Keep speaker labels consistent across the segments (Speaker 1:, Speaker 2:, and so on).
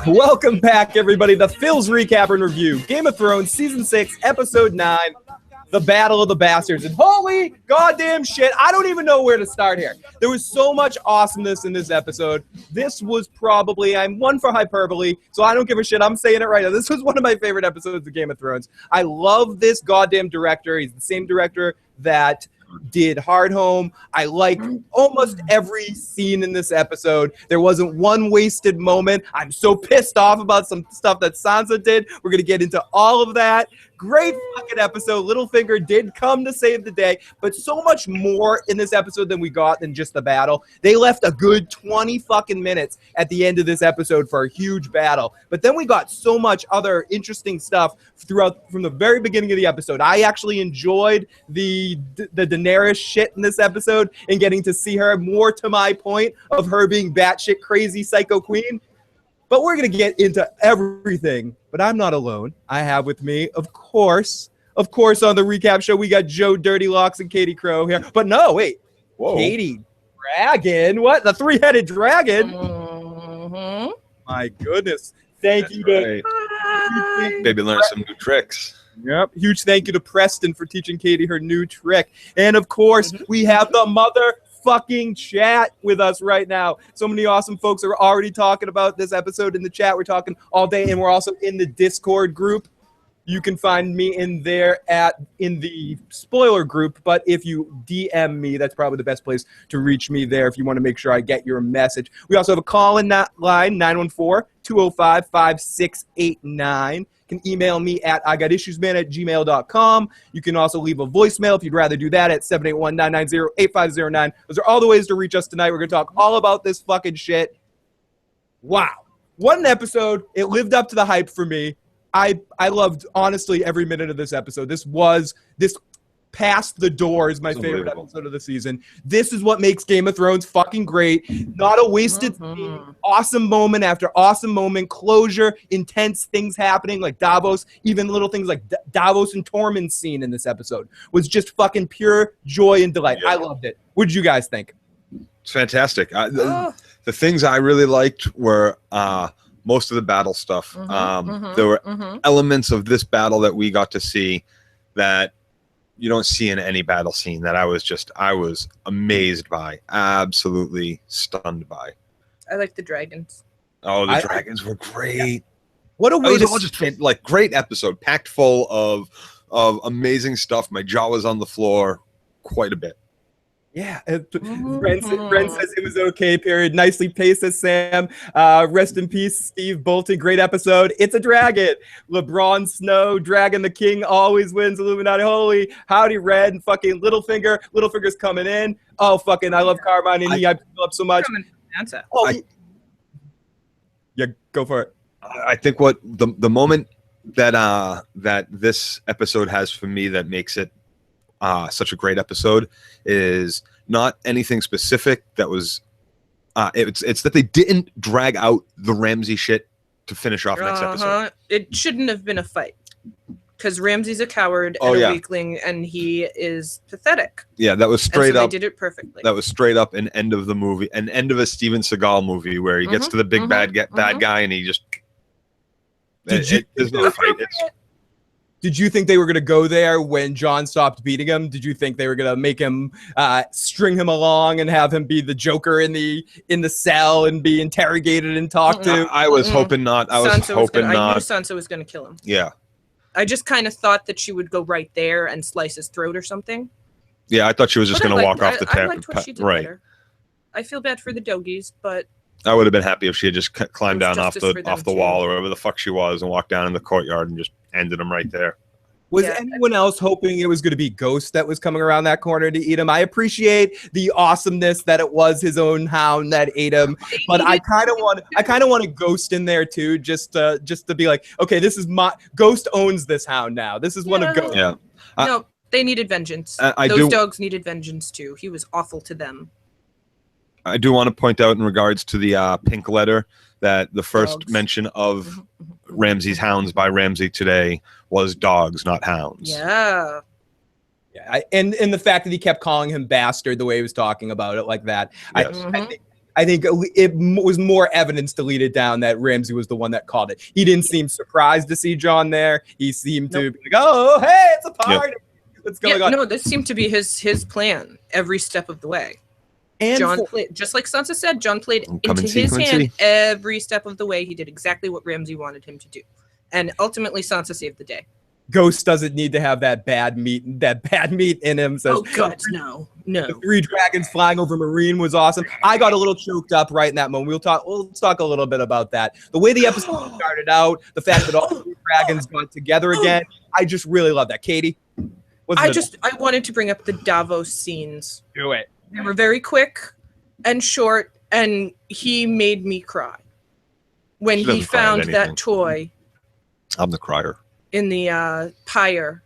Speaker 1: Welcome back, everybody, to Phil's Recap and Review. Game of Thrones, Season 6, Episode 9, The Battle of the Bastards. And holy goddamn shit, I don't even know where to start here. There was so much awesomeness in this episode. This was probably, I'm one for hyperbole, so I don't give a shit. I'm saying it right now. This was one of my favorite episodes of Game of Thrones. I love this goddamn director. He's the same director that did Hard Home. I like almost every scene in this episode. There wasn't one wasted moment. I'm so pissed off about some stuff that Sansa did. We're going to get into all of that. Great fucking episode. Littlefinger did come to save the day, but so much more in this episode than we got than just the battle. They left a good 20 fucking minutes at the end of this episode for a huge battle. But then we got so much other interesting stuff throughout from the very beginning of the episode. I actually enjoyed the Daenerys shit in this episode and getting to see her, more to my point of her being batshit crazy psycho queen. But we're going to get into everything. But I'm not alone. I have with me, of course, on the recap show, we got Joe Dirty Locks and Katie Crow here. But no, wait. Whoa. Katie Dragon? What? The three-headed dragon?
Speaker 2: Mm-hmm.
Speaker 1: My goodness. Thank you to...
Speaker 3: Right. Baby learned some new tricks.
Speaker 1: Yep. Huge thank you to Preston for teaching Katie her new trick. And, of course, we have the motherfucking chat with us right now. So many awesome folks are already talking about this episode in the chat. We're talking all day, and we're also in the Discord group. You can find me in there in the spoiler group, but if you DM me, that's probably the best place to reach me there if you want to make sure I get your message. We also have a call-in line, 914-205-5689. You can email me at igotissuesman@gmail.com. You can also leave a voicemail if you'd rather do that at 781-990-8509. Those are all the ways to reach us tonight. We're going to talk all about this fucking shit. Wow. What an episode. It lived up to the hype for me. I loved, honestly, every minute of this episode. This Past the Door is my favorite episode of the season. This is what makes Game of Thrones fucking great. Not a wasted scene. Awesome moment after awesome moment. Closure, intense things happening like Davos. Even little things like Davos and Tormund's scene in this episode was just fucking pure joy and delight. Yeah. I loved it. What did you guys think?
Speaker 3: It's fantastic. The things I really liked were... most of the battle stuff. There were elements of this battle that we got to see that you don't see in any battle scene that I was amazed by, absolutely stunned by.
Speaker 2: I like the dragons.
Speaker 3: Oh, the dragons were great. Yeah.
Speaker 1: What a way to
Speaker 3: just like great episode, packed full of amazing stuff. My jaw was on the floor quite a bit.
Speaker 1: Yeah, Brent says it was okay, period. Nicely paced, says Sam. Rest in peace, Steve Bolton. Great episode. It's a dragon. LeBron Snow, Dragon the King always wins. Illuminati Holy. Howdy, Red, and fucking Littlefinger. Littlefinger's coming in. Oh, fucking, I love Carmine, and I pick up so much. Yeah, go for it.
Speaker 3: I think what the moment that this episode has for me that makes it such a great episode is not anything specific that was it's that they didn't drag out the Ramsay shit to finish off next episode.
Speaker 2: It shouldn't have been a fight because Ramsay's a coward and a weakling, and he is pathetic.
Speaker 3: Yeah, that was straight up.
Speaker 2: They did it perfectly.
Speaker 3: That was straight up an end of the movie, an end of a Steven Seagal movie where he gets to the big bad guy and he just there's no fight.
Speaker 1: Did you think they were going to go there when Jon stopped beating him? Did you think they were going to make him string him along and have him be the Joker in the cell and be interrogated and talked to?
Speaker 3: I was hoping not. I knew
Speaker 2: Sansa was going to kill him.
Speaker 3: Yeah.
Speaker 2: I just kind of thought that she would go right there and slice his throat or something.
Speaker 3: Yeah, I thought she was just going to walk off the tap.
Speaker 2: I liked what she did better. I feel bad for the doggies, but...
Speaker 3: I would have been happy if she had just climbed down off the wall or wherever the fuck she was and walked down in the courtyard and just ended him right there.
Speaker 1: Was anyone else hoping it was going to be Ghost that was coming around that corner to eat him? I appreciate the awesomeness that it was his own hound that ate him, but I kind of want a Ghost in there too, just to be like, okay, this is my Ghost owns this hound now. This is one of Ghost.
Speaker 3: Yeah.
Speaker 2: No, they needed vengeance. Those dogs needed vengeance too. He was awful to them.
Speaker 3: I do want to point out in regards to the pink letter that the first mention of Ramsay's hounds by Ramsay today was dogs, not hounds.
Speaker 2: Yeah.
Speaker 1: Yeah, and the fact that he kept calling him bastard the way he was talking about it like that.
Speaker 3: Yes.
Speaker 1: I think it was more evidence to lead it down that Ramsay was the one that called it. He didn't seem surprised to see Jon there. He seemed to be like, oh, hey, it's a party. What's going on?
Speaker 2: No, this seemed to be his plan every step of the way. And Jon played, just like Sansa said, Jon played into his hand every step of the way. He did exactly what Ramsay wanted him to do. And ultimately, Sansa saved the day.
Speaker 1: Ghost doesn't need to have that bad meat in him. Says,
Speaker 2: oh God, no.
Speaker 1: The 3 dragons flying over Meereen was awesome. I got a little choked up right in that moment. Let's talk a little bit about that. The way the episode started out, the fact that all 3 dragons got together again, I just really love that. Katie,
Speaker 2: I wanted to bring up the Davos scenes.
Speaker 1: Do it.
Speaker 2: They were very quick and short, and he made me cry when he found that toy.
Speaker 3: I'm the crier.
Speaker 2: In the pyre,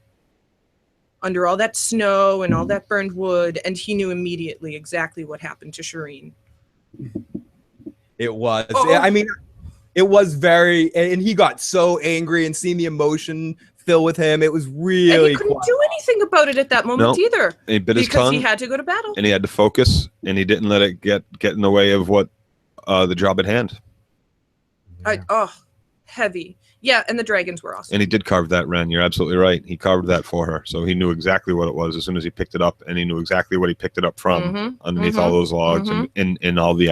Speaker 2: under all that snow and all that burned wood, and he knew immediately exactly what happened to Shireen.
Speaker 1: It was. I mean, it was very, and he got so angry, and seeing the emotion fill with him, it was really.
Speaker 2: And he couldn't do anything about it at that moment either.
Speaker 3: He bit his tongue.
Speaker 2: Because he had to go to battle.
Speaker 3: And he had to focus, and he didn't let it get in the way of what the job at hand.
Speaker 2: Heavy. Yeah, and the dragons were awesome.
Speaker 3: And he did carve that wren. You're absolutely right. He carved that for her. So he knew exactly what it was as soon as he picked it up, and he knew exactly what he picked it up from underneath all those logs and in all the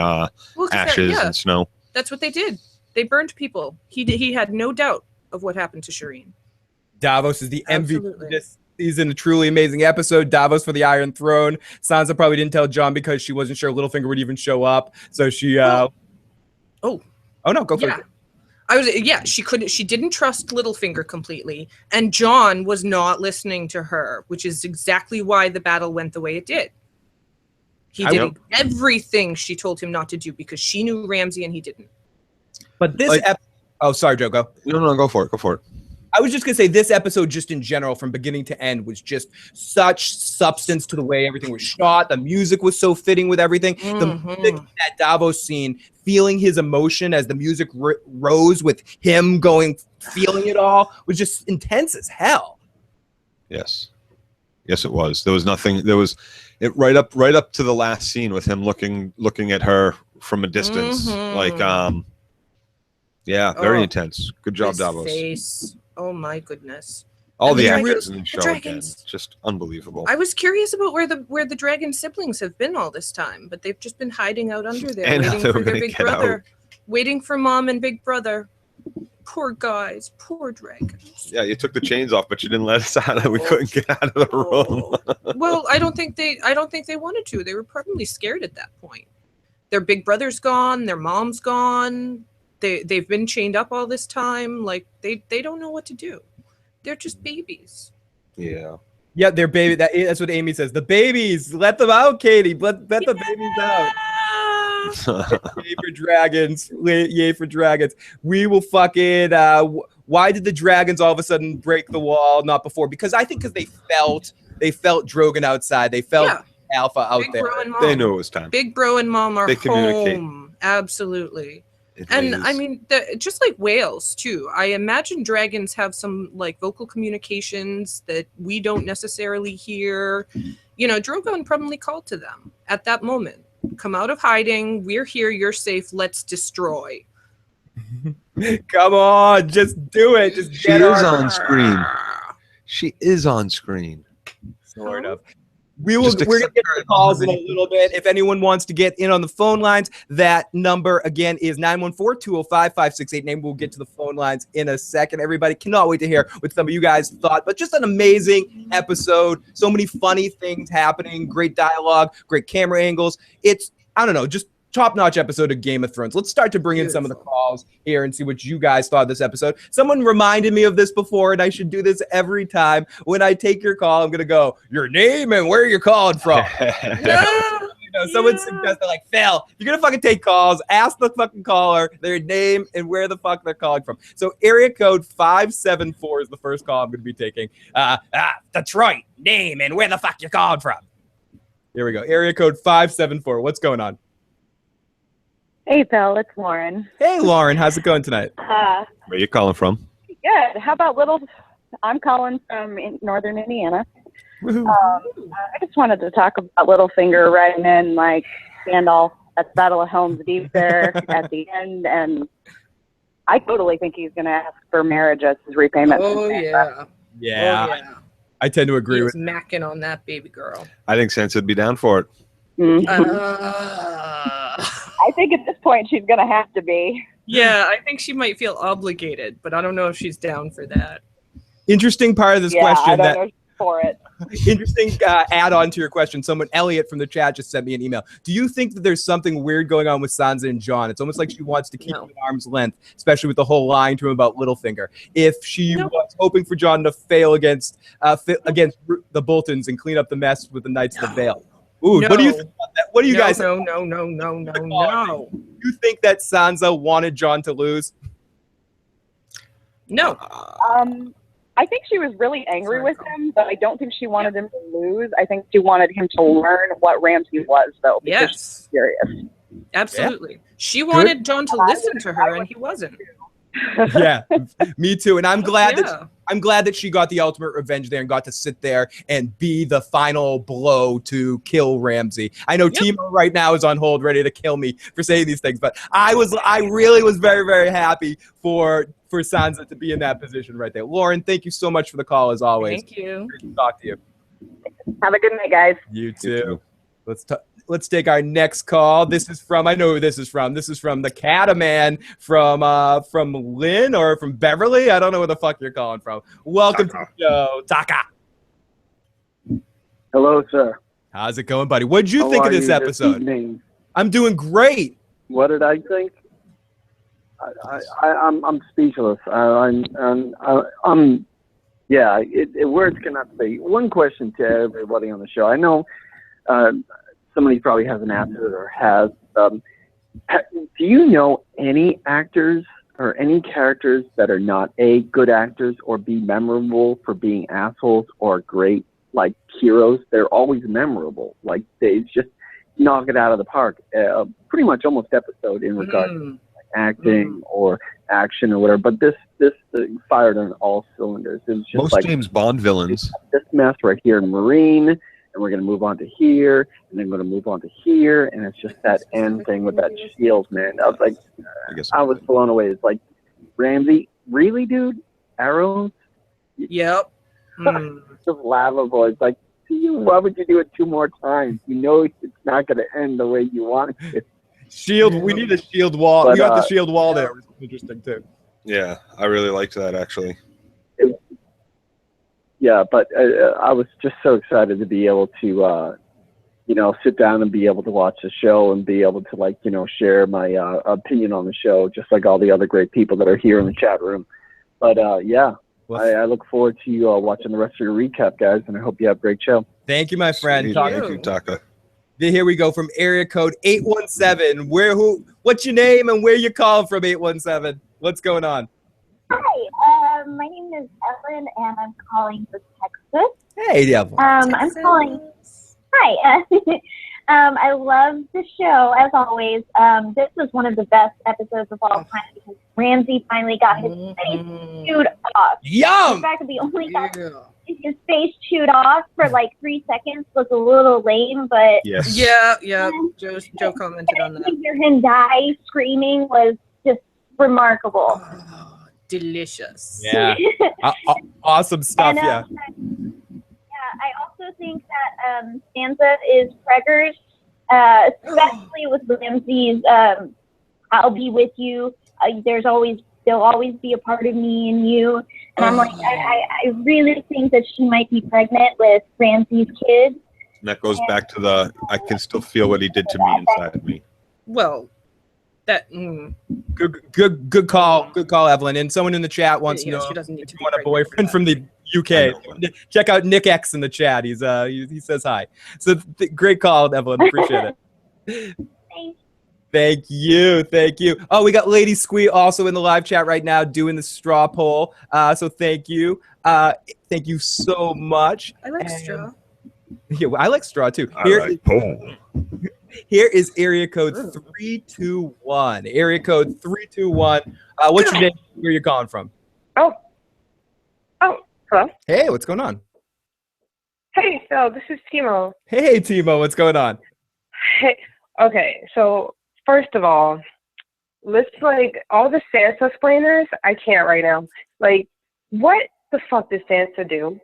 Speaker 3: ashes and snow.
Speaker 2: That's what they did. They burned people. He had no doubt of what happened to Shireen.
Speaker 1: Davos is the MVP this season. A truly amazing episode. Davos for the Iron Throne. Sansa probably didn't tell Jon because she wasn't sure Littlefinger would even show up. So she oh no, go for it. She didn't trust Littlefinger completely, and Jon was not listening to her, which is exactly why the battle went the way it did. He did everything she told him not to do because she knew Ramsay and he didn't. But this sorry, Joe, go.
Speaker 3: No, go for it.
Speaker 1: I was just going to say this episode just in general from beginning to end was just such substance to the way everything was shot. The music was so fitting with everything. The music in that Davos scene, feeling his emotion as the music rose with him feeling it all was just intense as hell. Yes,
Speaker 3: it was. There was nothing. There was it right up to the last scene with him looking at her from a distance. Very intense. Good job, Davos.
Speaker 2: Face. Oh my goodness!
Speaker 3: All the actors in the show again, just unbelievable.
Speaker 2: I was curious about where the dragon siblings have been all this time, but they've just been hiding out under there, waiting for their big brother, waiting for mom and big brother. Poor guys, poor dragons.
Speaker 3: Yeah, you took the chains off, but you didn't let us out. We couldn't get out of the room.
Speaker 2: Well, I don't think they wanted to. They were probably scared at that point. Their big brother's gone. Their mom's gone. They've been chained up all this time. Like they don't know what to do. They're just babies.
Speaker 3: Yeah,
Speaker 1: they're baby. That's what Amy says. The babies, let them out, Katie. Let the babies out. Yay for dragons! Yay for dragons! We will fucking. Why did the dragons all of a sudden break the wall? Not before, because I think they felt Drogon outside. They felt Alpha out there.
Speaker 3: They knew it was time.
Speaker 2: Big Bro and Mom are
Speaker 3: they communicate.
Speaker 2: Home. Absolutely. I mean, just like whales too. I imagine dragons have some like vocal communications that we don't necessarily hear. You know, Drogon probably called to them at that moment. Come out of hiding. We're here. You're safe. Let's destroy.
Speaker 1: Come on, just do it. Just
Speaker 3: she is on screen. She is on screen.
Speaker 1: Sort of. We're going to get to the calls in a little bit. If anyone wants to get in on the phone lines, that number, again, is 914-205-5689. We'll get to the phone lines in a second. Everybody cannot wait to hear what some of you guys thought. But just an amazing episode. So many funny things happening. Great dialogue. Great camera angles. It's, I don't know, just top-notch episode of Game of Thrones. Let's start to bring in some of the calls here and see what you guys thought of this episode. Someone reminded me of this before, and I should do this every time. When I take your call, I'm going to go, your name and where you're calling from. Someone suggested, like, Phil, if you're going to fucking take calls, ask the fucking caller their name and where the fuck they're calling from. So area code 574 is the first call I'm going to be taking. Detroit, name and where the fuck you're calling from. Here we go. Area code 574. What's going on?
Speaker 4: Hey, Phil, it's Lauren.
Speaker 1: Hey, Lauren. How's it going tonight?
Speaker 3: Where are you calling from?
Speaker 4: Good. How about I'm calling from northern Indiana. I just wanted to talk about Littlefinger riding in like Gandalf That's Battle of Helm's Deep there at the end, and I totally think he's going to ask for marriage as his repayment.
Speaker 2: Oh, yeah.
Speaker 1: Yeah.
Speaker 2: Oh, yeah.
Speaker 1: I tend to agree with
Speaker 2: macking on that baby girl.
Speaker 3: I think Sansa would be down for it.
Speaker 4: I think at this point she's going to have to be.
Speaker 2: Yeah, I think she might feel obligated, but I don't know if she's down for that.
Speaker 1: Interesting part of this question
Speaker 4: I don't know for it.
Speaker 1: Interesting add-on to your question. Someone, Elliot from the chat, just sent me an email. Do you think that there's something weird going on with Sansa and Jon? It's almost like she wants to keep him at arm's length, especially with the whole lying to him about Littlefinger. If she was hoping for Jon to fail against the Boltons and clean up the mess with the Knights of the Vale. Ooh, what do you think about that? What do you guys think?
Speaker 2: No.
Speaker 1: You think that Sansa wanted Jon to lose?
Speaker 2: No.
Speaker 4: I think she was really angry with him, but I don't think she wanted him to lose. I think she wanted him to learn what Ramsay was, though. Because she's serious.
Speaker 2: Absolutely. Yeah. She wanted Jon to listen to her, and he wasn't.
Speaker 1: Yeah, me too. And I'm glad that she got the ultimate revenge there and got to sit there and be the final blow to kill Ramsay. I know Timo right now is on hold, ready to kill me for saying these things, but I really was very, very happy for Sansa to be in that position right there. Lauren, thank you so much for the call as always.
Speaker 2: Thank you.
Speaker 1: Great to talk to you.
Speaker 4: Have a good night, guys.
Speaker 1: You too. Let's take our next call. This is from, I know who this is from. This is from the Cataman from Lynn or from Beverly. I don't know where the fuck you're calling from. Welcome to the show, Taka.
Speaker 5: Hello, sir.
Speaker 1: How's it going, buddy? What did you think of this episode? I'm doing great.
Speaker 5: What did I think? I'm speechless. Words cannot say. One question to everybody on the show. I know somebody probably hasn't answered or has. Do you know any actors or any characters that are not A, good actors, or B, memorable for being assholes or great, like heroes? They're always memorable. Like, they just knock it out of the park. Pretty much almost episode in regards to acting or action or whatever. But this fired on all cylinders. It was just
Speaker 3: most
Speaker 5: like
Speaker 3: James Bond villains.
Speaker 5: This mess right here in Marine, and we're going to move on to here, and then going to move on to here, and it's just that end thing with that shield, man. I was like, I was blown away. It's like, Ramsay, really, dude? Arrows?
Speaker 2: Yep.
Speaker 5: Just laughable. It's like, why would you do it 2 more times? You know it's not going to end the way you want it.
Speaker 1: Shield. We need a shield wall. But, we got the shield wall there. It was interesting too.
Speaker 3: Yeah, I really liked that actually.
Speaker 5: But I was just so excited to be able to, sit down and be able to watch the show and be able to share my opinion on the show, just like all the other great people that are here in the chat room. But I look forward to you watching the rest of your recap, guys, and I hope you have a great show.
Speaker 1: Thank you, my friend.
Speaker 3: Thank you, Taka.
Speaker 1: Here we go from area code 817. What's your name and where you calling from, 817? What's going on?
Speaker 6: Hi, my name is Evelyn, and I'm calling from Texas.
Speaker 1: Hey, Evelyn.
Speaker 6: I'm calling. Hi. I love the show, as always. This was one of the best episodes of all time because Ramsay finally got his face chewed off.
Speaker 1: Yum!
Speaker 6: The fact that we only got his face chewed off for like 3 seconds was a little lame, but
Speaker 3: yes.
Speaker 2: Yeah. Joe commented on that.
Speaker 6: To hear him die screaming was just remarkable.
Speaker 2: Oh, delicious.
Speaker 1: Yeah. Awesome stuff.
Speaker 6: And, I also think that Sansa is Preggers, especially with Ramsay's "I'll be with you." There'll always be a part of me in you, and I'm like, I really think that she might be pregnant with Ramsay's kid.
Speaker 3: And that goes back to I can still feel what he did to me inside of me.
Speaker 2: Well, that
Speaker 1: good call, Evelyn. And someone in the chat wants to know
Speaker 2: she doesn't need
Speaker 1: if
Speaker 2: to
Speaker 1: you want a boyfriend from the UK. Check out Nick X in the chat. He says hi. So great call, Evelyn. Appreciate it. Thank you. Oh, we got Lady Squee also in the live chat right now doing the straw poll. So thank you. Thank you so much.
Speaker 2: I like straw.
Speaker 1: Yeah, I like straw too. Here is area code 321. Area code 321. What's your name? Where you calling from?
Speaker 7: Oh, hello.
Speaker 1: Hey, what's going on?
Speaker 7: Hey, so this is Timo.
Speaker 1: Hey, Timo, what's going on?
Speaker 7: Hey, Okay, so first of all, let's like all the Sansa splainers. I can't right now. Like, what the fuck did Sansa do?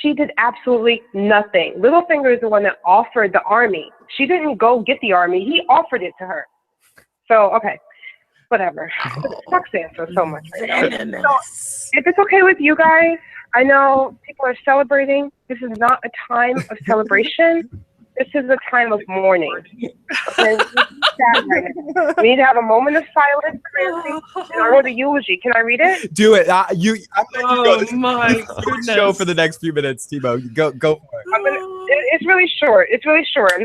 Speaker 7: She did absolutely nothing. Littlefinger is the one that offered the army. She didn't go get the army. He offered it to her. So, okay, whatever. Fuck Sansa so much right now. So, if it's okay with you guys, I know people are celebrating. This is not a time of celebration. This is a time of mourning. Okay? We need to have a moment of silence for Ramsay. And I wrote a eulogy. Can I read it?
Speaker 1: Do it. I'm letting you go. This
Speaker 2: my
Speaker 1: is your show for the next few minutes, Timo. Go for it.
Speaker 7: It's really short. I'm just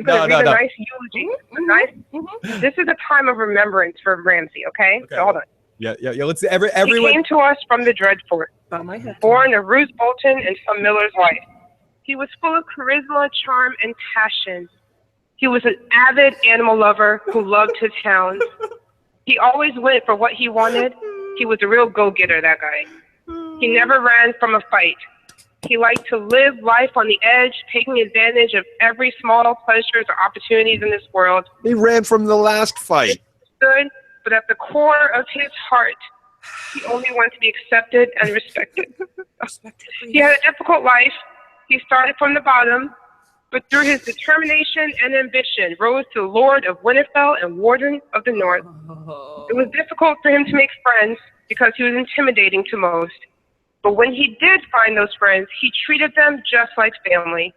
Speaker 7: going to read a nice eulogy. This is a time of remembrance for Ramsay, okay? So hold on.
Speaker 1: Yeah. Let's see. Everyone.
Speaker 7: He came to us from the Dreadfort, born of Ruth Bolton and some miller's wife. He was full of charisma, charm, and passion. He was an avid animal lover who loved his hounds. He always went for what he wanted. He was a real go-getter, that guy. He never ran from a fight. He liked to live life on the edge, taking advantage of every small pleasures or opportunities in this world.
Speaker 3: He ran from the last fight.
Speaker 7: Good, but at the core of his heart, he only wanted to be accepted and respected. He had a difficult life. He started from the bottom, but through his determination and ambition, rose to Lord of Winterfell and Warden of the North. It was difficult for him to make friends because he was intimidating to most. But when he did find those friends, he treated them just like family.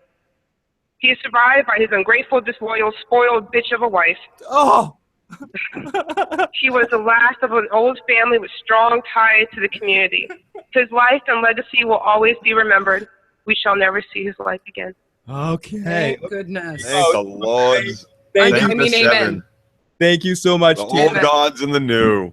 Speaker 7: He is survived by his ungrateful, disloyal, spoiled bitch of a wife.
Speaker 1: Oh!
Speaker 7: He was the last of an old family with strong ties to the community. His life and legacy will always be remembered. We shall never see his life again.
Speaker 1: Okay.
Speaker 2: Thank goodness.
Speaker 3: Thank the Lord.
Speaker 2: Amen.
Speaker 1: Thank you so much,
Speaker 3: The old gods and the new.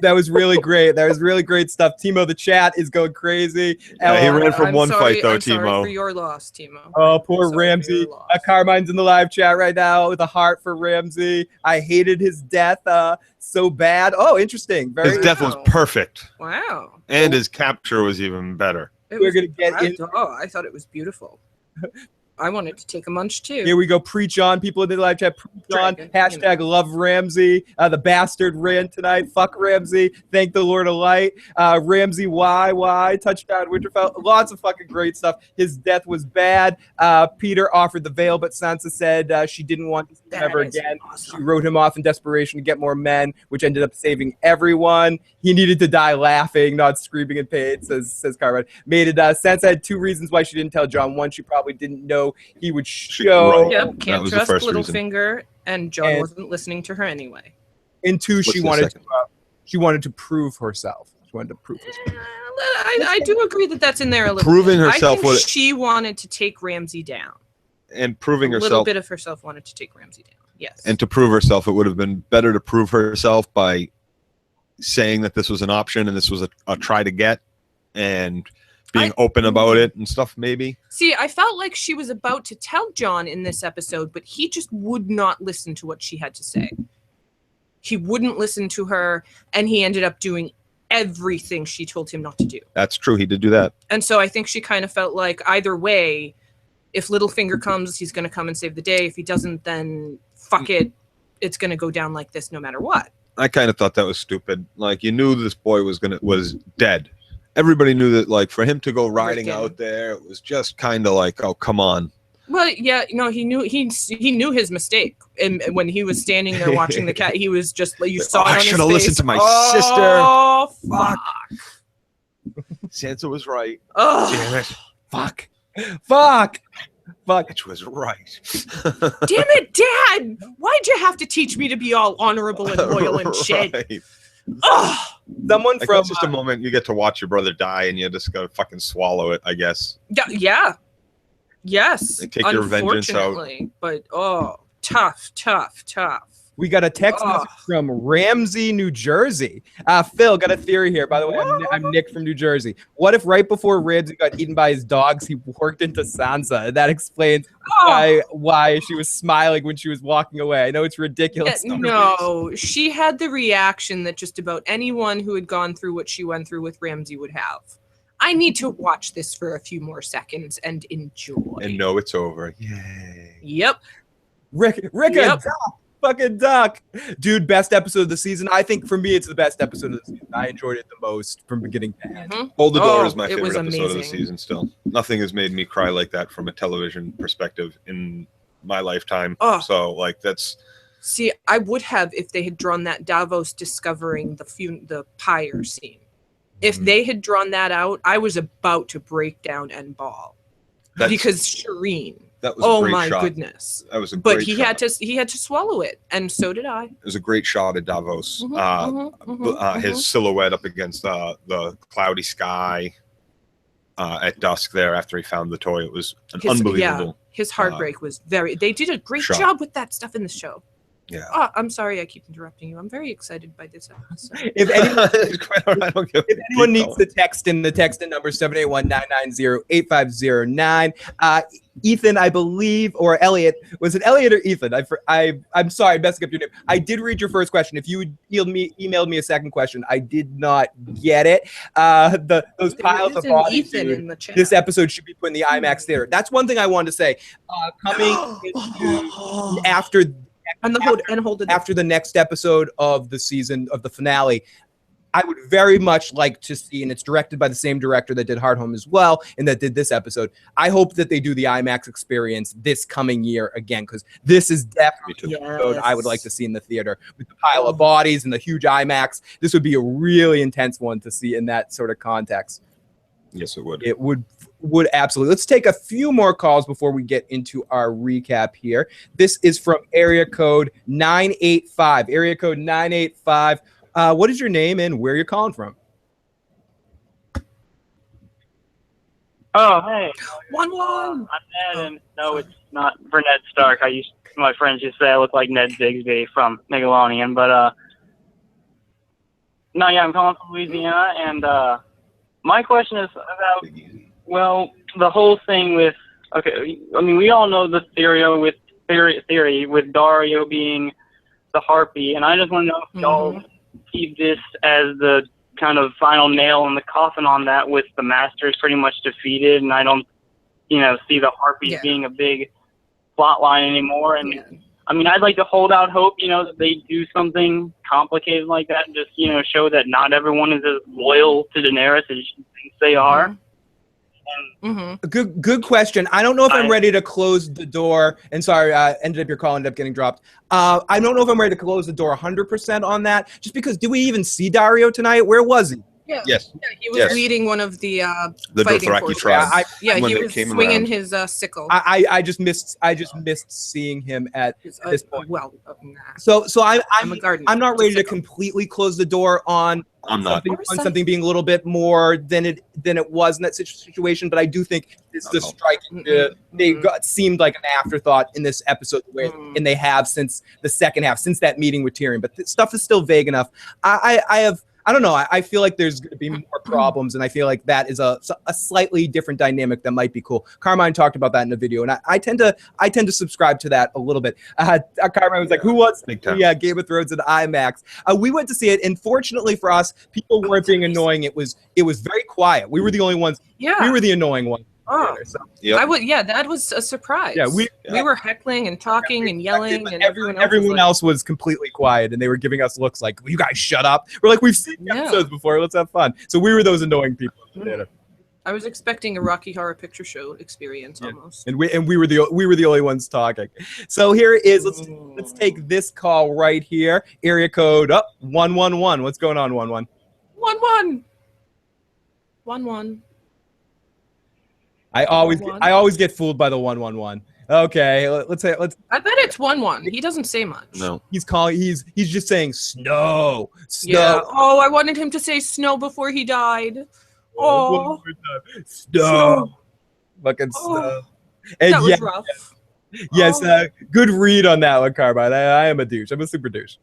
Speaker 1: That was really great. That was really great stuff. Timo, the chat is going crazy.
Speaker 3: Yeah, he ran from one fight though,
Speaker 2: I'm
Speaker 3: Timo.
Speaker 2: sorry for your loss, Timo.
Speaker 1: Oh, poor Ramsay. Carmine's in the live chat right now with a heart for Ramsay. I hated his death so bad. Oh, interesting.
Speaker 3: His death was perfect.
Speaker 2: Wow.
Speaker 3: And his capture was even better.
Speaker 1: We're going to get in.
Speaker 2: I thought it was beautiful. I wanted to take a munch too.
Speaker 1: Here we go. Preach on. People in the live chat. Preach on. Hashtag love Ramsay. The bastard ran tonight. Fuck Ramsay. Thank the Lord of Light. Ramsay, why? Touchdown Winterfell. Lots of fucking great stuff. His death was bad. Peter offered the veil, but Sansa said she didn't want to see him ever again. Awesome. She wrote him off in desperation to get more men, which ended up saving everyone. He needed to die laughing, not screaming in pain, says Carmine. Sansa had two reasons why she didn't tell Jon. One, she probably didn't know he would show.
Speaker 2: Yep, can't trust Littlefinger, and Jon wasn't listening to her anyway.
Speaker 1: And two, she wanted to prove herself. She wanted to prove herself.
Speaker 2: I do agree that that's in there a little.
Speaker 3: Proving
Speaker 2: bit.
Speaker 3: herself.
Speaker 2: I think she wanted to take Ramsay down.
Speaker 3: And proving herself.
Speaker 2: A little bit of herself wanted to take Ramsay down. Yes.
Speaker 3: And to prove herself, it would have been better to prove herself by saying that this was an option and this was a try to get, and being open about it and stuff, maybe.
Speaker 2: See, I felt like she was about to tell Jon in this episode, but he just would not listen to what she had to say. He wouldn't listen to her, and he ended up doing everything she told him not to do.
Speaker 3: That's true. He did do that.
Speaker 2: And so I think she kind of felt like either way, if Littlefinger comes, he's going to come and save the day. If he doesn't, then fuck it. It's going to go down like this no matter what.
Speaker 3: I kind of thought that was stupid. Like, you knew this boy was dead. Everybody knew that, like, for him to go riding out there, it was just kind of like, oh, come on.
Speaker 2: Well, yeah, no, he knew his mistake, and when he was standing there watching the cat, he was just like, you saw it on his face.
Speaker 3: I should have listened to my sister.
Speaker 2: Oh, fuck!
Speaker 3: Sansa was right.
Speaker 2: Oh,
Speaker 3: damn it! Fuck!
Speaker 1: Bitch
Speaker 3: was right.
Speaker 2: Damn it, Dad! Why'd you have to teach me to be all honorable and loyal and shit?
Speaker 3: Right.
Speaker 2: Oh,
Speaker 1: someone
Speaker 3: like,
Speaker 1: from
Speaker 3: it's just a moment you get to watch your brother die, and you just gotta fucking swallow it, I guess.
Speaker 2: Yeah. Yes.
Speaker 3: And take your vengeance out.
Speaker 2: But tough.
Speaker 1: We got a text message from Ramsay, New Jersey. Phil, got a theory here. By the way, I'm Nick from New Jersey. What if right before Ramsay got eaten by his dogs, he worked into Sansa? And that explains why she was smiling when she was walking away. I know it's ridiculous.
Speaker 2: No, she had the reaction that just about anyone who had gone through what she went through with Ramsay would have. I need to watch this for a few more seconds and enjoy.
Speaker 3: And know it's over. Yay.
Speaker 2: Yep.
Speaker 1: Rickon,
Speaker 2: Yep.
Speaker 1: fucking duck. Dude, best episode of the season. I think for me, it's the best episode of the season. I enjoyed it the most from beginning to end.
Speaker 3: Hold the Door is my
Speaker 2: it
Speaker 3: favorite
Speaker 2: was
Speaker 3: episode of the
Speaker 2: amazing.
Speaker 3: season still. Nothing has made me cry like that from a television perspective in my lifetime.
Speaker 2: Oh.
Speaker 3: So, like, that's...
Speaker 2: See, I would have if they had drawn that Davos discovering the pyre scene. If they had drawn that out, I was about to break down and bawl. Because Shireen.
Speaker 3: That was a great
Speaker 2: my
Speaker 3: shot.
Speaker 2: Goodness.
Speaker 3: That was a
Speaker 2: But
Speaker 3: great
Speaker 2: he
Speaker 3: shot.
Speaker 2: had to swallow it, and so did I.
Speaker 3: It was a great shot of Davos. His silhouette up against the cloudy sky at dusk there after he found the toy. It was unbelievable.
Speaker 2: Yeah, his heartbreak was very... They did a great job with that stuff in the show.
Speaker 3: Yeah.
Speaker 2: Oh, I'm sorry I keep interrupting you. I'm very excited by this episode.
Speaker 1: If anyone needs to text in, the text in number 781-990-8509. Ethan, I believe, or Elliot. Was it Elliot or Ethan? I'm sorry, I'm messing up your name. I did read your first question. If you would emailed me a second question, I did not get it. Those piles of bodies, dude, this episode should be put in the IMAX theater. That's one thing I wanted to say. Coming after the next episode of the season of the finale, I would very much like to see, and it's directed by the same director that did Hard Home as well, and that did this episode. I hope that they do the IMAX experience this coming year again, because this is definitely an episode I would like to see in the theater with the pile of bodies and the huge IMAX. This would be a really intense one to see in that sort of context.
Speaker 3: Yes, it would.
Speaker 1: It would absolutely. Let's take a few more calls before we get into our recap here. This is from area code 985. Area code 985. What is your name and where you're calling from?
Speaker 8: Oh, hey.
Speaker 2: WUN WUN.
Speaker 8: I'm Ned, and no, it's not for Ned Stark. My friends used to say I look like Ned Bigsby from Nickelodeon, but no, yeah, I'm calling from Louisiana, and my question is about, well, the whole thing with, okay, I mean, we all know the theory with Dario being the harpy, and I just want to know if y'all see this as the kind of final nail in the coffin on that, with the Masters pretty much defeated, and I don't, see the harpies being a big plot line anymore. And I mean, I'd like to hold out hope, that they do something complicated like that, and just, show that not everyone is as loyal to Daenerys as she thinks they are.
Speaker 1: Good question. I don't know if I'm ready to close the door. And sorry, your call ended up getting dropped. I don't know if I'm ready to close the door 100% on that. Just because, did we even see Dario tonight? Where was he?
Speaker 2: Yeah.
Speaker 3: Yes.
Speaker 2: Yeah, he was leading one of the fighting
Speaker 3: Dothraki
Speaker 2: forces.
Speaker 3: tribe.
Speaker 2: He was swinging his sickle.
Speaker 1: I just missed seeing him at this point.
Speaker 2: Well,
Speaker 1: so I'm not ready to
Speaker 2: sickle.
Speaker 1: completely close the door on something being a little bit more than it was in that situation, but I do think it's the striking. Seemed like an afterthought in this episode, and they have since the second half, since that meeting with Tyrion. But stuff is still vague enough. I don't know. I feel like there's going to be more problems, and I feel like that is a slightly different dynamic that might be cool. Carmine talked about that in a video, and I tend to subscribe to that a little bit. Carmine was like, "Who wants Game of Thrones in IMAX?" We went to see it, and fortunately for us, people weren't being annoying. It was very quiet. We were the only ones.
Speaker 2: Yeah.
Speaker 1: We were the annoying ones.
Speaker 2: Oh,
Speaker 1: so.
Speaker 2: that was a surprise.
Speaker 1: Yeah, we
Speaker 2: were heckling and talking and yelling, and
Speaker 1: everyone else was completely quiet, and they were giving us looks like, "You guys shut up." We're like, "We've seen episodes before. Let's have fun." So we were those annoying people.
Speaker 2: I was expecting a Rocky Horror Picture Show experience almost,
Speaker 1: and we were the only ones talking. So here is let's take this call right here. Area code 111. What's going on, 11?
Speaker 2: 11. 11.
Speaker 1: I always get fooled by the 111. Okay, let's. I
Speaker 2: bet it's 11. He doesn't say much.
Speaker 3: No,
Speaker 1: he's just saying snow.
Speaker 2: Yeah. Oh, I wanted him to say snow before he died. Oh,
Speaker 1: snow. Fucking snow. And
Speaker 2: that was rough.
Speaker 1: Yes, good read on that one, Carmine. I am a douche. I'm a super douche.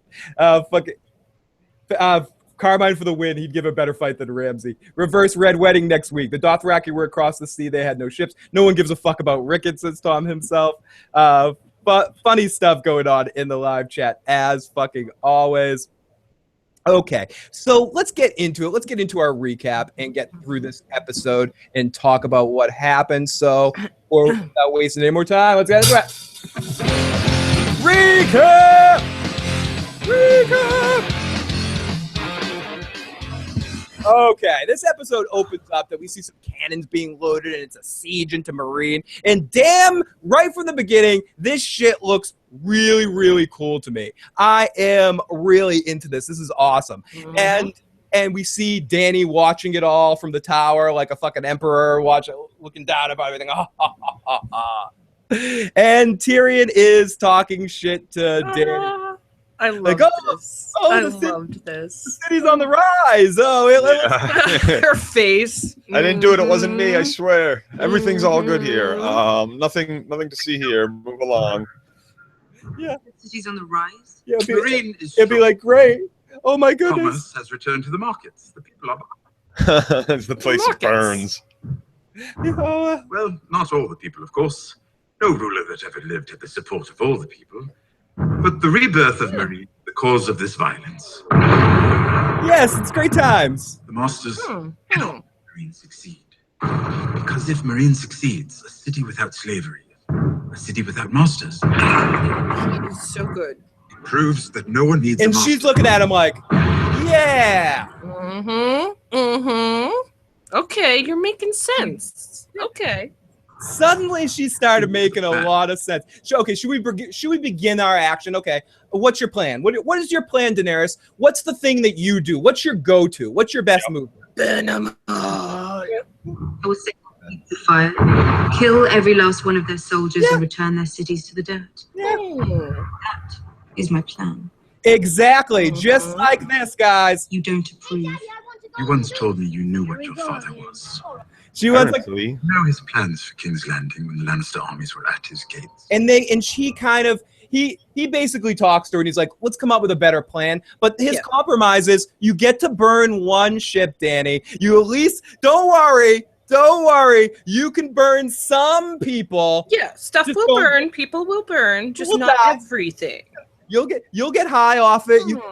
Speaker 1: Carmine for the win. He'd give a better fight than Ramsay. Reverse Red Wedding next week. The Dothraki were across the sea. They had no ships. No one gives a fuck about Rickon, says Tom himself. But funny stuff going on in the live chat, as fucking always. Okay, so let's get into it. Let's get into our recap and get through this episode and talk about what happened. So, without wasting any more time, let's get into it. Recap! Okay, this episode opens up that we see some cannons being loaded and it's a siege into Meereen. And damn, right from the beginning, this shit looks really, really cool to me. I am really into this. This is awesome. And we see Dany watching it all from the tower like a fucking emperor, looking down at everything. And Tyrion is talking shit to Dany.
Speaker 2: I love this. I loved this.
Speaker 1: The city's on the rise.
Speaker 2: Her face.
Speaker 3: I didn't do it. It wasn't me. I swear. Everything's all good here. Nothing to see here. Move along.
Speaker 1: Yeah.
Speaker 9: The city's on the rise.
Speaker 1: Yeah.
Speaker 9: It'd
Speaker 1: be like, great. Oh my goodness.
Speaker 9: Commerce has returned to the markets. The people are.
Speaker 3: The place burns.
Speaker 9: Well, not all the people, of course. No ruler that ever lived had the support of all the people. But the rebirth of Meereen, the cause of this violence.
Speaker 1: Yes, it's great times.
Speaker 9: The masters cannot let Meereen succeed. Because if Meereen succeeds, a city without slavery, a city without masters.
Speaker 2: It's so good.
Speaker 9: It proves that no one needs
Speaker 1: and she's looking at him like, yeah.
Speaker 2: Okay, you're making sense. Okay.
Speaker 1: Suddenly, she started making a lot of sense. Okay, should we begin our action? Okay, what's your plan? What is your plan, Daenerys? What's the thing that you do? What's your go-to? What's your best move?
Speaker 10: Burn them all. I will set the fire, kill every last one of their soldiers, and return their cities to the dirt. That is my plan.
Speaker 1: Exactly, just like this, guys.
Speaker 10: You don't approve.
Speaker 9: You once told me you knew what your father was.
Speaker 1: She was like,
Speaker 9: know his plans for King's Landing when the Lannister armies were at his gates.
Speaker 1: And she kind of he basically talks to her and he's like, let's come up with a better plan. But his compromise is you get to burn one ship, Dany. You at least don't worry. You can burn some people.
Speaker 2: Yeah, stuff will burn. People will burn. Just not everything.
Speaker 1: You'll get high off it. You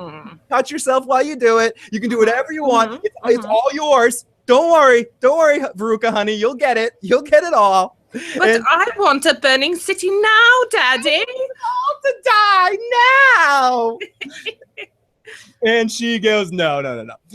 Speaker 1: touch yourself while you do it. You can do whatever you want. It's all yours. Don't worry, Veruca, honey. You'll get it. You'll get it all.
Speaker 2: But I want a burning city now, Daddy.
Speaker 1: All to die now. And she goes, no.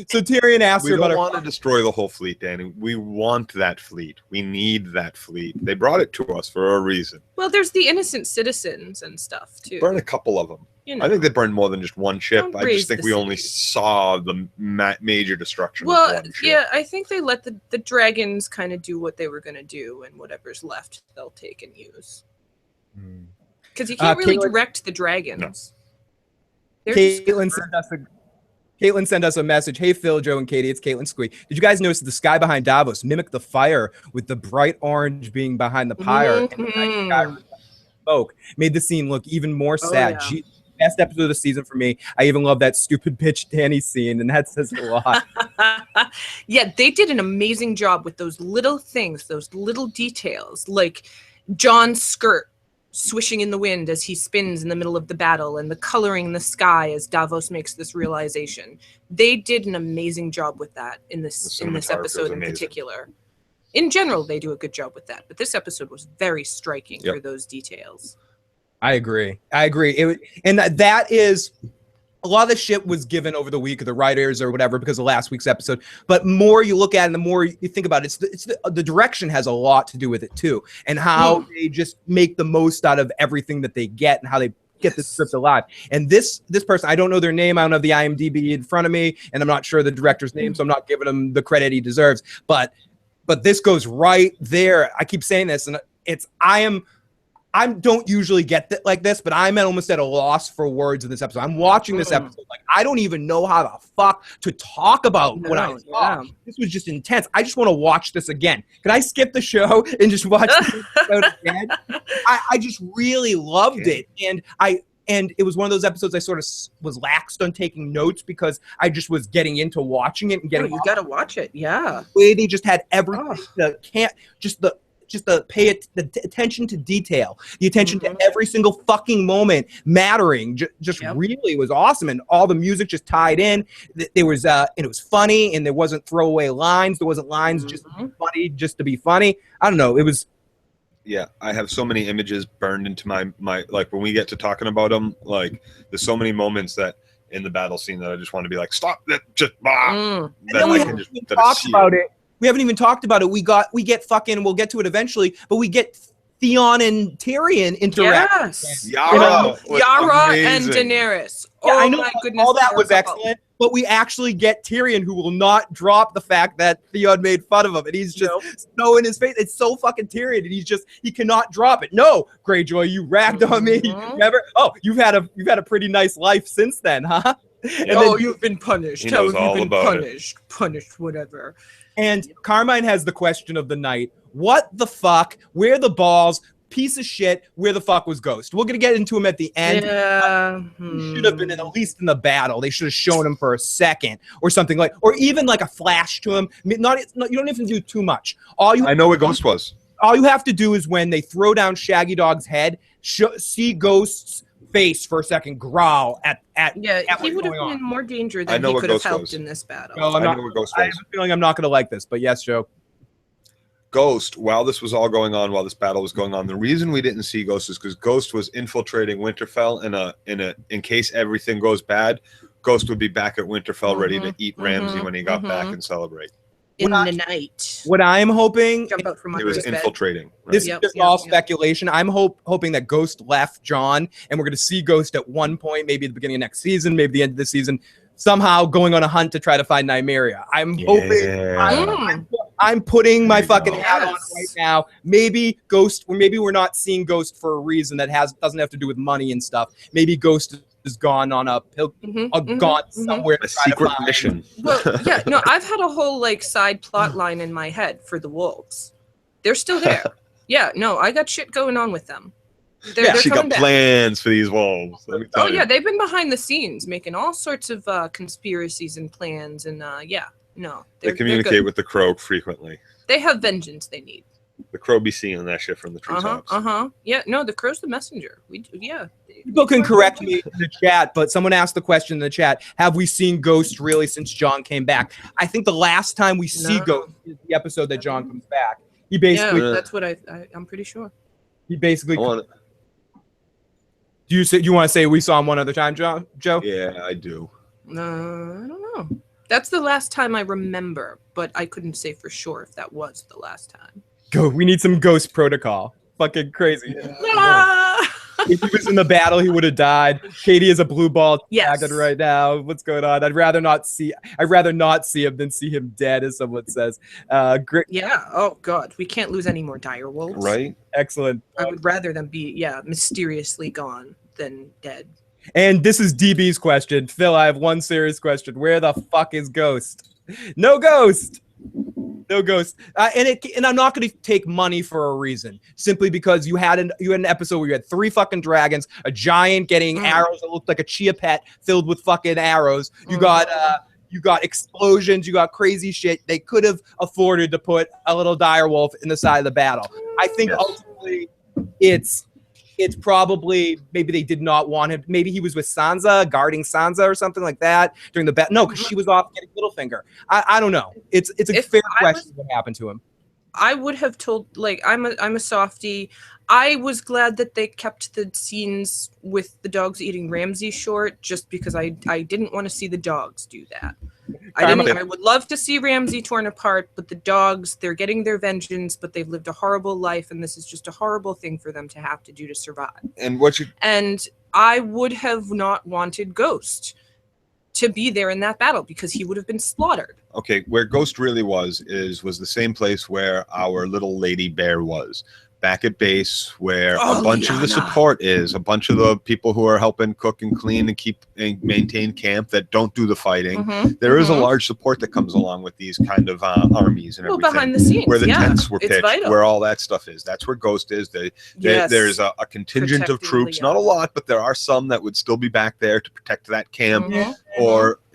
Speaker 1: So Tyrion asks her about her.
Speaker 3: We don't want to destroy the whole fleet, Dany. We want that fleet. We need that fleet. They brought it to us for a reason.
Speaker 2: Well, there's the innocent citizens and stuff too.
Speaker 3: Burn a couple of them. I think they burned more than just one ship. I just think we only saw the major destruction.
Speaker 2: Well, yeah, I think they let the dragons kind of do what they were going to do, and whatever's left, they'll take and use. Because you can't really direct the dragons.
Speaker 1: No. Caitlin sent us a message. Hey, Phil, Joe, and Katie, it's Caitlin Squee. Did you guys notice the sky behind Davos mimicked the fire with the bright orange being behind the pyre and the night sky with smoke? Made the scene look even more sad.
Speaker 2: Yeah.
Speaker 1: Best episode of the season for me. I even love that stupid bitch Dany scene, and that says a lot.
Speaker 2: Yeah, they did an amazing job with those little things, those little details, like Jon's skirt swishing in the wind as he spins in the middle of the battle, and the coloring in the sky as Davos makes this realization. They did an amazing job with that in this episode in particular. In general, they do a good job with that, but this episode was very striking for those details.
Speaker 1: I agree. That is a lot of the shit was given over the week of the writers or whatever because of last week's episode. But more you look at it, and the more you think about it, the direction has a lot to do with it too, and how they just make the most out of everything that they get and how they get this script alive. And this person, I don't know their name. I don't have the IMDb in front of me, and I'm not sure the director's name, so I'm not giving him the credit he deserves. But this goes right there. I keep saying this, and I don't usually get like this, but I'm almost at a loss for words in this episode. I'm watching this episode like I don't even know how the fuck to talk about what I saw. This was just intense. I just want to watch this again. Can I skip the show and just watch this episode again? I just really loved it, and it was one of those eepisodes I sort of was laxed on taking notes because I just was getting into watching it and getting.
Speaker 2: You got to watch it, yeah.
Speaker 1: The way they just had everything. The pay it the attention to detail, the attention to every single fucking moment mattering, really was awesome, and all the music just tied in. There was and it was funny, and there wasn't throwaway lines. There wasn't lines just funny just to be funny. I don't know. It was.
Speaker 3: Yeah, I have so many images burned into my like when we get to talking about them. Like, there's so many moments that in the battle scene that I just want to be like, stop that, just bah.
Speaker 1: And then we haven't even talked about it. We haven't even talked about it. We get fucking. We'll get to it eventually, but we get Theon and Tyrion interact.
Speaker 2: Yes.
Speaker 3: Yara,
Speaker 2: Yara and Daenerys.
Speaker 1: Yeah,
Speaker 2: Oh
Speaker 1: I know
Speaker 2: my goodness,
Speaker 1: all that was excellent, but we actually get Tyrion, who will not drop the fact that Theon made fun of him, and he's just Snow in his face. It's so fucking Tyrion, and he cannot drop it. No, Greyjoy, you ragged on me. Never. Oh, you've had a pretty nice life since then, huh?
Speaker 2: And then, you've been punished. Tell him you've been punished. Punished, whatever.
Speaker 1: And Carmine has the question of the night. What the fuck? Where the balls? Piece of shit. Where the fuck was Ghost? We're gonna get into him at the end.
Speaker 2: Yeah.
Speaker 1: He should have been at least in the battle. They should have shown him for a second or something or even like a flash to him. You don't even do too much.
Speaker 3: I know where Ghost was.
Speaker 1: All you have to do is when they throw down Shaggy Dog's head, see Ghost's face for a second growl at
Speaker 2: he would have been in more danger than he could have helped in this battle.
Speaker 1: No, I know where Ghost was. I have a feeling I'm not gonna like this, but yes, Joe.
Speaker 3: Ghost, while this was all going on, while this battle was going on, the reason we didn't see Ghost is because Ghost was infiltrating Winterfell in case everything goes bad. Ghost would be back at Winterfell ready to eat Ramsay when he got back and celebrate.
Speaker 2: In the night.
Speaker 1: What I'm hoping,
Speaker 3: he was infiltrating.
Speaker 1: Right? This is just all speculation. I'm hoping that Ghost left Jon, and we're going to see Ghost at one point, maybe at the beginning of next season, maybe the end of the season, somehow going on a hunt to try to find Nymeria. I'm hoping. I'm putting my fucking hat on right now. Maybe Ghost, or maybe we're not seeing Ghost for a reason that doesn't have to do with money and stuff. Maybe Ghost is gone on gone somewhere.
Speaker 3: A secret mission.
Speaker 2: Well, yeah, no, I've had a whole side plot line in my head for the wolves. They're still there. Yeah, no, I got shit going on with them. They're
Speaker 3: she got
Speaker 2: back.
Speaker 3: plans for these wolves. Let me tell you.
Speaker 2: Yeah, they've been behind the scenes making all sorts of conspiracies and plans, and
Speaker 3: they communicate with the Crow frequently.
Speaker 2: They have vengeance they need.
Speaker 3: The Crow be seeing that shit from the treetops.
Speaker 2: Yeah, no, the Crow's the messenger.
Speaker 1: People can correct me in the chat, but someone asked the question in the chat: have we seen Ghost really since Jon came back? I think the last time we see Ghost is the episode that Jon comes back. He basically.
Speaker 2: Yeah, that's what I'm pretty sure.
Speaker 1: He basically. Do you want to say we saw him one other time, Joe?
Speaker 3: Yeah, I do.
Speaker 2: I don't know. That's the last time I remember, but I couldn't say for sure if that was the last time.
Speaker 1: We need some Ghost protocol. Fucking crazy. If he was in the battle, he would have died. Katie is a blue ball tagged right now. What's going on? I'd rather not see him than see him dead, as someone says.
Speaker 2: Yeah. Oh God, we can't lose any more dire wolves.
Speaker 3: Right.
Speaker 1: Excellent.
Speaker 2: I would rather them be mysteriously gone than dead.
Speaker 1: And this is DB's question. Phil, I have one serious question. Where the fuck is Ghost? No Ghost. No Ghost. And I'm not going to take money for a reason. Simply because you had an episode where you had 3 fucking dragons, a giant getting arrows that looked like a chia pet filled with fucking arrows. You got explosions. You got crazy shit. They could have afforded to put a little direwolf in the side of the battle. I think ultimately it's probably maybe they did not want him. Maybe he was with Sansa, guarding Sansa or something like that during the battle. No, because she was off getting Littlefinger. I don't know. It's a fair question what happened to him.
Speaker 2: I would have told, I'm a softie. I was glad that they kept the scenes with the dogs eating Ramsay short, just because I didn't want to see the dogs do that. I would love to see Ramsay torn apart, but the dogs, they're getting their vengeance, but they've lived a horrible life, and this is just a horrible thing for them to have to do to survive. And I would have not wanted Ghost to be there in that battle because he would have been slaughtered.
Speaker 3: Okay, where Ghost really was the same place where our little lady bear was. Back at base, where a bunch of the support is, a bunch of the people who are helping cook and clean and keep and maintain camp that don't do the fighting. There is a large support that comes along with these kind of armies and everything.
Speaker 2: Behind the scenes,
Speaker 3: where the tents were pitched, where all that stuff is. That's where Ghost is. There's a contingent of troops, not a lot, but there are some that would still be back there to protect that camp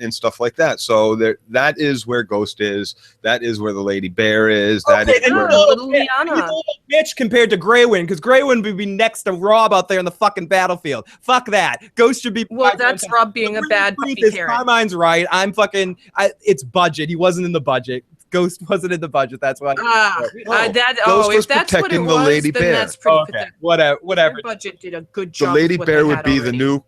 Speaker 3: and stuff like that. So that is where Ghost is. That is where the Lady Bear is. That is where
Speaker 2: little Lyanna.
Speaker 1: Bitch compared to Grey Wind, because Grey Wind would be next to Rob out there in the fucking battlefield. Fuck that. Ghost should be.
Speaker 2: Well, that's Rob being a bad parent.
Speaker 1: Carmine's right. It's budget. He wasn't in the budget. Ghost wasn't in the budget. That's why.
Speaker 3: If that's what it was,
Speaker 2: then that's pretty pathetic.
Speaker 1: Whatever.
Speaker 2: Their budget did a good job.
Speaker 3: The Lady Bear would be the new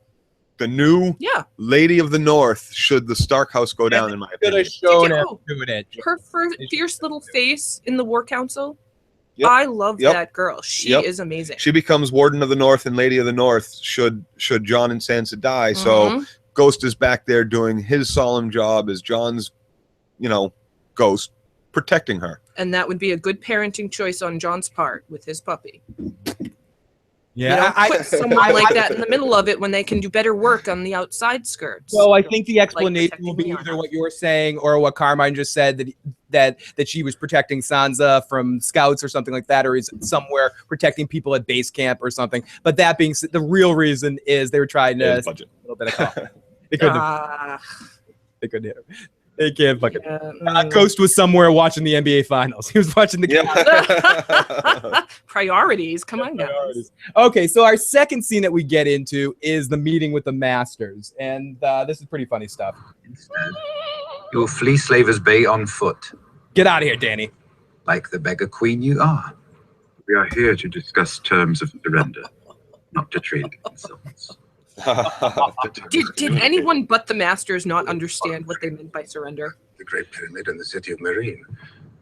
Speaker 3: the new Lady of the North should the Stark house go down, in my opinion.
Speaker 1: Shown her doing it.
Speaker 2: Her fierce little face in the War Council. Yep. I love that girl. She is amazing.
Speaker 3: She becomes Warden of the North and Lady of the North should Jon and Sansa die. So Ghost is back there doing his solemn job as Jon's, ghost, protecting her.
Speaker 2: And that would be a good parenting choice on Jon's part with his puppy.
Speaker 1: Yeah,
Speaker 2: put someone like that in the middle of it when they can do better work on the outside skirts.
Speaker 1: So I think the explanation will be either what you're saying or what Carmine just said, that she was protecting Sansa from scouts or something like that, or is somewhere protecting people at base camp or something. But that being said, the real reason is they were trying to
Speaker 3: budget.
Speaker 1: A little bit of cost. They couldn't hit him. They can't fucking. Ghost was somewhere watching the NBA Finals. He was watching the
Speaker 2: Priorities. Come on, guys.
Speaker 1: Okay, so our second scene that we get into is the meeting with the Masters, and this is pretty funny stuff.
Speaker 11: Instead, you'll flee Slaver's Bay on foot.
Speaker 1: Get out of here, Danny.
Speaker 11: Like the beggar queen you are.
Speaker 9: We are here to discuss terms of surrender, not to trade insults.
Speaker 2: Did anyone but the Masters not understand what they meant by surrender?
Speaker 12: The Great Pyramid and the city of meereen.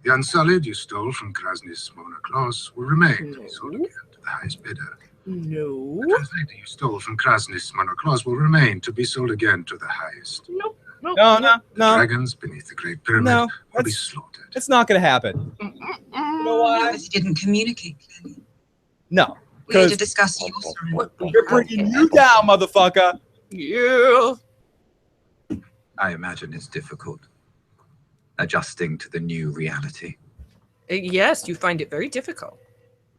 Speaker 12: The Unsullied you stole from Krasny's Monoclos will remain to be sold again to the highest bidder.
Speaker 2: No.
Speaker 12: The translator you stole from Krasny's Monoclos will remain to be sold again to the highest.
Speaker 2: No.
Speaker 12: The dragons beneath the Great Pyramid will be slaughtered.
Speaker 1: It's not going to happen. You know why?
Speaker 10: Because you didn't communicate clearly.
Speaker 1: No.
Speaker 10: We had to discuss your surrender.
Speaker 1: We're bringing you down, motherfucker.
Speaker 2: Yeah.
Speaker 11: I imagine it's difficult. Adjusting to the new reality.
Speaker 2: Yes, you find it very difficult.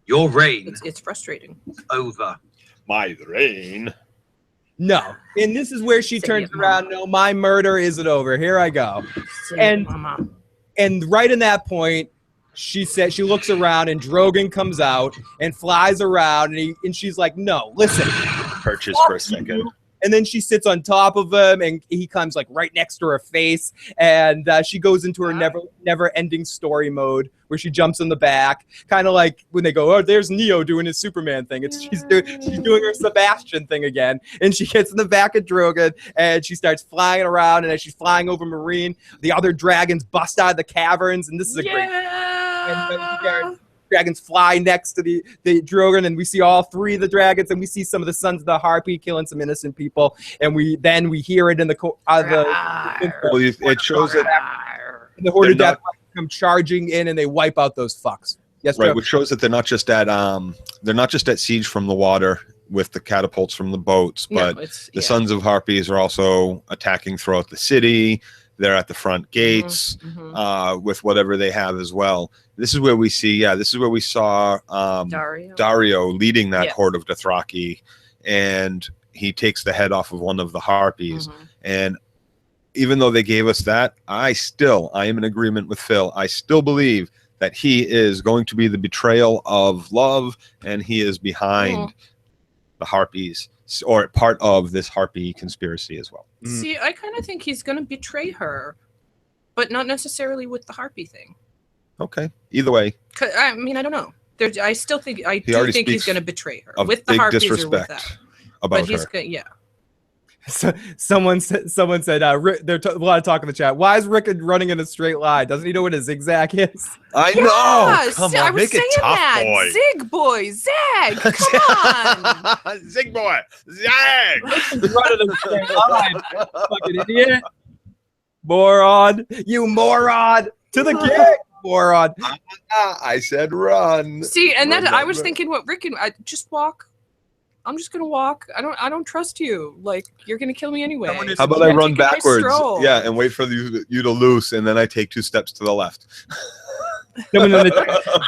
Speaker 11: Your reign.
Speaker 2: It's frustrating.
Speaker 11: Over.
Speaker 3: My reign.
Speaker 1: No. And this is where she turns around. No, my murder isn't over. Here I go. And right in that point, she said, she looks around and Drogon comes out and flies around and she's like, no, listen.
Speaker 3: Perches for a second.
Speaker 1: And then she sits on top of him and he comes like right next to her face. And she goes into her never ending story mode where she jumps in the back. Kind of like when they go, oh, there's Neo doing his Superman thing. She's doing her Sebastian thing again. And she gets in the back of Drogon and she starts flying around. And as she's flying over Meereen, the other dragons bust out of the caverns. And this is a great. And dragons fly next to the Drogon, and we see all three of the dragons, and we see some of the sons of the Harpy killing some innocent people, and we hear it in the
Speaker 3: it shows that
Speaker 1: the Horde of Death come charging in, and they wipe out those fucks. Yes,
Speaker 3: right,
Speaker 1: Joe?
Speaker 3: which shows that they're not just at siege from the water with the catapults from the boats, but the sons of Harpies are also attacking throughout the city. They're at the front gates with whatever they have as well. This is where we see, this is where we saw Dario leading that horde of Dothraki, and he takes the head off of one of the Harpies. And even though they gave us that, I am in agreement with Phil. I still believe that he is going to be the betrayal of love, and he is behind the Harpies, or part of this Harpy conspiracy as well.
Speaker 2: See, I kind of think he's going to betray her, but not necessarily with the Harpy thing.
Speaker 3: Okay. Either way.
Speaker 2: I mean, I don't know. I still think he's going to betray her with the Harpies or with that.
Speaker 3: About
Speaker 2: but
Speaker 3: her.
Speaker 2: Yeah.
Speaker 1: So someone said there's a lot of talk in the chat. Why is Rickon running in a straight line? Doesn't he know what a zigzag is?
Speaker 3: I know. Come on, make it tough, boy.
Speaker 2: Zig boy, zag. Come on.
Speaker 3: Zig boy, zag.
Speaker 1: Running in a straight line. Fucking idiot. Moron. You moron. To the kick, moron.
Speaker 3: I said run.
Speaker 2: See, and then I was thinking what Rickon, just walk. I'm just gonna walk. I don't trust you. Like, you're gonna kill me anyway.
Speaker 3: How about I run backwards? Yeah, and wait for you to loose, and then I take 2 steps to the left.
Speaker 2: I'm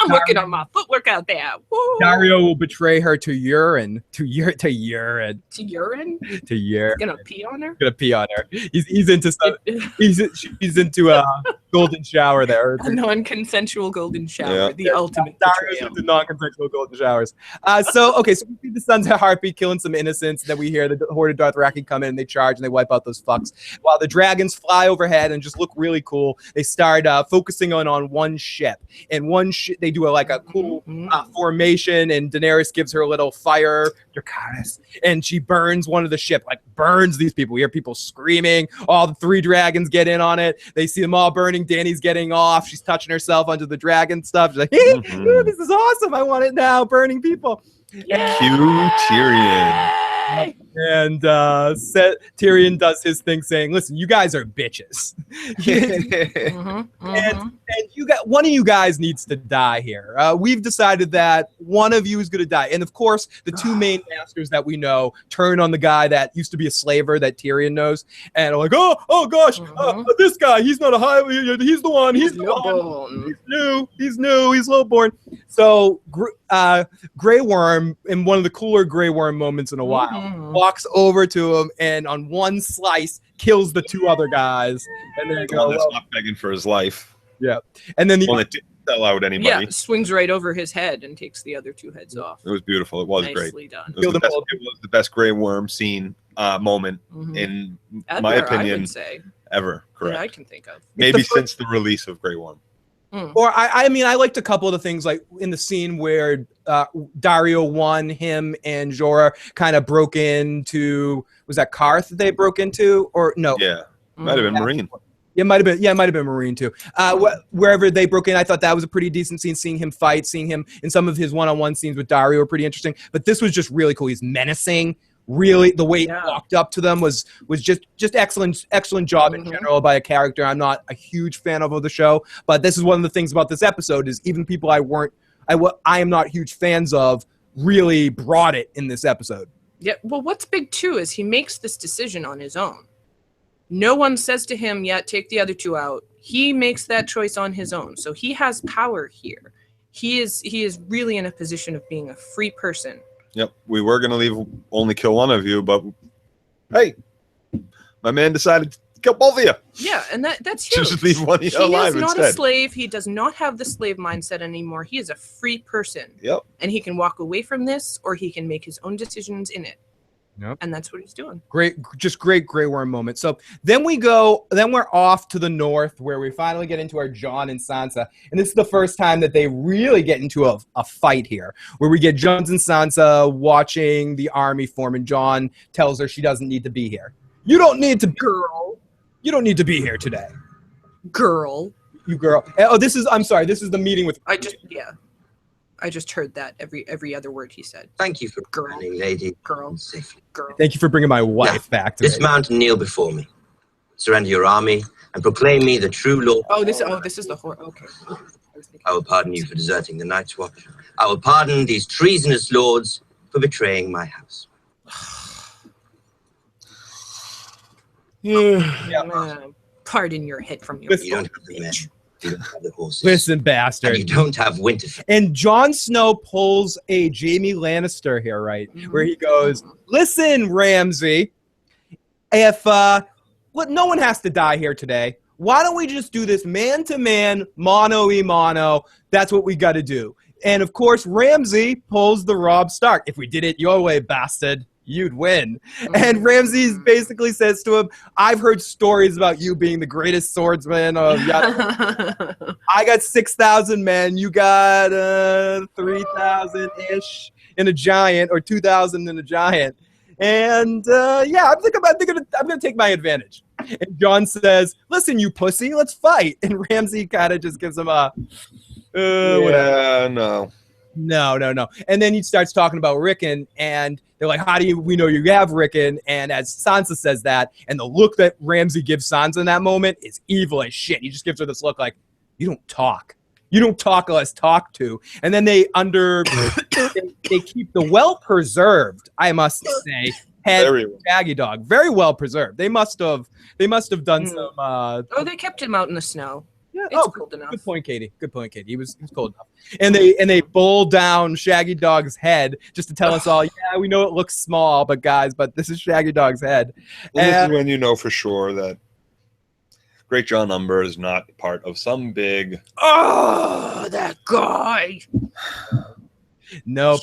Speaker 2: working on my footwork out there. Woo.
Speaker 1: Dario will betray her to urine. To urine.
Speaker 2: To urine?
Speaker 1: To urine.
Speaker 2: Gonna pee on her?
Speaker 1: Gonna pee on her. He's into stuff. She's into a golden shower there.
Speaker 2: A non-consensual golden shower. The ultimate.
Speaker 1: Dario's into non-consensual golden showers. So we see the sons of Harpy killing some innocents. Then we hear the Horde of Dothraki come in and they charge and they wipe out those fucks. While the dragons fly overhead and just look really cool, they start focusing on one ship. And they do a cool formation, and Daenerys gives her a little fire, Dracarys, and she burns one of the ship, burns these people. We hear people screaming. All the 3 dragons get in on it. They see them all burning. Dany's getting off. She's touching herself under the dragon stuff. She's like, "Ooh, this is awesome. I want it now, burning people."
Speaker 3: Yeah. Cue Tyrion.
Speaker 1: And Tyrion does his thing saying, "Listen, you guys are bitches." And you got one of you guys needs to die here. We've decided that one of you is going to die. And of course, the 2 main masters that we know turn on the guy that used to be a slaver that Tyrion knows, and are like, "Oh gosh, this guy, he's not he's the one. He's new. He's lowborn." So Grey Worm, in one of the cooler Grey Worm moments in a while, walks over to him and on one slice kills the 2 other guys. And then
Speaker 3: that's not begging for his life.
Speaker 1: Yeah. And then
Speaker 3: one that didn't sell out anybody.
Speaker 2: Yeah, swings right over his head and takes the other 2 heads off.
Speaker 3: It was beautiful. It was
Speaker 2: Nicely
Speaker 3: great.
Speaker 2: done.
Speaker 3: It was the best Grey Worm scene moment in my opinion
Speaker 2: I would say.
Speaker 3: Ever. Correct.
Speaker 2: That I can think of.
Speaker 3: Maybe since the release of Grey Worm.
Speaker 1: Or I mean, I liked a couple of the things like in the scene where Dario won, him and Jorah kind of broke into, was that Karth that they broke into? Or no?
Speaker 3: Yeah, might have been Meereen.
Speaker 1: It might have been, it might have been Meereen too. Wherever they broke in, I thought that was a pretty decent scene. Seeing him fight, seeing him in some of his one-on-one scenes with Dario were pretty interesting. But this was just really cool. He's menacing. Really, the way he walked up to them was just excellent job in general by a character I'm not a huge fan of the show, but this is one of the things about this episode is even people I am not huge fans of really brought it in this episode.
Speaker 2: Yeah, well, what's big too is he makes this decision on his own. No one says to him yet, take the other 2 out. He makes that choice on his own, so he has power here. He is really in a position of being a free person.
Speaker 3: Yep, we were gonna only kill one of you, but hey, my man decided to kill both of you.
Speaker 2: Yeah, and that's huge.
Speaker 3: Just leave one of you alive
Speaker 2: He is not
Speaker 3: instead.
Speaker 2: a slave. He does not have the slave mindset anymore. He is a free person.
Speaker 3: Yep.
Speaker 2: And he can walk away from this, or he can make his own decisions in it.
Speaker 1: Yep.
Speaker 2: And that's what he's doing.
Speaker 1: Great Grey Worm moment. So then we're off to the north where we finally get into our Jon and Sansa. And this is the first time that they really get into a fight here, where we get Jon and Sansa watching the army form, and Jon tells her she doesn't need to be here. You don't need to be here today.
Speaker 2: Girl.
Speaker 1: You girl. Oh, I'm sorry, this is the meeting with
Speaker 2: I just heard that every other word he said.
Speaker 13: Thank you for running, lady.
Speaker 2: Girl.
Speaker 13: Safely.
Speaker 2: Girl.
Speaker 1: Thank you for bringing my wife back to
Speaker 13: Dismount and kneel before me. Surrender your army and proclaim me the true lord.
Speaker 2: This is the horror. Okay.
Speaker 13: I will pardon you for deserting the Night's Watch. I will pardon these treasonous lords for betraying my house.
Speaker 2: Pardon your head from your.
Speaker 13: You don't have the men. You don't have the horses.
Speaker 1: Listen, bastard.
Speaker 13: And you don't have Winterfell.
Speaker 1: And Jon Snow pulls a Jaime Lannister here, right? Where he goes, "Listen, Ramsay, if no one has to die here today, why don't we just do this man-to-man, mano-y-mano? That's what we got to do." And of course, Ramsay pulls the Robb Stark. "If we did it your way, bastard, you'd win." And Ramsay basically says to him, "I've heard stories about you being the greatest swordsman of yada. I got 6,000 men. You got 3,000-ish in a giant, or 2,000 in a giant. And I'm gonna take my advantage." And Jon says, "Listen, you pussy, let's fight." And Ramsay kind of just gives him a whatever. No. And then he starts talking about Rickon, and they're like, "How do we know you have Rickon?" And as Sansa says that, and the look that Ramsay gives Sansa in that moment is evil as shit. He just gives her this look like, "You don't talk. You don't talk unless talked to." And then they keep the well-preserved, I must say, head Shaggy Dog. Very well preserved. They must have done some
Speaker 2: they kept him out in the snow.
Speaker 1: Yeah,
Speaker 2: it's cold enough.
Speaker 1: Good point, Katie. He was cold enough. And they bowl down Shaggy Dog's head just to tell us all, yeah, we know it looks small, but this is Shaggy Dog's head.
Speaker 3: Well, this is when you know for sure that Great John Umber is not part of some big...
Speaker 2: Oh, that guy!
Speaker 1: Nope.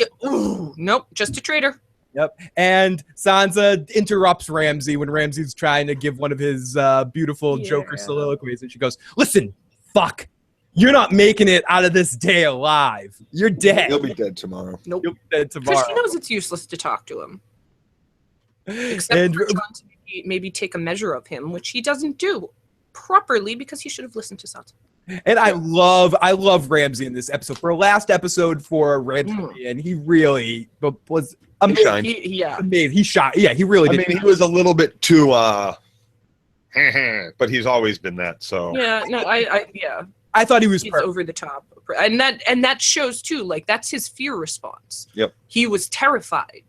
Speaker 2: Nope, just a traitor.
Speaker 1: Yep. And Sansa interrupts Ramsay when Ramsay's trying to give one of his beautiful Joker soliloquies, and she goes, "Listen, fuck, You're not making it out of this day alive. You're dead.
Speaker 3: He'll be dead tomorrow.
Speaker 1: Nope. You'll be dead tomorrow.
Speaker 2: Because she knows it's useless to talk to him. Except for Jon to maybe take a measure of him, which he doesn't do properly because he should have listened to Sansa.
Speaker 1: And I love Ramsay in this episode. For last episode for Ramsay, and he really was amazing. He shot. Yeah, he really did.
Speaker 3: I mean, he was a little bit too but he's always been that. So
Speaker 2: yeah, no,
Speaker 1: I thought he was
Speaker 2: over the top, and that shows too. Like that's his fear response.
Speaker 3: Yep.
Speaker 2: He was terrified,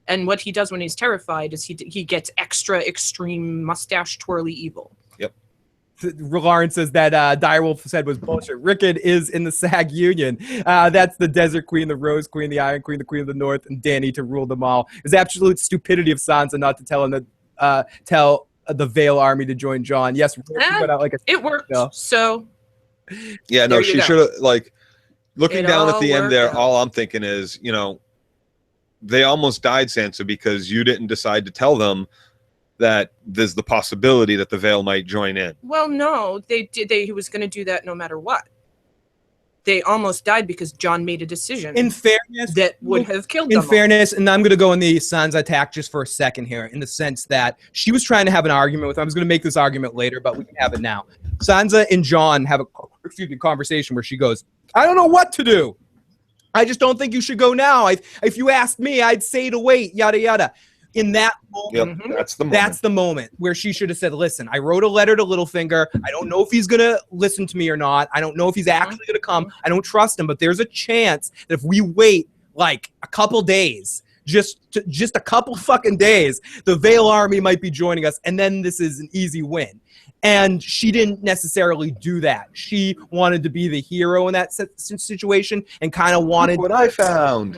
Speaker 2: and what he does when he's terrified is he gets extra extreme mustache twirly evil.
Speaker 1: Yep. Lauren says that Direwolf said was bullshit. Rickon is in the SAG union. That's the Desert Queen, the Rose Queen, the Iron Queen, the Queen of the North, and Dany to rule them all. It's absolute stupidity of Sansa not to tell him that tell the Vale army to join Jon. Yes,
Speaker 2: it worked. So.
Speaker 3: Yeah, no, she should have, like, looking down at the end there, all I'm thinking is, you know, they almost died, Sansa, because you didn't decide to tell them that there's the possibility that the Vale might join in.
Speaker 2: Well, no, he was going to do that no matter what. They almost died because Jon made a decision.
Speaker 1: In fairness,
Speaker 2: that would have killed them.
Speaker 1: In fairness, and I'm going to go in the Sansa attack just for a second here, in the sense that she was trying to have an argument with him. I was going to make this argument later, but we can have it now. Sansa and Jon have a conversation where she goes, I don't know what to do. I just don't think you should go now. If you asked me, I'd say to wait, yada, yada. In that moment,
Speaker 3: that's the
Speaker 1: moment where she should have said, listen, I wrote a letter to Littlefinger. I don't know if he's going to listen to me or not. I don't know if he's actually going to come. I don't trust him, but there's a chance that if we wait like a couple days, just a couple fucking days, the Vale army might be joining us, and then this is an easy win. And she didn't necessarily do that. She wanted to be the hero in that situation and kind of wanted...
Speaker 3: Look what I found.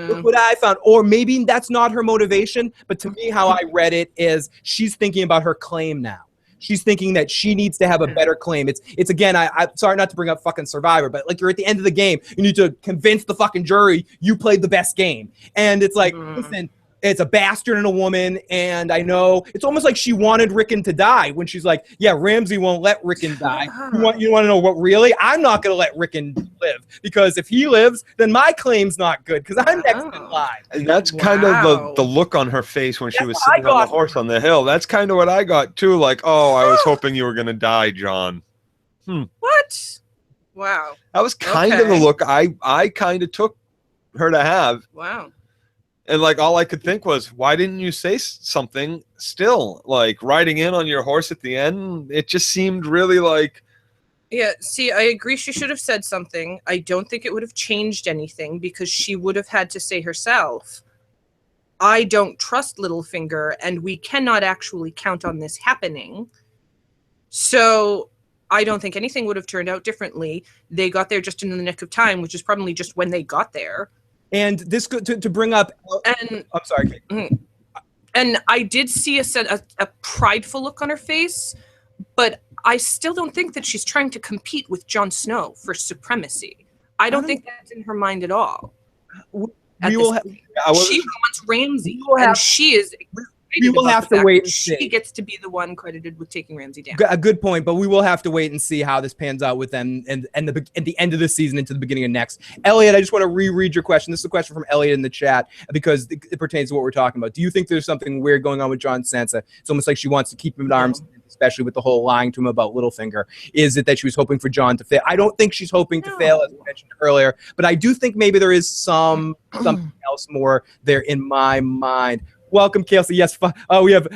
Speaker 1: Look what I found. Or maybe that's not her motivation, but to me, how I read it is she's thinking about her claim now. She's thinking that she needs to have a better claim. It's again, I'm sorry not to bring up fucking Survivor, but like you're at the end of the game. You need to convince the fucking jury you played the best game. And it's like, listen... It's a bastard and a woman, and I know it's almost like she wanted Rickon to die when she's like, yeah, Ramsay won't let Rickon die. You want to know what really? I'm not going to let Rickon live, because if he lives, then my claim's not good, because I'm next in line.
Speaker 3: And that's kind of the look on her face when she was sitting on the horse on the hill. That's kind of what I got, too. Like, oh, I was hoping you were going to die, Jon.
Speaker 2: What? Wow.
Speaker 3: That was kind of the look I kind of took her to have.
Speaker 2: Wow.
Speaker 3: And like all I could think was, why didn't you say something still? Like riding in on your horse at the end, it just seemed really like...
Speaker 2: Yeah, see, I agree she should have said something. I don't think it would have changed anything, because she would have had to say herself, I don't trust Littlefinger, and we cannot actually count on this happening. So I don't think anything would have turned out differently. They got there just in the nick of time, which is probably just when they got there.
Speaker 1: And this to bring up,
Speaker 2: and
Speaker 1: I'm sorry, Kate.
Speaker 2: And I did see a prideful look on her face, but I still don't think that she's trying to compete with Jon Snow for supremacy. I don't think that's in her mind at all. She wants Ramsay, and she is.
Speaker 1: We will have to wait and see.
Speaker 2: She gets to be the one credited with taking Ramsay down.
Speaker 1: A good point, but we will have to wait and see how this pans out with them and at the end of the season into the beginning of next. Elliot, I just want to reread your question. This is a question from Elliot in the chat because it pertains to what we're talking about. Do you think there's something weird going on with Jon Sansa? It's almost like she wants to keep him at arm's length, especially with the whole lying to him about Littlefinger. Is it that she was hoping for Jon to fail? I don't think she's hoping to fail, as we mentioned earlier, but I do think maybe there is something else more there in my mind. Welcome, Kelsey. Yes, we have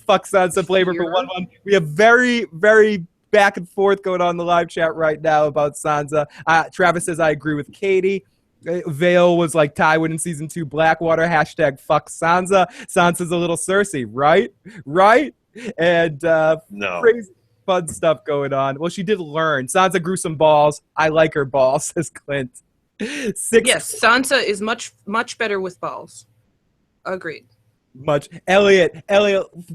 Speaker 1: fuck Sansa flavor for 1 1. We have very, very back and forth going on in the live chat right now about Sansa. Travis says, I agree with Katie. Vale was like Tywin in season 2. Blackwater, hashtag fuck Sansa. Sansa's a little Cersei, right? Right? And
Speaker 3: no.
Speaker 1: Crazy fun stuff going on. Well, she did learn. Sansa grew some balls. I like her balls, says Clint.
Speaker 2: Yes, Sansa is much, much better with balls. Agreed.
Speaker 1: Much. Elliot,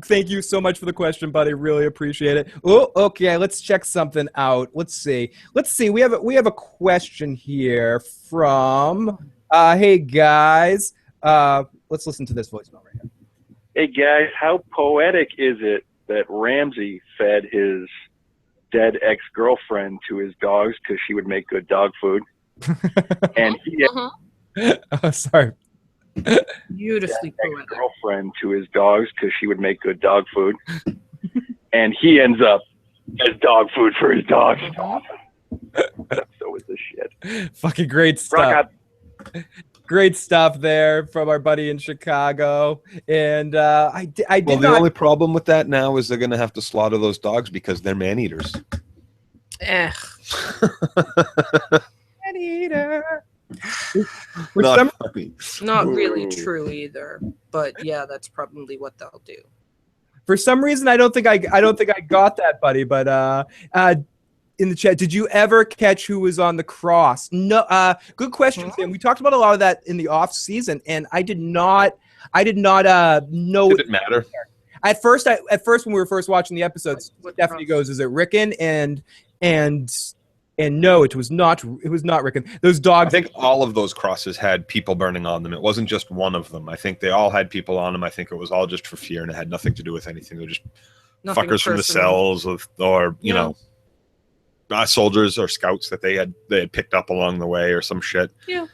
Speaker 1: thank you so much for the question, buddy. Really appreciate it. Oh, okay. Let's check something out. Let's see. We have a question here from hey guys. Let's listen to this voicemail right here.
Speaker 14: Hey guys, how poetic is it that Ramsay fed his dead ex-girlfriend to his dogs because she would make good dog food. And he
Speaker 1: Oh, sorry.
Speaker 2: Beautifully poetic.
Speaker 14: Girlfriend to his dogs because she would make good dog food. And he ends up as dog food for his dogs. So was this shit.
Speaker 1: Fucking great stuff. Great stuff there from our buddy in Chicago. And I did
Speaker 3: the
Speaker 1: not...
Speaker 3: only problem with that now is they're going to have to slaughter those dogs because they're man-eaters.
Speaker 1: Man-eater.
Speaker 2: Not really true either, but yeah, that's probably what they'll do.
Speaker 1: For some reason, I don't think I got that, buddy. But in the chat, did you ever catch who was on the cross? No. Good question, Sam. We talked about a lot of that in the off season, and I did not know.
Speaker 3: Did it matter?
Speaker 1: At first, when we were first watching the episodes, Stephanie goes, "Is it Rickon?" And no, it was not. It was not Rickon. Those dogs.
Speaker 3: I think all of those crosses had people burning on them. It wasn't just one of them. I think they all had people on them. I think it was all just for fear, and it had nothing to do with anything. They were just
Speaker 2: Nothing
Speaker 3: fuckers from the cells, or you know, soldiers or scouts that they had picked up along the way, or some shit.
Speaker 2: Yeah,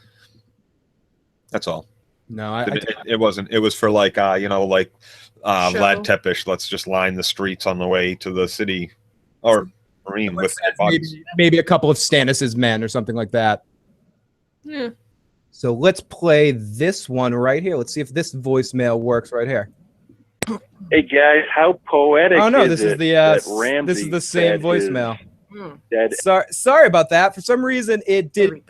Speaker 3: that's all.
Speaker 1: No,
Speaker 3: it wasn't. It was for like Lad
Speaker 2: Show.
Speaker 3: Teppish. Let's just line the streets on the way to the city, or Marine with
Speaker 1: maybe a couple of Stannis' men or something like that.
Speaker 2: Yeah.
Speaker 1: So let's play this one right here. Let's see if this voicemail works right here.
Speaker 14: Hey guys, how poetic!
Speaker 1: Oh no,
Speaker 14: is
Speaker 1: this
Speaker 14: it
Speaker 1: is the
Speaker 14: that Ramsay
Speaker 1: this is the same
Speaker 14: said
Speaker 1: voicemail.
Speaker 14: his
Speaker 1: Sorry about that. For some reason, it did.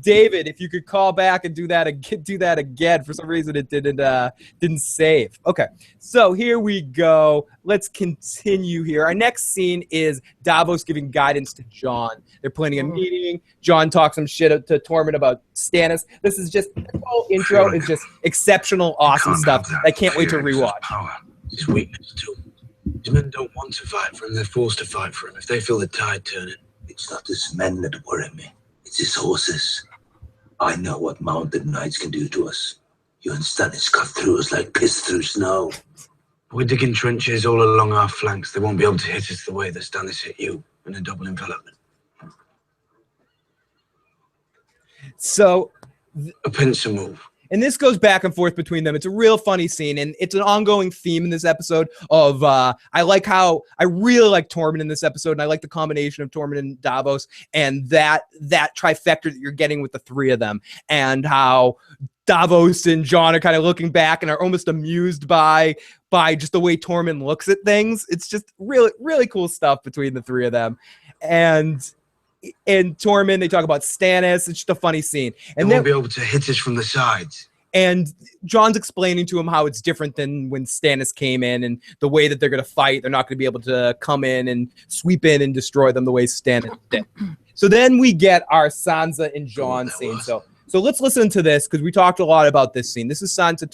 Speaker 1: David, if you could call back and do that again. For some reason, it didn't save. Okay, so here we go. Let's continue here. Our next scene is Davos giving guidance to Jon. They're planning a meeting. Jon talks some shit to Tormund about Stannis. This is just the whole intro is just exceptional, awesome stuff. I can't wait to rewatch.
Speaker 12: His weakness too. His men don't want to fight for him, they're forced to fight for him. If they feel the tide turning.
Speaker 15: It's not his men that worry me. It's his horses. I know what mounted knights can do to us. You and Stannis cut through us like piss through snow.
Speaker 12: We're digging trenches all along our flanks. They won't be able to hit us the way that Stannis hit you in a double envelopment.
Speaker 1: So
Speaker 12: a pincer move.
Speaker 1: And this goes back and forth between them. It's a real funny scene, and it's an ongoing theme in this episode of I really like Tormund in this episode, and I like the combination of Tormund and Davos and that trifecta that you're getting with the three of them, and how Davos and Jon are kind of looking back and are almost amused by just the way Tormund looks at things. It's just really, really cool stuff between the three of them. And Tormund, they talk about Stannis. It's just a funny scene. And
Speaker 12: they won't be able to hit us from the sides.
Speaker 1: And Jon's explaining to him how it's different than when Stannis came in, and the way that they're going to fight. They're not going to be able to come in and sweep in and destroy them the way Stannis did. So then we get our Sansa and Jon scene. So let's listen to this, because we talked a lot about this scene. This is Sansa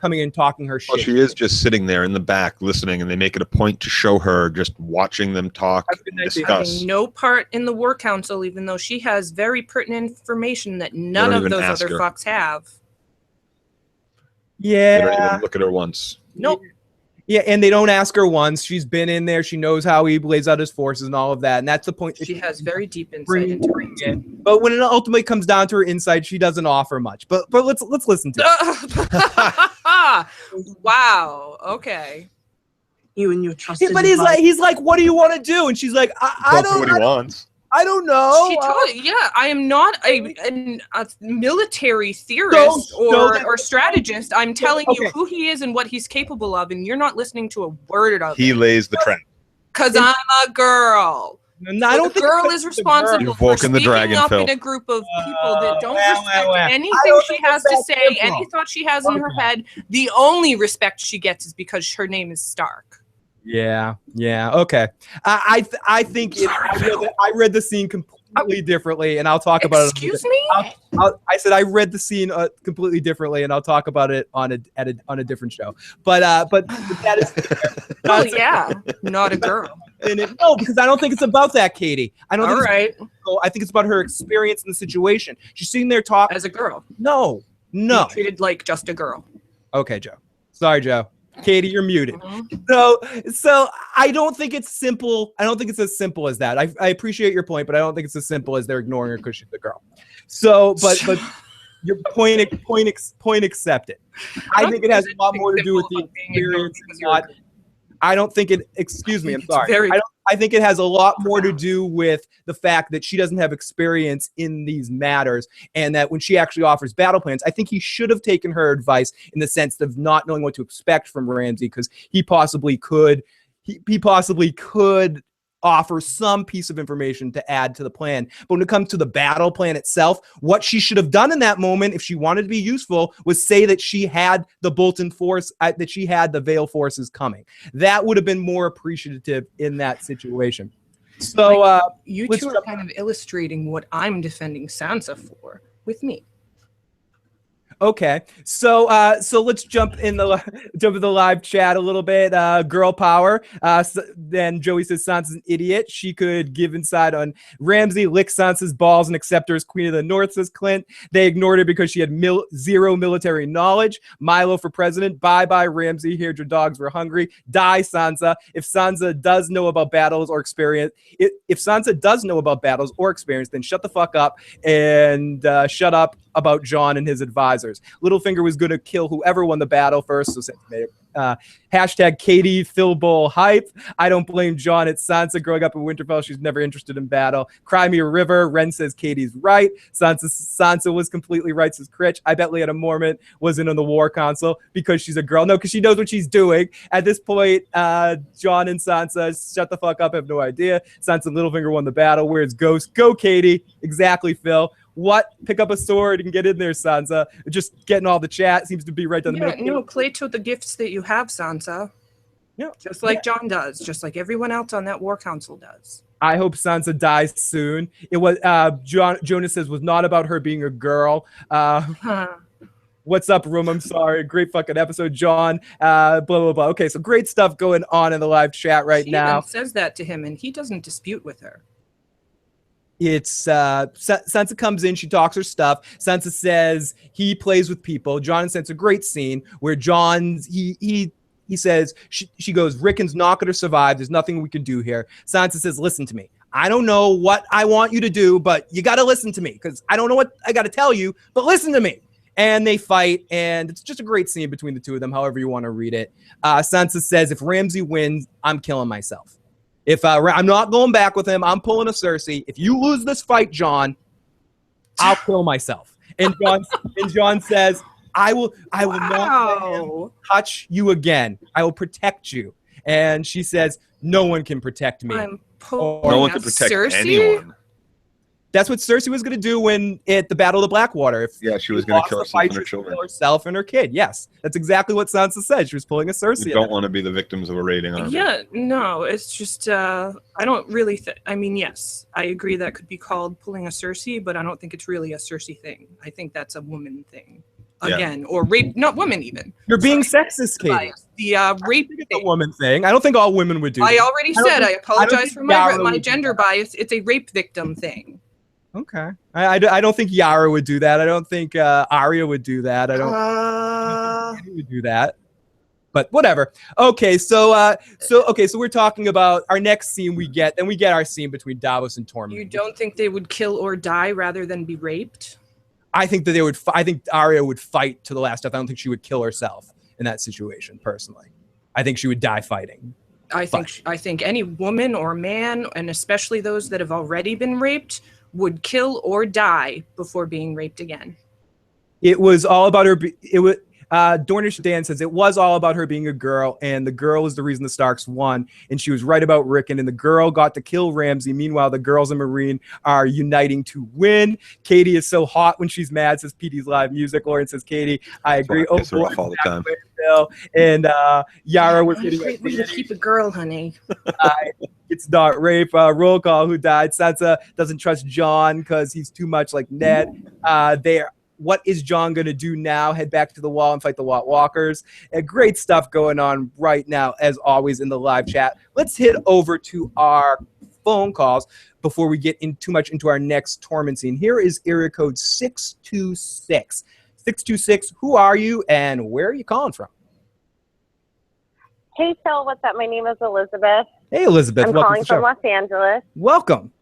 Speaker 1: coming and talking her shit.
Speaker 3: Well, she is just sitting there in the back listening, and they make it a point to show her just watching them talk and discuss.
Speaker 2: Having no part in the War Council, even though she has very pertinent information that none of those other fucks have.
Speaker 1: Yeah.
Speaker 3: They don't even look at her once.
Speaker 2: Nope.
Speaker 1: Yeah, and they don't ask her once. She's been in there. She knows how he lays out his forces and all of that. And that's the point.
Speaker 2: She has very deep insight into
Speaker 1: it. But when it ultimately comes down to her insight, she doesn't offer much. But let's listen to it.
Speaker 2: Wow. Okay.
Speaker 10: You and your trusted.
Speaker 1: Yeah, but he's like, what do you want to do? And she's like, I don't know what he
Speaker 3: wants.
Speaker 1: I don't know.
Speaker 2: She told I am not a military theorist or strategist. I'm telling you who he is and what he's capable of, and you're not listening to a word of it.
Speaker 3: He lays the trap.
Speaker 2: Because I'm a girl.
Speaker 1: No, I don't think
Speaker 2: the girl is responsible for speaking up in a group of people that don't respect anything she has to say, any thought she has in her head. The only respect she gets is because her name is Stark.
Speaker 1: Yeah, okay. I think I read the scene completely differently, and I'll talk about it.
Speaker 2: Excuse me?
Speaker 1: I said I read the scene completely differently, and I'll talk about it on a different show. But that is.
Speaker 2: Well, yeah, not a girl.
Speaker 1: No, because I don't think it's about that, Katie. I don't.
Speaker 2: All right.
Speaker 1: I think it's about her experience in the situation. She's sitting there talking
Speaker 2: as a girl.
Speaker 1: No.
Speaker 2: You're treated like just a girl.
Speaker 1: Okay, Joe. Sorry, Joe. Katie, you're muted. So I don't think it's simple. I don't think it's as simple as that. I appreciate your point, but I don't think it's as simple as they're ignoring her because she's a girl. So, but your point accepted. I think it has a lot more to do with the experience. I don't think it. Excuse me. I'm sorry. I think it has a lot more to do with the fact that she doesn't have experience in these matters, and that when she actually offers battle plans, I think he should have taken her advice in the sense of not knowing what to expect from Ramsay, because he possibly could offer some piece of information to add to the plan. But when it comes to the battle plan itself, what she should have done in that moment, if she wanted to be useful, was say that she had the Bolton force, that she had the Vale forces coming. That would have been more appreciative in that situation. So
Speaker 2: you two are kind of illustrating what I'm defending Sansa for with me.
Speaker 1: Okay, so let's jump in the live chat a little bit. Girl power. Then Joey says Sansa's an idiot. She could give insight on Ramsay, lick Sansa's balls, and accept her as Queen of the North, says Clint. They ignored her because she had zero military knowledge. Milo for president. Bye Ramsay. Here your dogs were hungry. Die Sansa. If Sansa does know about battles or experience, if Sansa does know about battles or experience, then shut the fuck up and shut up about Jon and his advisors. Littlefinger was going to kill whoever won the battle first. So hashtag Katie Philbull hype. I don't blame Jon. It's Sansa growing up in Winterfell. She's never interested in battle. Cry me a river. Ren says Katie's right. Sansa was completely right, says Critch. I bet Lyanna Mormont wasn't on the war council because she's a girl. No, because she knows what she's doing. At this point, Jon and Sansa, shut the fuck up, have no idea. Sansa and Littlefinger won the battle. Where's Ghost? Go, Katie. Exactly, Phil. What? Pick up a sword and get in there, Sansa. Just getting all the chat seems to be right down the middle.
Speaker 2: No, play to the gifts that you have, Sansa.
Speaker 1: Yeah.
Speaker 2: Just like Jon does, just like everyone else on that war council does.
Speaker 1: I hope Sansa dies soon. It was Jonas says was not about her being a girl. What's up, room? I'm sorry. Great fucking episode, Jon. Blah blah blah. Okay, so great stuff going on in the live chat right now.
Speaker 2: She even says that to him, and he doesn't dispute with her.
Speaker 1: It's Sansa comes in, she talks her stuff. Sansa says he plays with people. Jon and Sansa, a great scene where he says she goes, Rickon's not going to survive. There's nothing we can do here. Sansa says, listen to me. I don't know what I want you to do, but you got to listen to me because I don't know what I got to tell you, but listen to me. And they fight, and it's just a great scene between the two of them, however you want to read it. Sansa says, if Ramsay wins, I'm killing myself. If I'm not going back with him, I'm pulling a Cersei. If you lose this fight, Jon, I'll kill myself. And Jon says, I will not let him touch you again. I will protect you. And she says, no one can protect me.
Speaker 3: No one can protect
Speaker 2: Cersei?
Speaker 3: anyone.
Speaker 1: That's what Cersei was going to do at the Battle of the Blackwater.
Speaker 3: She was going to kill herself and her children.
Speaker 1: Herself and her kid. Yes, that's exactly what Sansa said. She was pulling a Cersei.
Speaker 3: You don't want to be the victims of a raiding army.
Speaker 2: Yeah, no, it's just I don't really. I mean, yes, I agree that could be called pulling a Cersei, but I don't think it's really a Cersei thing. I think that's a woman thing. Again, or rape, not women even.
Speaker 1: You're being sexist, Katie.
Speaker 2: The rape
Speaker 1: is a woman thing. I don't think all women would do that.
Speaker 2: I already said I apologize for my gender bias. It's a rape victim thing.
Speaker 1: Okay. I don't think Yara would do that. I don't think Arya would do that. I don't think would do that. But whatever. Okay, so we're talking about our next scene we get our scene between Davos and Tormund.
Speaker 2: You don't think they would kill or die rather than be raped?
Speaker 1: I think that I think Arya would fight to the last death. I don't think she would kill herself in that situation, personally. I think she would die fighting.
Speaker 2: I think any woman or man, and especially those that have already been raped, would kill or die before being raped again.
Speaker 1: It was all about her. Dornish Dan says it was all about her being a girl, and the girl is the reason the Starks won, and she was right about Rickon, and the girl got to kill Ramsay. Meanwhile, the girls and Meereen are uniting to win. Katie is so hot when she's mad, says PD's live music. Lauren says, Katie, I agree.
Speaker 3: Piss her off all the time.
Speaker 1: And Yara was getting
Speaker 2: way to keep a girl, honey.
Speaker 1: It's not rape. Roll call. Who died? Sansa doesn't trust Jon because he's too much like Ned. What is Jon going to do now? Head back to the wall and fight the White Walkers. Great stuff going on right now, as always, in the live chat. Let's hit over to our phone calls before we get too much into our next Tormund scene. Here is area code 626. 626, who are you and where are you calling from?
Speaker 16: Hey, Phil, what's up? My name is Elizabeth.
Speaker 1: Hey, Elizabeth.
Speaker 16: I'm
Speaker 1: welcome
Speaker 16: calling
Speaker 1: to the
Speaker 16: from
Speaker 1: show.
Speaker 16: Los Angeles.
Speaker 1: Welcome.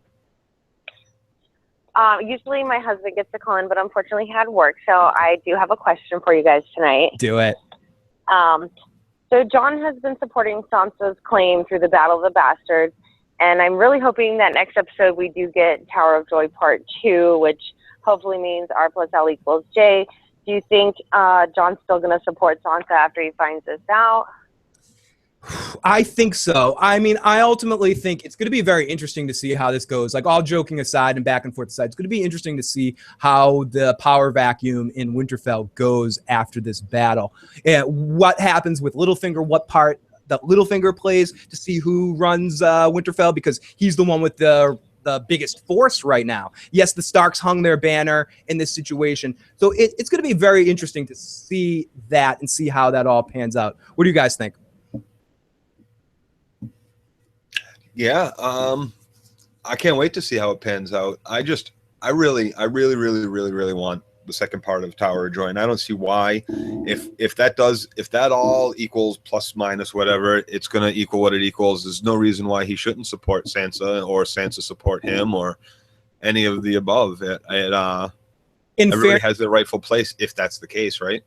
Speaker 16: Usually my husband gets to call in, but unfortunately he had work, so I do have a question for you guys tonight.
Speaker 1: Do it.
Speaker 16: So Jon has been supporting Sansa's claim through the Battle of the Bastards, and I'm really hoping that next episode we do get Tower of Joy Part 2, which hopefully means R plus L equals J. Do you think Jon's still going to support Sansa after he finds this out?
Speaker 1: I think so. I mean, I ultimately think it's going to be very interesting to see how this goes. Like, all joking aside and back and forth aside, it's going to be interesting to see how the power vacuum in Winterfell goes after this battle. And what happens with Littlefinger, what part that Littlefinger plays to see who runs Winterfell, because he's the one with the biggest force right now. Yes, the Starks hung their banner in this situation. So it's going to be very interesting to see that and see how that all pans out. What do you guys think?
Speaker 3: Yeah, I can't wait to see how it pans out. I really want the second part of Tower of Joy, and I don't see why. If that all equals plus minus whatever, it's gonna equal what it equals. There's no reason why he shouldn't support Sansa or Sansa support him or any of the above. Everybody has their rightful place if that's the case, right?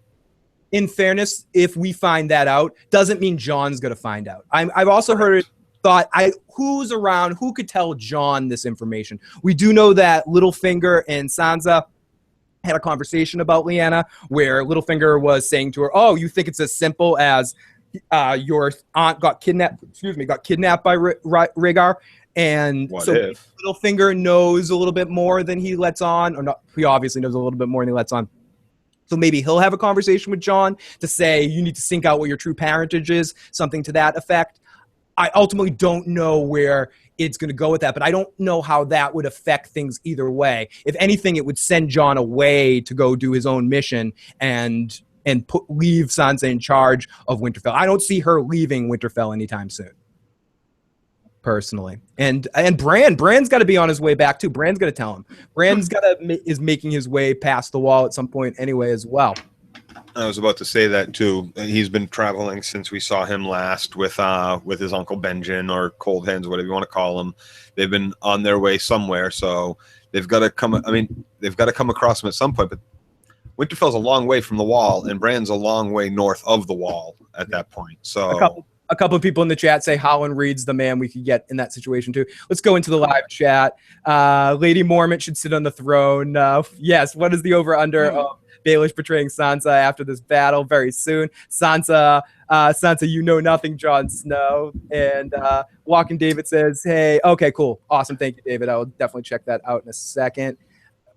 Speaker 1: In fairness, if we find that out, doesn't mean Jon's gonna find out. I've also heard. Who's around, who could tell Jon this information? We do know that Littlefinger and Sansa had a conversation about Lyanna where Littlefinger was saying to her, oh, you think it's as simple as your aunt got kidnapped by Rhaegar, and Littlefinger knows a little bit more than he lets on, or not, he obviously knows a little bit more than he lets on. So maybe he'll have a conversation with Jon to say, you need to sync out what your true parentage is, something to that effect. I ultimately don't know where it's going to go with that, but I don't know how that would affect things either way. If anything, it would send Jon away to go do his own mission and leave Sansa in charge of Winterfell. I don't see her leaving Winterfell anytime soon, personally. And Bran's got to be on his way back too. Bran's got to tell him. Is making his way past the wall at some point anyway as well.
Speaker 3: I was about to say that too. He's been traveling since we saw him last with his uncle Benjen, or Cold Hands, whatever you want to call him. They've been on their way somewhere, so they've got to come. I mean, they've got to come across him at some point. But Winterfell's a long way from the wall, and Bran's a long way north of the wall at that point. So
Speaker 1: a couple of people in the chat say Howland Reed's the man we could get in that situation too. Let's go into the live chat. Lady Mormont should sit on the throne. Yes. What is the over under of Baelish betraying Sansa after this battle? Very soon. Sansa, you know nothing, Jon Snow. And Walking David says, hey, okay, cool. Awesome. Thank you, David. I will definitely check that out in a second.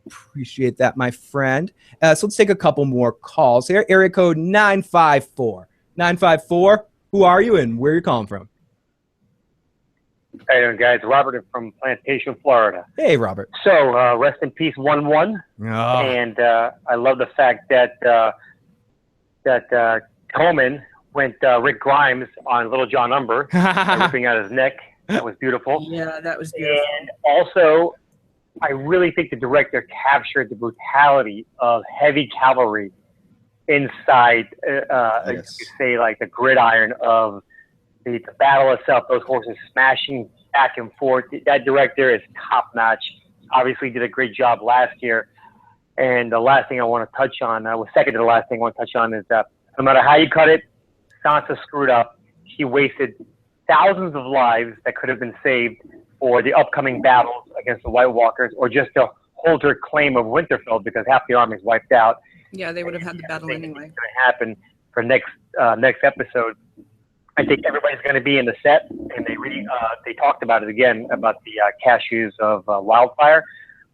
Speaker 1: Appreciate that, my friend. So let's take a couple more calls here. Area code 954. 954, who are you and where are you calling from?
Speaker 17: How you doing, guys? Robert from Plantation, Florida.
Speaker 1: Hey, Robert.
Speaker 17: So, rest in peace, WUN WUN.
Speaker 1: Oh.
Speaker 17: And I love the fact that Coleman went Rick Grimes on Little John Umber, ripping out his neck. That was beautiful.
Speaker 2: Yeah, that was beautiful.
Speaker 17: And also, I really think the director captured the brutality of heavy cavalry inside, you could say, like the gridiron of the battle itself, those horses smashing back and forth. That director is top notch. Obviously did a great job last year. And the last thing I want to touch on, second to the last thing I want to touch on is that no matter how you cut it, Sansa screwed up. She wasted thousands of lives that could have been saved for the upcoming battles against the White Walkers, or just to hold her claim of Winterfell, because half the army is wiped out.
Speaker 2: Yeah, they would have had the battle anyway.
Speaker 17: It's going to happen for next episode. I think everybody's going to be in the set, and they talked about it again, about the cashews of Wildfire.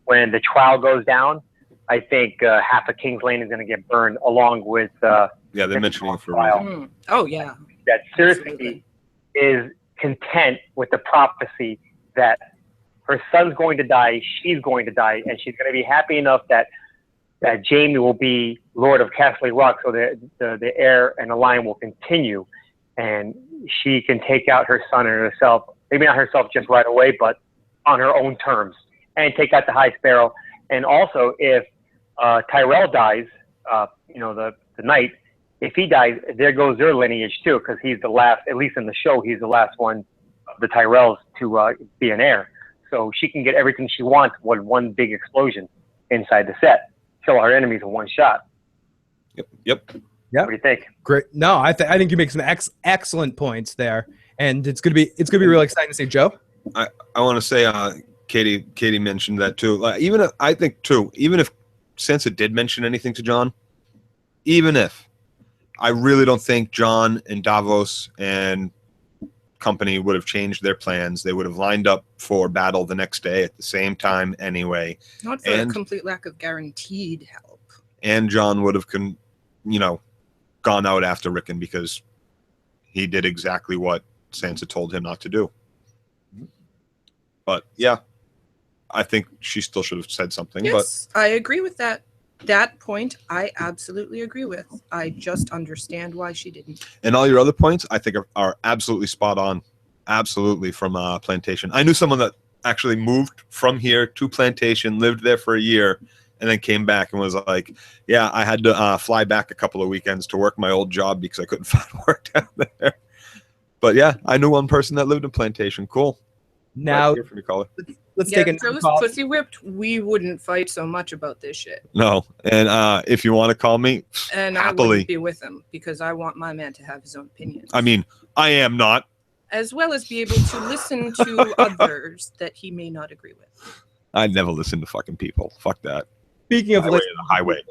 Speaker 17: When the trial goes down, I think half of King's Lane is going to get burned, along with
Speaker 3: they're mentioning it for a reason.
Speaker 2: Oh yeah,
Speaker 17: that Cersei is content with the prophecy that her son's going to die, she's going to die, and she's going to be happy enough that Jaime will be Lord of Castle Rock, so the heir and the line will continue. And she can take out her son and herself, maybe not herself just right away, but on her own terms, and take out the High Sparrow. And also, if Tyrell dies, the knight, if he dies, there goes their lineage too, because he's the last, at least in the show, he's the last one of the Tyrells to be an heir. So she can get everything she wants with one big explosion inside the set. Kill our enemies in one shot.
Speaker 3: Yep.
Speaker 17: What do you think?
Speaker 1: Great. No, I think you make some excellent points there, and it's gonna be really exciting to see. Joe,
Speaker 3: I want to say, Katie mentioned that too. Like, even if Sansa did mention anything to Jon, even if, I really don't think Jon and Davos and company would have changed their plans. They would have lined up for battle the next day at the same time anyway.
Speaker 2: Not for a complete lack of guaranteed help.
Speaker 3: And Jon would have, gone out after Rickon because he did exactly what Sansa told him not to do. But yeah, I think she still should have said something.
Speaker 2: Yes, I agree with that. That point, I absolutely agree with. I just understand why she didn't.
Speaker 3: And all your other points, I think, are absolutely spot on. Absolutely, from Plantation. I knew someone that actually moved from here to Plantation, lived there for a year, and then came back and was like, yeah, I had to fly back a couple of weekends to work my old job because I couldn't find work down there. But yeah, I knew one person that lived in Plantation. Cool.
Speaker 1: Now,
Speaker 2: let's take if it was pussy whipped, we wouldn't fight so much about this shit.
Speaker 3: No, and if you want to call me,
Speaker 2: and
Speaker 3: happily.
Speaker 2: I wouldn't be with him because I want my man to have his own opinion,
Speaker 3: I mean, I am not.
Speaker 2: as well as be able to listen to others that he may not agree with.
Speaker 3: I'd never listen to fucking people. Fuck that.
Speaker 1: Speaking of
Speaker 3: the highway.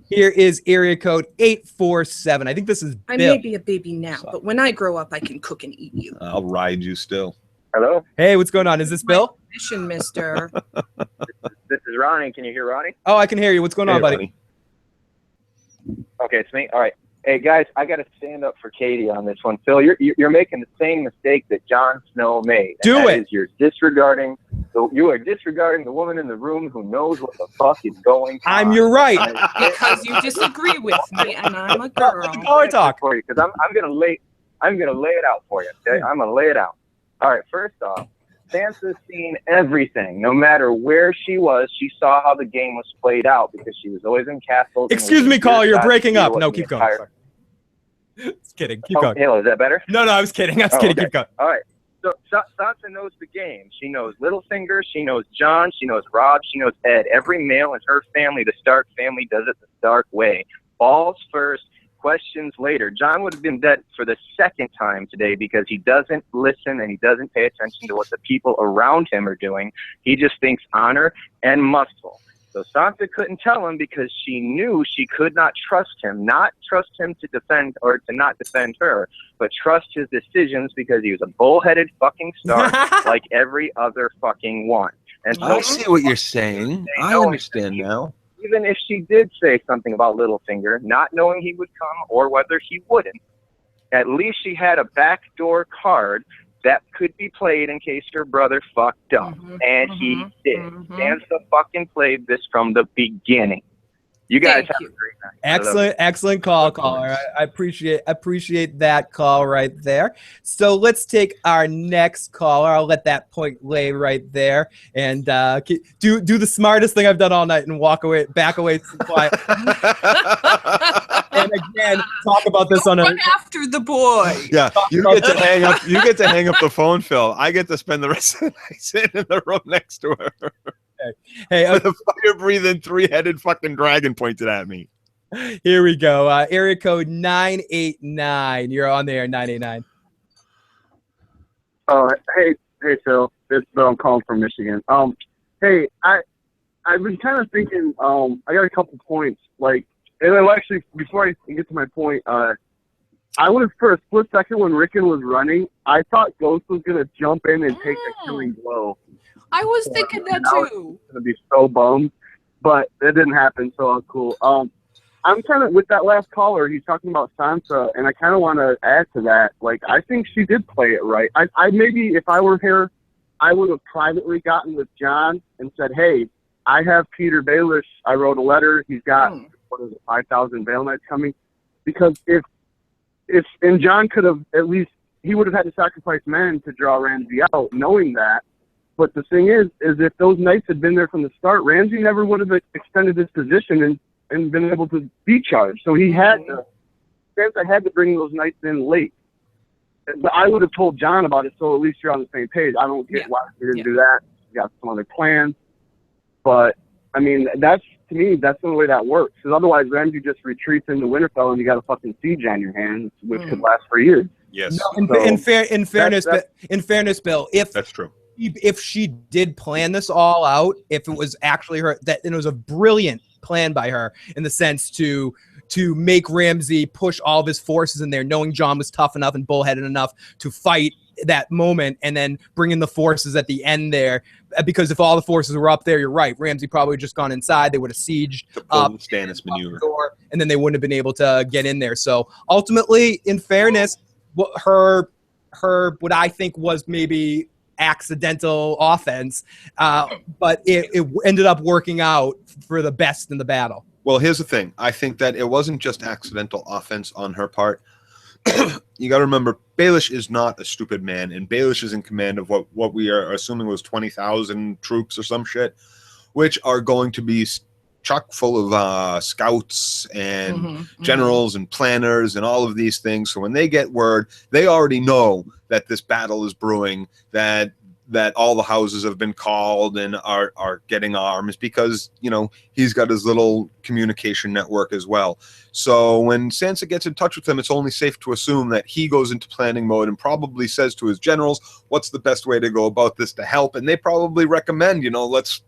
Speaker 1: Here is area code 847. I think this is Bill.
Speaker 2: I may be a baby now, but when I grow up, I can cook and eat you.
Speaker 3: I'll ride you still.
Speaker 18: Hello?
Speaker 1: Hey, what's going on? Is this Bill?
Speaker 2: Mission, mister.
Speaker 18: This is Ronnie. Can you hear Ronnie?
Speaker 1: Oh, I can hear you. What's going on, buddy?
Speaker 3: Ronnie.
Speaker 18: Okay, it's me. All right. Hey, guys, I got to stand up for Katie on this one. Phil, you're making the same mistake that Jon Snow made.
Speaker 1: Do it.
Speaker 18: You're disregarding. You are disregarding the woman in the room who knows what the fuck is going on.
Speaker 1: You're right.
Speaker 2: Because you disagree with me, and I'm a girl.
Speaker 1: Power talk
Speaker 18: for you, because I'm gonna lay it out for you. Okay, I'm gonna lay it out. All right. First off, Sansa's seen everything. No matter where she was, she saw how the game was played out because she was always in castles.
Speaker 1: Excuse me, caller. You're breaking up. No, keep going. Just kidding. Keep going.
Speaker 18: Hello, is that better?
Speaker 1: No, I was kidding. I was kidding.
Speaker 18: Okay.
Speaker 1: Keep going.
Speaker 18: All right. So Sansa knows the game. She knows Littlefinger. She knows Jon. She knows Robb. She knows Ed. Every male in her family, the Stark family, does it the Stark way. Balls first, questions later. Jon would have been dead for the second time today because he doesn't listen and he doesn't pay attention to what the people around him are doing. He just thinks honor and muscle. So Sansa couldn't tell him because she knew she could not trust him. Not trust him to defend or to not defend her, but trust his decisions because he was a bullheaded fucking Stark like every other fucking one. And so
Speaker 3: I see what you're saying. I understand now.
Speaker 18: Even if she did say something about Littlefinger, not knowing he would come or whether he wouldn't, at least she had a backdoor card that could be played in case her brother fucked up. And he did. Sansa fucking played this from the beginning. You guys have a great night.
Speaker 1: Excellent call, caller. I appreciate that call right there. So let's take our next caller. I'll let that point lay right there and do the smartest thing I've done all night and back away quiet. And again, talk about this on
Speaker 2: Run after the boy.
Speaker 3: Yeah, you get to hang up. You get to hang up the phone, Phil. I get to spend the rest of the night sitting in the room next to her.
Speaker 1: Hey,
Speaker 3: with a fire-breathing, three-headed fucking dragon pointed at me.
Speaker 1: Here we go. Area code 989. You're on the air, 989.
Speaker 19: Hey, Phil. It's Bill. I'm calling from Michigan. Hey, I've been kind of thinking. I got a couple points. And then actually, before I get to my point, I was for a split second when Rickon was running. I thought Ghost was gonna jump in and take a killing blow.
Speaker 2: I was thinking that too.
Speaker 19: I was gonna be so bummed, but it didn't happen, so I was cool. I'm kind of with that last caller. He's talking about Sansa, and I kind of want to add to that. I think she did play it right. I maybe if I were here, I would have privately gotten with Jon and said, "Hey, I have Peter Baelish. I wrote a letter. He's got 5,000 Vale Knights coming." Because if Jon could have at least he would have had to sacrifice men to draw Ramsay out, knowing that. But the thing is if those knights had been there from the start, Ramsay never would have extended his position and been able to be charged. So he had to Sansa had to bring those knights in late. But I would have told Jon about it, so at least you're on the same page. I don't get why we didn't do that. We got some other plans. But, I mean, to me, that's the only way that works. Because otherwise, Ramsay just retreats into Winterfell and you got a fucking siege on your hands, which could last for years.
Speaker 3: Yes.
Speaker 1: No, in fairness, Bill, if
Speaker 3: that's true.
Speaker 1: If she did plan this all out, if it was actually her, that it was a brilliant plan by her in the sense to make Ramsay push all of his forces in there, knowing Jon was tough enough and bullheaded enough to fight that moment, and then bring in the forces at the end there. Because if all the forces were up there, you're right, Ramsay probably just gone inside. They would have sieged up
Speaker 3: Stannis maneuver,
Speaker 1: and then they wouldn't have been able to get in there. So ultimately, in fairness, her what I think was maybe accidental offense, but it ended up working out for the best in the battle.
Speaker 3: Well, here's the thing. I think that it wasn't just accidental offense on her part. You got to remember, Baelish is not a stupid man, and Baelish is in command of what we are assuming was 20,000 troops or some shit, which are going to be chock full of scouts and generals and planners and all of these things. So when they get word, they already know that this battle is brewing, that all the houses have been called and are getting arms, because, you know, he's got his little communication network as well. So when Sansa gets in touch with him, it's only safe to assume that he goes into planning mode and probably says to his generals, what's the best way to go about this to help? And they probably recommend, you know, let's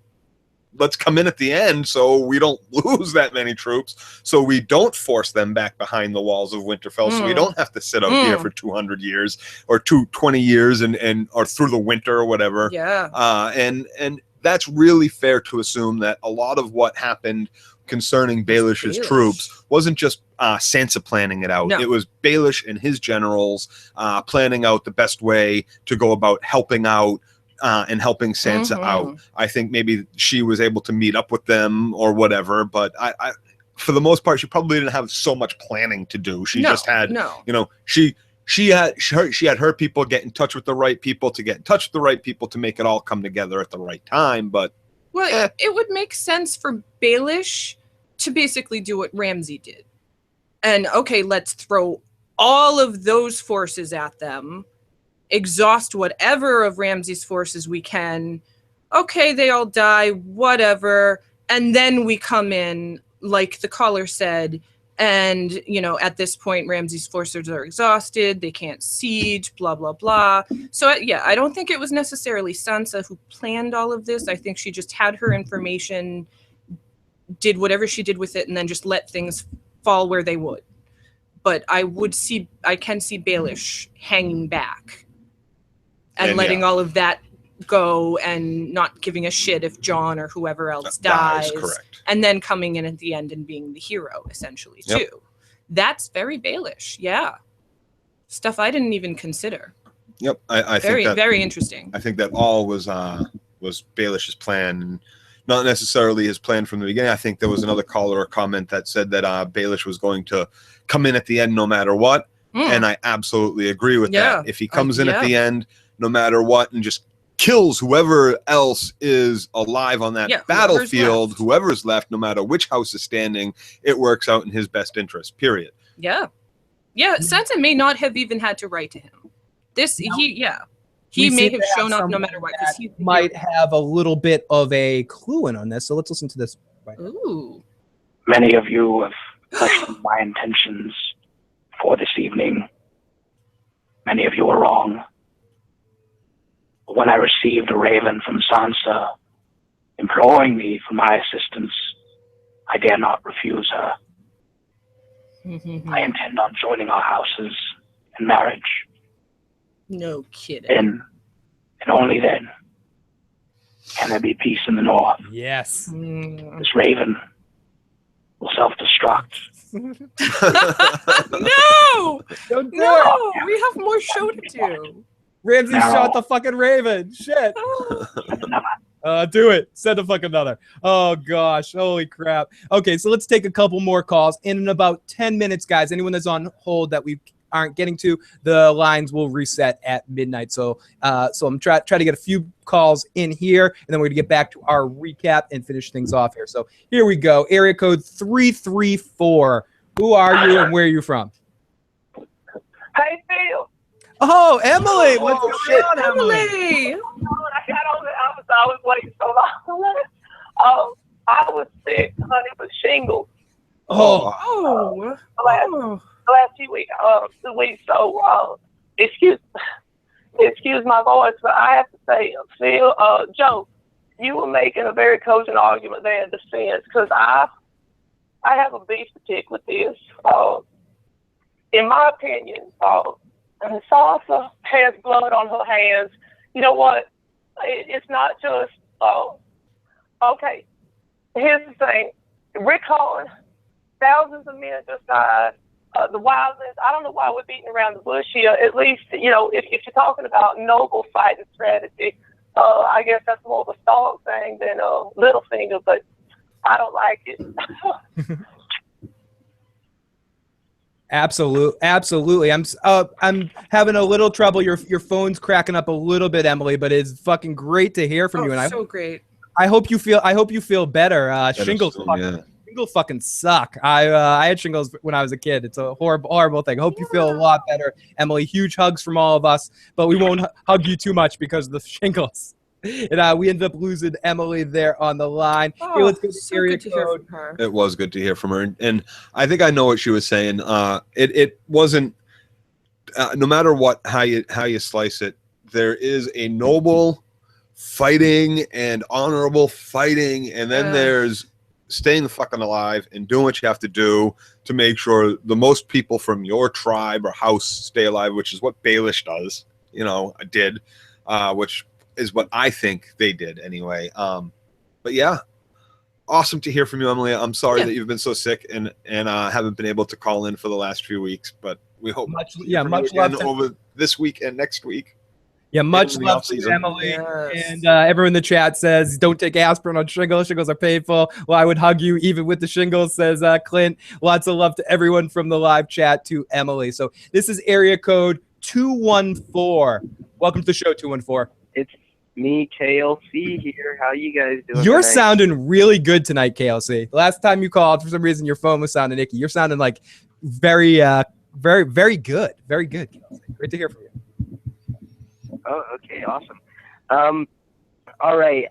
Speaker 3: come in at the end so we don't lose that many troops, so we don't force them back behind the walls of Winterfell, so we don't have to sit out here for 200 years or 20 years and or through the winter or whatever. And that's really fair to assume that a lot of what happened concerning Baelish's troops wasn't just Sansa planning it out. It was Baelish and his generals planning out the best way to go about helping out and helping Sansa out. I think maybe she was able to meet up with them or whatever, but I for the most part, she probably didn't have so much planning to do. She just had, you know, she had her people get in touch with the right people to get in touch with the right people to make it all come together at the right time. But
Speaker 2: it would make sense for Baelish to basically do what Ramsay did, and okay, let's throw all of those forces at them, exhaust whatever of Ramsay's forces we can. Okay, they all die, whatever. And then we come in, like the caller said, and, you know, at this point, Ramsay's forces are exhausted. They can't siege, blah, blah, blah. So, yeah, I don't think it was necessarily Sansa who planned all of this. I think she just had her information, did whatever she did with it, and then just let things fall where they would. But I can see Baelish hanging back and letting all of that go and not giving a shit if Jon or whoever else dies, and then coming in at the end and being the hero, essentially, too. That's very Baelish, stuff I didn't even consider.
Speaker 3: I think that,
Speaker 2: very interesting.
Speaker 3: I think that all was Baelish's plan, and not necessarily his plan from the beginning. I think there was another caller or comment that said that Baelish was going to come in at the end no matter what, and I absolutely agree with that. If he comes in at the end no matter what and just kills whoever else is alive on that battlefield, whoever's left, no matter which house is standing, it works out in his best interest, period.
Speaker 2: Sansa may not have even had to write to him. He may have shown up no matter what.
Speaker 1: He might have a little bit of a clue in on this, so let's listen to this.
Speaker 2: Ooh.
Speaker 20: Many of you have questioned my intentions for this evening. Many of you are wrong. When I received a raven from Sansa imploring me for my assistance, I dare not refuse her. I intend on joining our houses in marriage.
Speaker 2: No kidding.
Speaker 20: Then, and only then, can there be peace in the north.
Speaker 1: Yes.
Speaker 20: This raven will self-destruct.
Speaker 2: No!
Speaker 1: Don't do
Speaker 2: it! We have more show to do.
Speaker 1: Ramsay shot the fucking raven. Shit. Do it. Send a fucking another. Oh, gosh. Holy crap. Okay, so let's take a couple more calls. In about 10 minutes, guys, anyone that's on hold that we aren't getting to, the lines will reset at midnight. So I'm trying to get a few calls in here, and then we're going to get back to our recap and finish things off here. So here we go. Area code 334. Who are you and where are you from?
Speaker 21: Hey, Phil.
Speaker 1: Oh, Emily, what's going on,
Speaker 2: Emily?
Speaker 21: I got on the, I was waiting so long. I was sick, honey, with shingles.
Speaker 2: Oh.
Speaker 21: The last few weeks. So, excuse my voice, but I have to say, Phil, Joe, you were making a very cogent argument there in defense, because I have a beef to pick with this. In my opinion, Sansa has blood on her hands. You know what? It's not just, okay, here's the thing. Rickon, thousands of men just died. The wildness, I don't know why we're beating around the bush here. At least, if you're talking about noble fighting strategy, I guess that's more of a Stark thing than Littlefinger, but I don't like it.
Speaker 1: Absolutely. I'm having a little trouble. Your phone's cracking up a little bit, Emily, but it's fucking great to hear from you. And
Speaker 2: so great.
Speaker 1: I hope you feel better. Shingles fucking suck. I had shingles when I was a kid. It's a horrible thing. Hope you feel a lot better, Emily. Huge hugs from all of us, but we won't hug you too much because of the shingles. And we ended up losing Emily there on the line. Hey, let's go to
Speaker 2: so good to hear from her.
Speaker 3: It was good to hear from her, and I think I know what she was saying. It wasn't no matter how you slice it. There is a noble fighting and honorable fighting, and then there's staying the fucking alive and doing what you have to do to make sure the most people from your tribe or house stay alive, which is what Baelish does. Did, which is what I think they did anyway. But yeah, awesome to hear from you, Emily. I'm sorry that you've been so sick and haven't been able to call in for the last few weeks, but we hope much love over this week and next week.
Speaker 1: Yeah, much love to you, Emily. Yes. And everyone in the chat says, don't take aspirin on shingles. Shingles are painful. Well, I would hug you even with the shingles, says Clint. Lots of love to everyone from the live chat to Emily. So this is area code 214. Welcome to the show, 214.
Speaker 22: It's me, KLC here. How you guys doing?
Speaker 1: You're
Speaker 22: tonight?
Speaker 1: sounding really good tonight, KLC. Last time you called, for some reason, your phone was sounding icky. You're sounding like very, very good. Very good, KLC. Great to hear from you.
Speaker 22: Oh, okay, awesome. All right.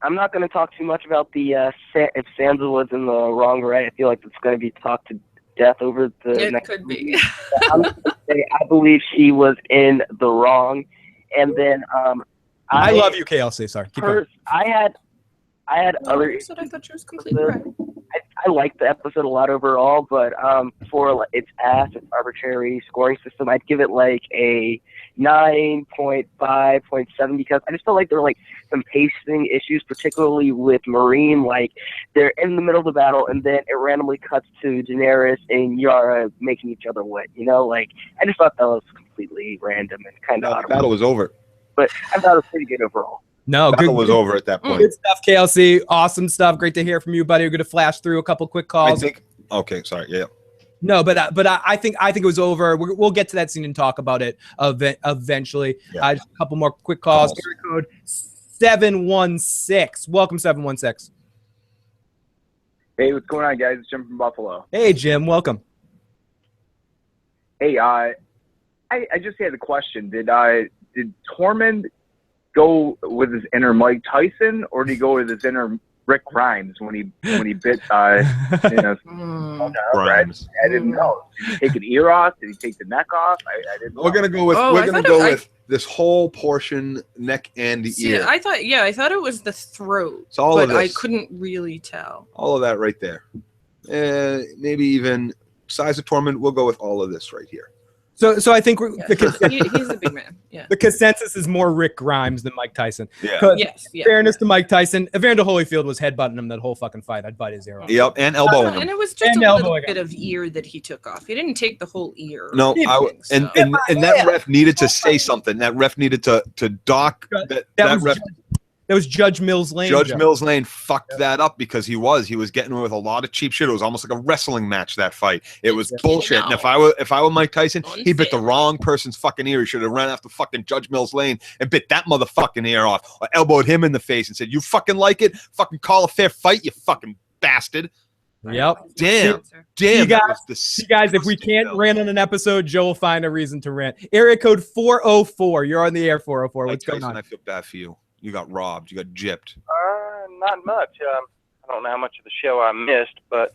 Speaker 22: I'm not going to talk too much about the if Sansa was in the wrong or right. I feel like it's going to be talked to death over the next
Speaker 2: could be.
Speaker 22: I'm going to say I believe she was in the wrong. And then
Speaker 1: I love you, KLC. Sorry. Keep going.
Speaker 22: I had other.
Speaker 2: I thought she was completely right.
Speaker 22: I liked the episode a lot overall, but for its its arbitrary scoring system, I'd give it like a 9.5, 0.7 because I just felt like there were like some pacing issues, particularly with Meereen. Like they're in the middle of the battle, and then it randomly cuts to Daenerys and Yara making each other wet. Like I just thought that was completely random and kind of.
Speaker 3: The battle was over,
Speaker 22: but I thought it was pretty good overall.
Speaker 1: No,
Speaker 3: battle was over at that point.
Speaker 1: Good stuff, KLC. Awesome stuff. Great to hear from you, buddy. We're going to flash through a couple quick calls.
Speaker 3: Okay, sorry. Yeah.
Speaker 1: No, but I think it was over. We'll get to that scene and talk about it eventually.
Speaker 3: Yeah.
Speaker 1: Just a couple more quick calls. Code 716. Welcome, 716.
Speaker 23: Hey, what's going on, guys? It's Jim from Buffalo.
Speaker 1: Hey, Jim. Welcome.
Speaker 23: Hey, I just had a question. Did Tormund go with his inner Mike Tyson, or did he go with his inner Rick Grimes when he bit Grimes? I didn't know. Did he take an ear off? Did he take the neck off? I didn't know.
Speaker 3: We're gonna go with this whole portion, neck and ear.
Speaker 2: I thought it was the throat,
Speaker 3: It's all of
Speaker 2: but I
Speaker 3: this.
Speaker 2: couldn't really tell.
Speaker 3: All of that right there. Maybe even size of Tormund. We'll go with all of this right here.
Speaker 1: So I think
Speaker 2: he's a big man. Yeah.
Speaker 1: The consensus is more Rick Grimes than Mike Tyson.
Speaker 3: Yeah.
Speaker 2: Yes.
Speaker 1: In fairness to Mike Tyson, Evander Holyfield was headbutting him that whole fucking fight. I'd bite his ear off.
Speaker 3: Yep, and elbowing him.
Speaker 2: And it was just a little bit of ear that he took off. He didn't take the whole ear.
Speaker 3: No, and that ref needed to say something. That ref needed to dock that ref.
Speaker 1: That was Judge Mills Lane.
Speaker 3: Judge Mills Lane fucked that up because he was getting away with a lot of cheap shit. It was almost like a wrestling match, that fight. It was bullshit. And if I were Mike Tyson, he bit the wrong person's fucking ear. He should have ran after fucking Judge Mills Lane and bit that motherfucking ear off, or elbowed him in the face and said, "You fucking like it? Fucking call a fair fight, you fucking bastard."
Speaker 1: Yep.
Speaker 3: Damn.
Speaker 1: You
Speaker 3: that
Speaker 1: guys,
Speaker 3: was the
Speaker 1: you guys, if we can't rant on an episode, Joe will find a reason to rant. Area code 404. You're on the air, 404. What's going on?
Speaker 3: I feel bad for you. You got robbed. You got gypped.
Speaker 4: Not much. I don't know how much of the show I missed, but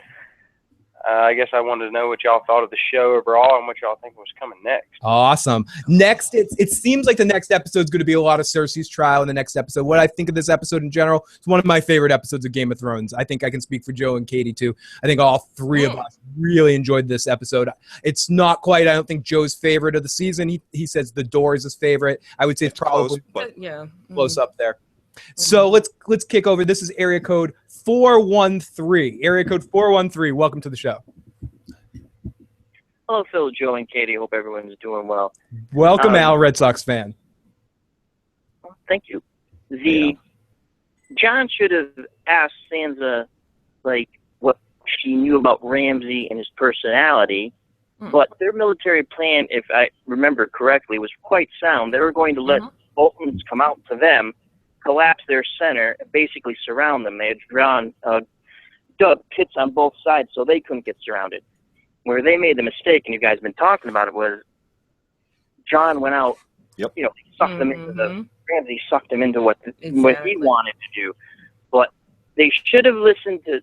Speaker 4: I guess I wanted to know what y'all thought of the show overall and what y'all think was coming next.
Speaker 1: Awesome. Next, it seems like the next episode is going to be a lot of Cersei's trial in the next episode. What I think of this episode in general, it's one of my favorite episodes of Game of Thrones. I think I can speak for Joe and Katie too. I think all three of us really enjoyed this episode. It's not quite, I don't think, Joe's favorite of the season. He says The Door is his favorite. I would say it's probably close up there. So let's kick over. This is area code 413. Area code 413. Welcome to the show.
Speaker 5: Hello, Phil, Joe, and Katie. Hope everyone's doing well.
Speaker 1: Welcome, Al, Red Sox fan.
Speaker 5: Thank you. Jon should have asked Sansa, like, what she knew about Ramsay and his personality, but their military plan, if I remember correctly, was quite sound. They were going to let Boltons come out to them, collapse their center, and basically surround them. They had dug pits on both sides so they couldn't get surrounded. Where they made the mistake, and you guys have been talking about it, was Jon went out, sucked them into Ramsay sucked him into what he wanted to do. But they should have listened to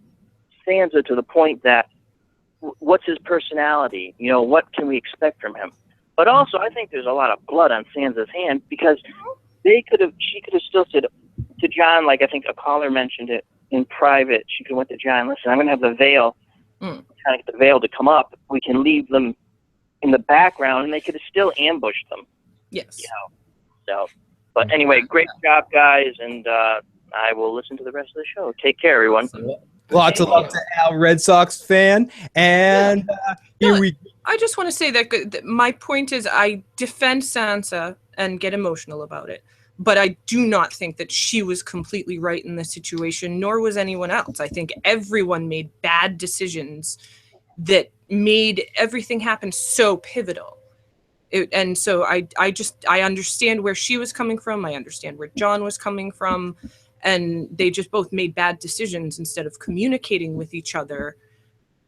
Speaker 5: Sansa to the point that, what's his personality? What can we expect from him? But also, I think there's a lot of blood on Sansa's hand, because she could have still said to Jon, like I think a caller mentioned it in private, she could have went to Jon, listen, I'm going to have the veil, trying to get the veil to come up. We can leave them in the background, and they could have still ambushed them.
Speaker 2: Yes.
Speaker 5: But anyway, great job, guys, and I will listen to the rest of the show. Take care, everyone.
Speaker 1: Lots of love to Al, Red Sox fan. And here we
Speaker 2: I just want to say that my point is I defend Sansa and get emotional about it. But I do not think that she was completely right in this situation, nor was anyone else. I think everyone made bad decisions that made everything happen so pivotal. And so I understand where she was coming from. I understand where Jon was coming from. And they just both made bad decisions instead of communicating with each other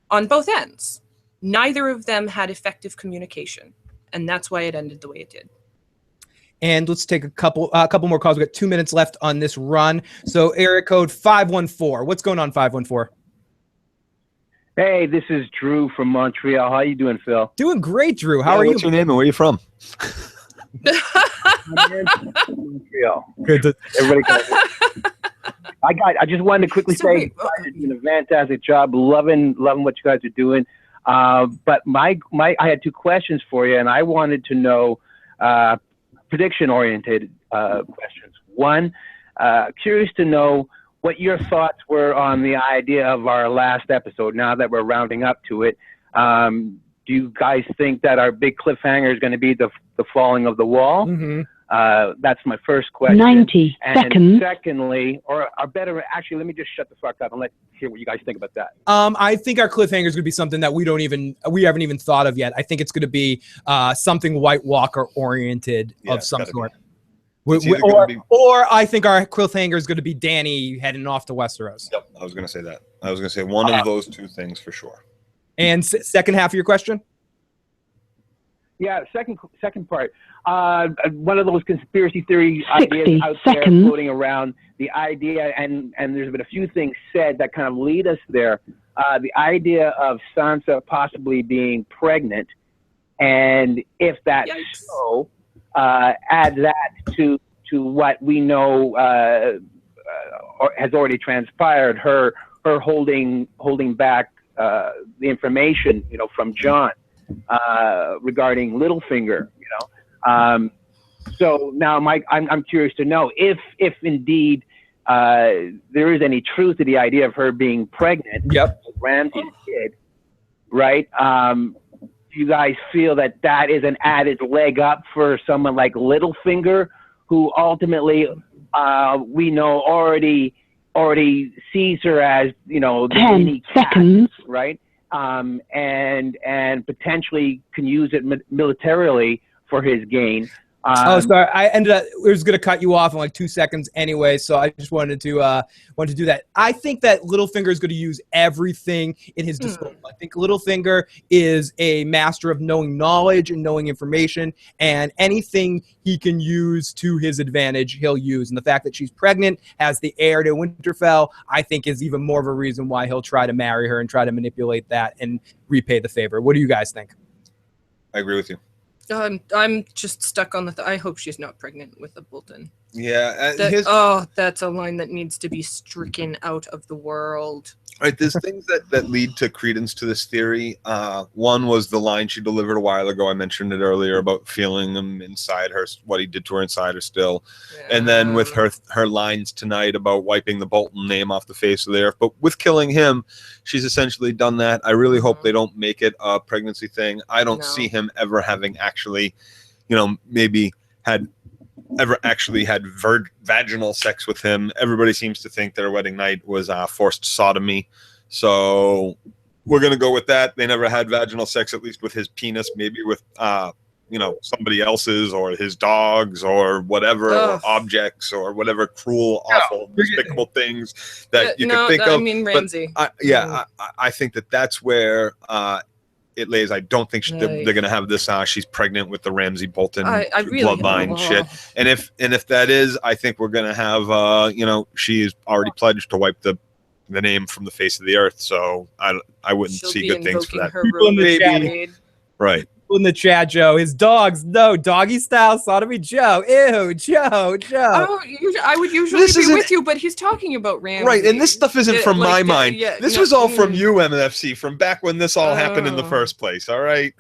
Speaker 2: on both ends. Neither of them had effective communication. And that's why it ended the way it did.
Speaker 1: And let's take a couple more calls. We got 2 minutes left on this run. So area code 514. What's going on, 514?
Speaker 6: Hey, this is Drew from Montreal. How you doing, Phil?
Speaker 1: Doing great, Drew. How are you?
Speaker 3: What's your name and where are you from?
Speaker 6: Montreal.
Speaker 1: Good.
Speaker 6: Everybody. I just wanted to quickly say, you guys are doing a fantastic job. Loving what you guys are doing. But I had two questions for you, and I wanted to know prediction-oriented questions. One, curious to know what your thoughts were on the idea of our last episode. Now that we're rounding up to it, do you guys think that our big cliffhanger is going to be the falling of the wall? That's my first question.
Speaker 24: 90 seconds.
Speaker 6: And secondly, or better, actually, let me just shut the fuck up and let's hear what you guys think about that.
Speaker 1: I think our cliffhanger is going to be something that we haven't even thought of yet. I think it's going to be something White Walker oriented of some sort. Or I think our cliffhanger is going to be Dany heading off to Westeros.
Speaker 3: Yep, I was going to say that. I was going to say one of those two things for sure.
Speaker 1: And second half of your question?
Speaker 6: Yeah, second part. One of those conspiracy theory ideas out there floating around. The idea, and there's been a few things said that kind of lead us there. The idea of Sansa possibly being pregnant, and if that's so, add that to what we know has already transpired. Her holding back the information, from Jon regarding Littlefinger, So now, Mike, I'm curious to know if indeed there is any truth to the idea of her being pregnant.
Speaker 1: Yep.
Speaker 6: Ramsay's kid, right? Do you guys feel that is an added leg up for someone like Littlefinger, who ultimately we know already sees her as, the
Speaker 24: 10 seconds,
Speaker 6: right? And potentially can use it militarily for his gain.
Speaker 1: Sorry. I was going to cut you off in like 2 seconds anyway, so I just wanted to do that. I think that Littlefinger is going to use everything in his disposal. I think Littlefinger is a master of knowing knowledge and knowing information, and anything he can use to his advantage, he'll use. And the fact that she's pregnant, has the heir to Winterfell, I think is even more of a reason why he'll try to marry her and try to manipulate that and repay the favor. What do you guys think?
Speaker 3: I agree with you.
Speaker 2: I'm just stuck on I hope she's not pregnant with a Bolton.
Speaker 3: Yeah.
Speaker 2: That's a line that needs to be stricken out of the world.
Speaker 3: Right, there's things that lead to credence to this theory. One was the line she delivered a while ago. I mentioned it earlier about feeling him inside her, what he did to her inside her still. Yeah. And then with her lines tonight about wiping the Bolton name off the face of the earth. But with killing him, she's essentially done that. I really hope they don't make it a pregnancy thing. I don't see him ever having actually, maybe ever actually had vaginal sex with him. Everybody seems to think their wedding night was forced sodomy. So we're going to go with that. They never had vaginal sex, at least with his penis, maybe with, somebody else's or his dogs or whatever, or objects or whatever cruel, awful, despicable things that you can think of.
Speaker 2: I mean, Ramsay.
Speaker 3: I think that's where it lays. I don't think they're going to have this. She's pregnant with the Ramsay Bolton bloodline shit. And if that is, I think we're going to have. She's already pledged to wipe the name from the face of the earth. So I wouldn't see good things for that.
Speaker 1: People in the chat,
Speaker 3: right?
Speaker 1: People in the chat, Joe. His dogs, no doggy style sodomy. Joe, ew, Joe.
Speaker 2: Oh, I would usually be with you, but he's talking about Ramsay.
Speaker 3: Right, and this stuff isn't from my mind. This was all from you, MFC, from back when this all happened in the first place. All right.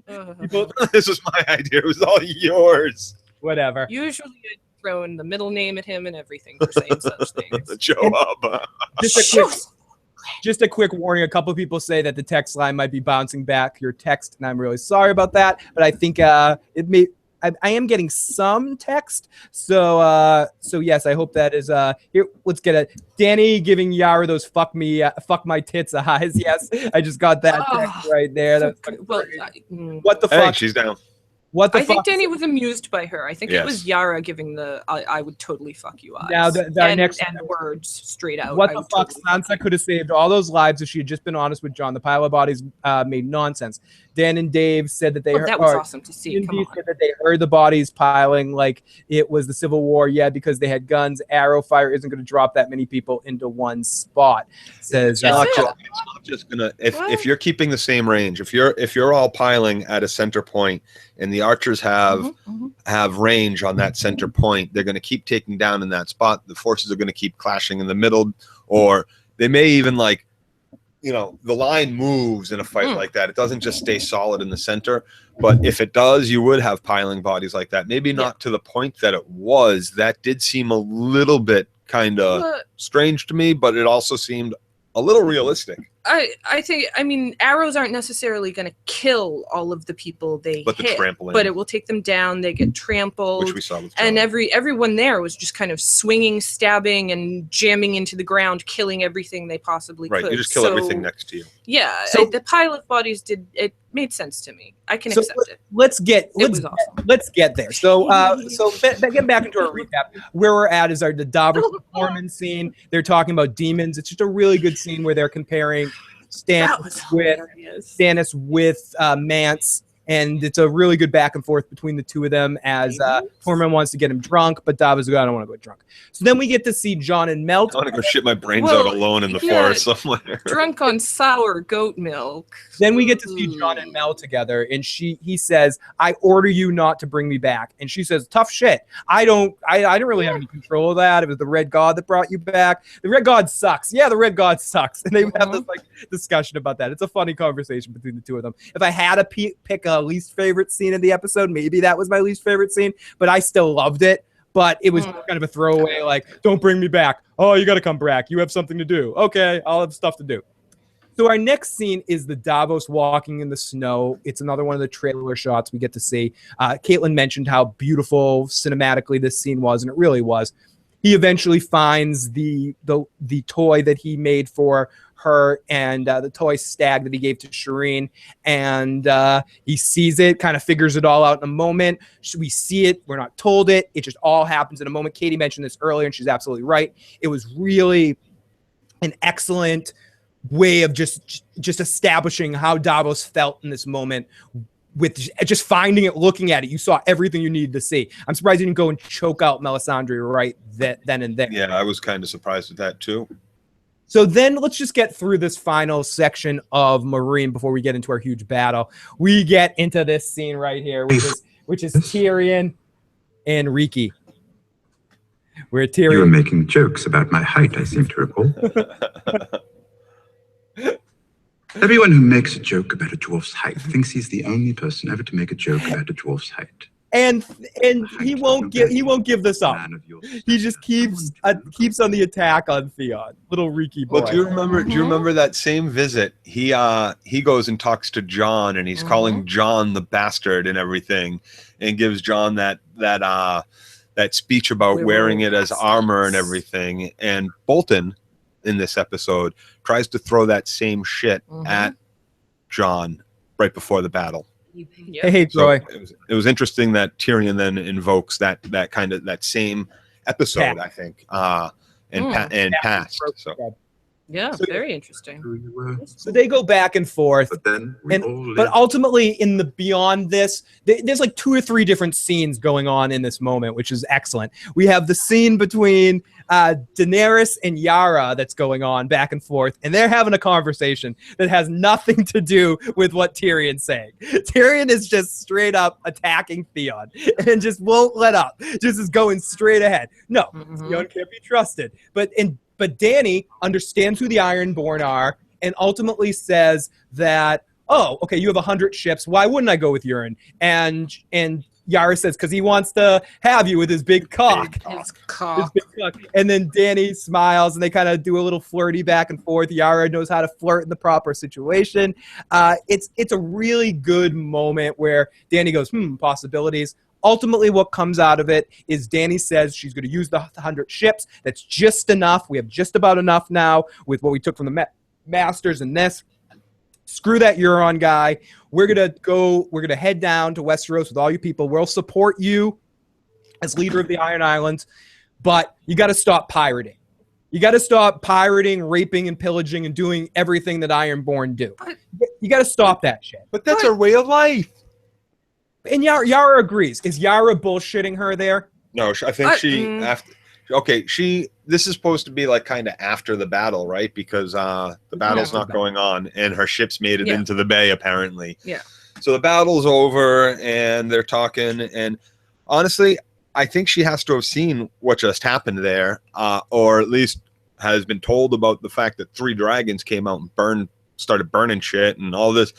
Speaker 3: This was my idea. It was all yours.
Speaker 1: Whatever.
Speaker 2: Usually I'd throw in the middle name at him and everything for saying such things.
Speaker 3: Joe up.
Speaker 1: Just a quick warning. A couple of people say that the text line might be bouncing back your text, and I'm really sorry about that. But I think it may. I am getting some text, so yes, I hope that is here. Let's get it. Danny giving Yara those fuck my tits eyes. Yes, I just got that text right there. That's what the fuck?
Speaker 3: Hey, she's down.
Speaker 1: What the
Speaker 2: I
Speaker 1: fuck?
Speaker 2: think Danny was amused by her. I think it was Yara giving the I would totally fuck you eyes.
Speaker 1: Now
Speaker 2: and words straight out.
Speaker 1: What the fuck? Sansa could have saved all those lives if she had just been honest with Jon. The pile of bodies made nonsense. Dan and Dave said that they heard.
Speaker 2: That was awesome to see.
Speaker 1: Come on. Said that they heard the bodies piling like it was the Civil War. Yeah, because they had guns. Arrow fire isn't going to drop that many people into one spot. Says
Speaker 3: it's not just gonna. If you're keeping the same range, if you're all piling at a center point, and the archers have range on that center point, they're going to keep taking down in that spot. The forces are going to keep clashing in the middle, or they may even the line moves in a fight like that. It doesn't just stay solid in the center. But if it does, you would have piling bodies like that. Maybe not to the point that it was. That did seem a little bit kind of strange to me, but it also seemed a little realistic.
Speaker 2: I mean, arrows aren't necessarily going to kill all of the people they hit, but it will take them down. They get trampled,
Speaker 3: which we saw with Jon.
Speaker 2: And everyone there was just kind of swinging, stabbing, and jamming into the ground, killing everything they possibly could.
Speaker 3: Right, you just kill everything next to you.
Speaker 2: Yeah, the pile of bodies it made sense to me. I can accept it.
Speaker 1: Let's get there. So getting back into our recap, where we're at is the Davos performance scene. They're talking about demons. It's just a really good scene where they're comparing Stannis with Mance, and it's a really good back and forth between the two of them as Tormund wants to get him drunk, but Davos goes, I don't want to go drunk. So then we get to see Jon and Mel.
Speaker 3: I want to go shit my brains out alone in the forest somewhere.
Speaker 2: Drunk on sour goat milk.
Speaker 1: Then we get to see Jon and Mel together, and he says, I order you not to bring me back. And she says, tough shit. I don't really have any control of that. It was the Red God that brought you back. The Red God sucks. Yeah, the Red God sucks. And they have this discussion about that. It's a funny conversation between the two of them. If I had to pick a least favorite scene of the episode, maybe that was my least favorite scene, but I still loved it. But it was kind of a throwaway, don't bring me back. Oh, you got to come back. You have something to do. Okay, I'll have stuff to do. So our next scene is the Davos walking in the snow. It's another one of the trailer shots we get to see. Caitlin mentioned how beautiful cinematically this scene was, and it really was. he eventually finds the toy that he made for her and the toy stag that he gave to Shireen, and he sees it, kind of figures it all out in a moment. We see it, we're not told it, it just all happens in a moment. Katie mentioned this earlier, and she's absolutely right. It was really an excellent way of just establishing how Davos felt in this moment. With just finding it, looking at it, you saw everything you needed to see. I'm surprised you didn't go and choke out Melisandre right then and there.
Speaker 3: Yeah, I was kind of surprised at that too.
Speaker 1: So then let's just get through this final section of Meereen before we get into our huge battle. We get into this scene right here, which is Tyrion and Ricky. Where Tyrion...
Speaker 7: You were making jokes about my height, I seem to recall. Everyone who makes a joke about a dwarf's height thinks he's the only person ever to make a joke about a dwarf's height.
Speaker 1: And he won't give this up. He just keeps on the attack on Theon, little Ricky boy.
Speaker 3: Well, do you remember that same visit? He goes and talks to Jon, and he's calling Jon the bastard and everything, and gives Jon that speech about wearing it as armor and everything. And Bolton, in this episode, tries to throw that same shit at Jon right before the battle.
Speaker 1: Hey, Troy.
Speaker 3: So it was interesting that Tyrion then invokes that same episode, I think, and past. So.
Speaker 2: Yeah, very interesting.
Speaker 1: So they go back and forth, but ultimately, in the beyond this, there's like 2 or 3 different scenes going on in this moment, which is excellent. We have the scene between Daenerys and Yara that's going on back and forth, and they're having a conversation that has nothing to do with what Tyrion's saying. Tyrion is just straight up attacking Theon and just won't let up. Just is going straight ahead. No, Theon can't be trusted. But Dany understands who the Ironborn are and ultimately says that, oh, okay, you have 100 ships. Why wouldn't I go with Euron? And Yara says, because he wants to have you with his big cock.
Speaker 2: His cock.
Speaker 1: And then Dany smiles and they kind of do a little flirty back and forth. Yara knows how to flirt in the proper situation. It's a really good moment where Dany goes, possibilities. Ultimately, what comes out of it is Dany says she's going to use the 100 ships. That's just enough. We have just about enough now with what we took from the Masters and this. Screw that Euron guy. We're going to head down to Westeros with all you people. We'll support you as leader of the Iron Islands, but you got to stop pirating. You got to stop pirating, raping, and pillaging and doing everything that Ironborn do. You got to stop that shit.
Speaker 3: But that's our way of life.
Speaker 1: And Yara agrees. Is Yara bullshitting her there?
Speaker 3: No, I think this is supposed to be like kind of after the battle, right? Because the battle's not going on and her ship's made it into the bay, apparently.
Speaker 2: Yeah.
Speaker 3: So the battle's over and they're talking. And honestly, I think she has to have seen what just happened there, or at least has been told about the fact that 3 dragons came out and started burning shit and all this.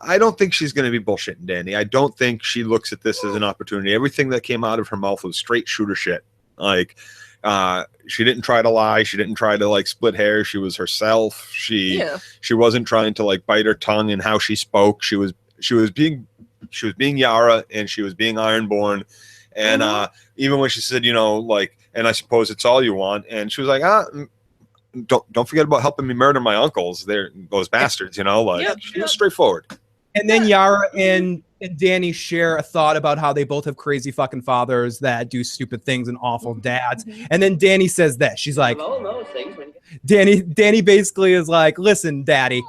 Speaker 3: I don't think she's going to be bullshitting Dany. I don't think she looks at this as an opportunity. Everything that came out of her mouth was straight shooter shit. Like, she didn't try to lie. She didn't try to like split hairs. She was herself. She wasn't trying to like bite her tongue in how she spoke. She was being Yara and she was being Ironborn. And even when she said, and I suppose it's all you want. And she was like, don't forget about helping me murder my uncles. They're those bastards, she was straightforward.
Speaker 1: And then Yara and Dany share a thought about how they both have crazy fucking fathers that do stupid things and awful dads. And then Dany says that. She's like, Dany basically is like, listen, Daddy,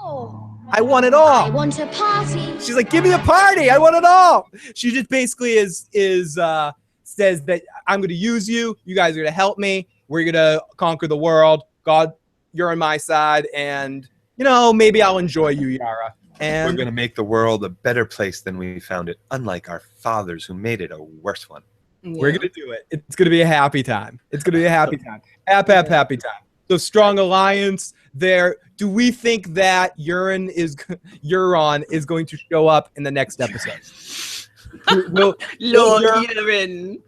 Speaker 1: I want it all.
Speaker 8: I want a party.
Speaker 1: She's like, give me a party. I want it all. She just basically says that I'm going to use you. You guys are going to help me. We're going to conquer the world. God, you're on my side. And, maybe I'll enjoy you, Yara. And
Speaker 3: we're going to make the world a better place than we found it, unlike our fathers who made it a worse one.
Speaker 1: We're going to do it. It's going to be a happy time. It's going to be a happy time. Happy time. So strong alliance there. Do we think that Euron is going to show up in the next episode?
Speaker 2: Lord Euron.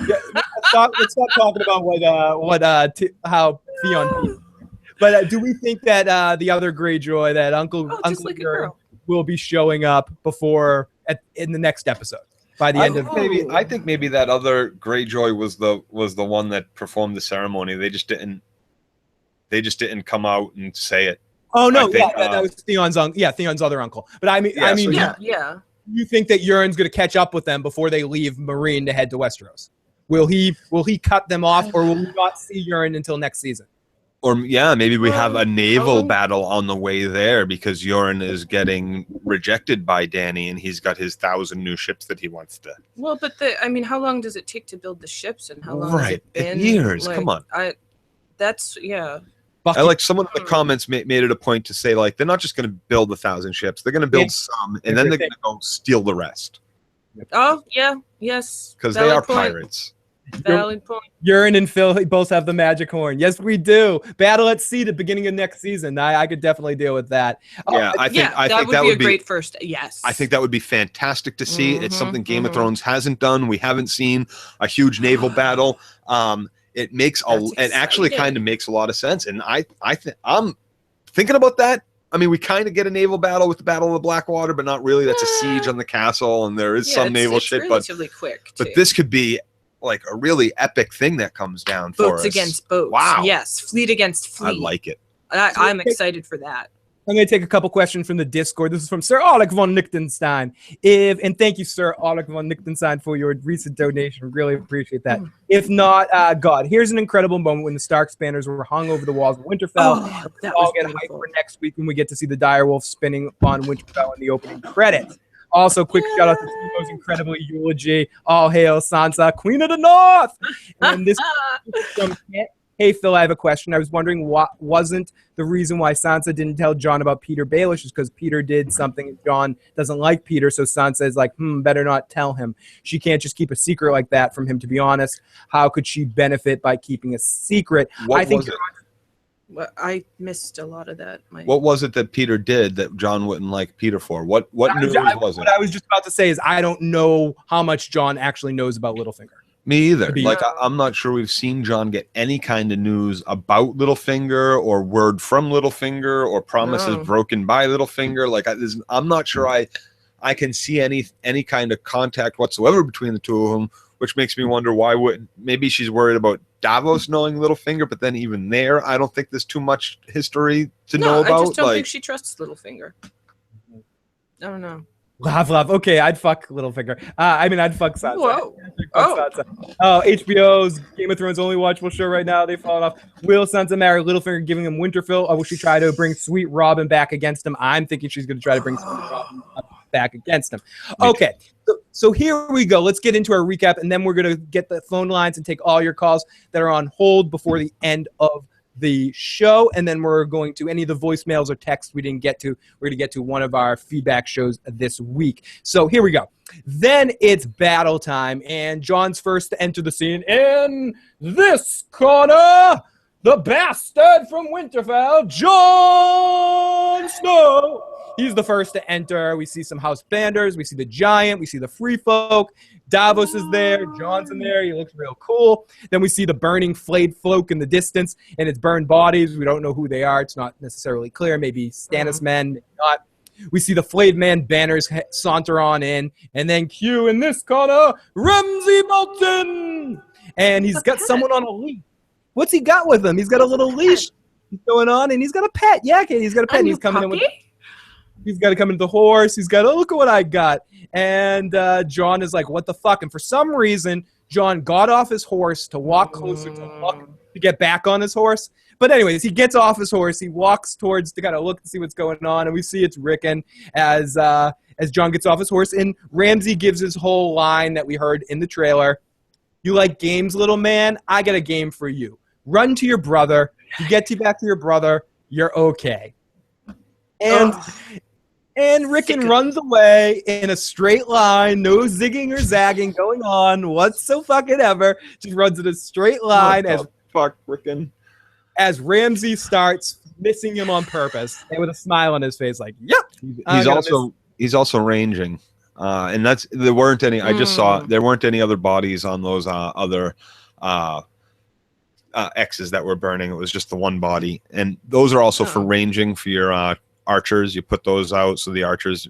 Speaker 1: Yeah, let's stop talking about how Theon feels. But do we think that the other Greyjoy, that Uncle Euron, will be showing up in the next episode? by the end of.
Speaker 3: I think maybe that other Greyjoy was the one that performed the ceremony. They just didn't come out and say it.
Speaker 1: Oh no, that was Theon's Theon's other uncle. But I mean, you think that Euron's going to catch up with them before they leave Meereen to head to Westeros? Will he cut them off, or will we not see Euron until next season?
Speaker 3: Or maybe we have a naval battle on the way there because Euron is getting rejected by Dany, and he's got his 1,000 new ships that he wants to.
Speaker 2: Well, but how long does it take to build the ships, and how long has it been?
Speaker 3: Years. Come on.
Speaker 2: I
Speaker 3: like someone in the comments made it a point to say, like, they're not just going to build 1,000 ships; they're going to build some, and then they're going to go steal the rest.
Speaker 2: Oh yeah, yes.
Speaker 3: Because they are pirates.
Speaker 2: Valid point.
Speaker 1: Euron and Phil both have the magic horn. Yes, we do. Battle at sea at the beginning of next season. I could definitely deal with that.
Speaker 3: Yeah, I think
Speaker 2: that would be a great first. Yes,
Speaker 3: I think that would be fantastic to see. It's something Game of Thrones hasn't done. We haven't seen a huge naval battle. It makes it actually kind of makes a lot of sense, and I'm thinking about that. I mean, we kind of get a naval battle with the Battle of the Blackwater, but not really. That's a siege on the castle, and there is some naval shit.
Speaker 2: Relatively quick.
Speaker 3: But this could be like a really epic thing that comes down for us.
Speaker 2: Boats against boats.
Speaker 3: Wow.
Speaker 2: Yes, fleet against fleet.
Speaker 3: I like it.
Speaker 2: I'm excited for that.
Speaker 1: I'm going to take a couple questions from the Discord. This is from Sir Alec von Lichtenstein. And thank you, Sir Alec von Lichtenstein, for your recent donation. Really appreciate that. If not, God, here's an incredible moment when the Stark banners were hung over the walls of Winterfell.
Speaker 2: That
Speaker 1: I'll get hyped for next week when we get to see the direwolf spinning on Winterfell in the opening credits. Also, quick shout out to Timo's incredible eulogy. All hail Sansa, Queen of the North. And this is from Kent. Hey, Phil, I have a question. I was wondering what wasn't the reason why Sansa didn't tell Jon about Peter Baelish is because Peter did something and Jon doesn't like Peter. So Sansa is like, better not tell him. She can't just keep a secret like that from him, to be honest. How could she benefit by keeping a secret?
Speaker 2: I missed a lot of that.
Speaker 3: What was it that Peter did that Jon wouldn't like Peter for? What news was it?
Speaker 1: What I was just about to say is I don't know how much Jon actually knows about Littlefinger.
Speaker 3: Me either. Like, I'm not sure we've seen Jon get any kind of news about Littlefinger or word from Littlefinger or promises broken by Littlefinger. Like, I'm not sure I can see any kind of contact whatsoever between the two of them, which makes me wonder why maybe she's worried about Davos knowing Littlefinger, but then even there, I don't think there's too much history to know about.
Speaker 2: I just don't think she trusts Littlefinger. I don't know.
Speaker 1: Love. Okay, I'd fuck Littlefinger. I'd fuck Sansa.
Speaker 2: Whoa.
Speaker 1: Sansa. Oh, HBO's Game of Thrones only watchable show right now. They've fallen off. Will Sansa marry Littlefinger, giving him Winterfell, or will she try to bring Sweet Robin back against him? I'm thinking she's going to try to bring Sweet Robin back against him. Okay, so here we go. Let's get into our recap, and then we're going to get the phone lines and take all your calls that are on hold before the end of the show, and then we're going to any of the voicemails or texts we didn't get to. We're going to get to one of our feedback shows this week. So here we go. Then it's battle time, and Jon's first to enter the scene in this corner. The bastard from Winterfell, Jon Snow. He's the first to enter. We see some House Banders. We see the Giant. We see the Free Folk. Davos is there. Jon's in there. He looks real cool. Then we see the burning flayed folk in the distance, and it's burned bodies. We don't know who they are. It's not necessarily clear. Maybe Stannis men, maybe not. We see the flayed man banners saunter on in, and then cue in this corner, Ramsay Bolton. And he's got someone on a leash. What's he got with him? He's got a little leash going on, and he's got a pet. Yeah, okay, he's got a pet. And he's coming in with. He's got to come into the horse. He's got to look at what I got. And Jon is like, what the fuck? And for some reason, Jon got off his horse to walk closer to get back on his horse. But anyways, he gets off his horse. He walks towards to kind of look to see what's going on. And we see it's Rickon as Jon gets off his horse. And Ramsay gives his whole line that we heard in the trailer. You like games, little man? I got a game for you. Run to your brother. You get back to your brother. You're okay. And Rickon runs away in a straight line, no zigging or zagging going on whatsoever. Just runs in a straight line
Speaker 3: Rickon.
Speaker 1: As Ramsay starts missing him on purpose and with a smile on his face, like, yep.
Speaker 3: He's also ranging, and there weren't any. I just saw there weren't any other bodies on those other X's that were burning. It was just the one body, and those are also for ranging for your archers. You put those out so the archers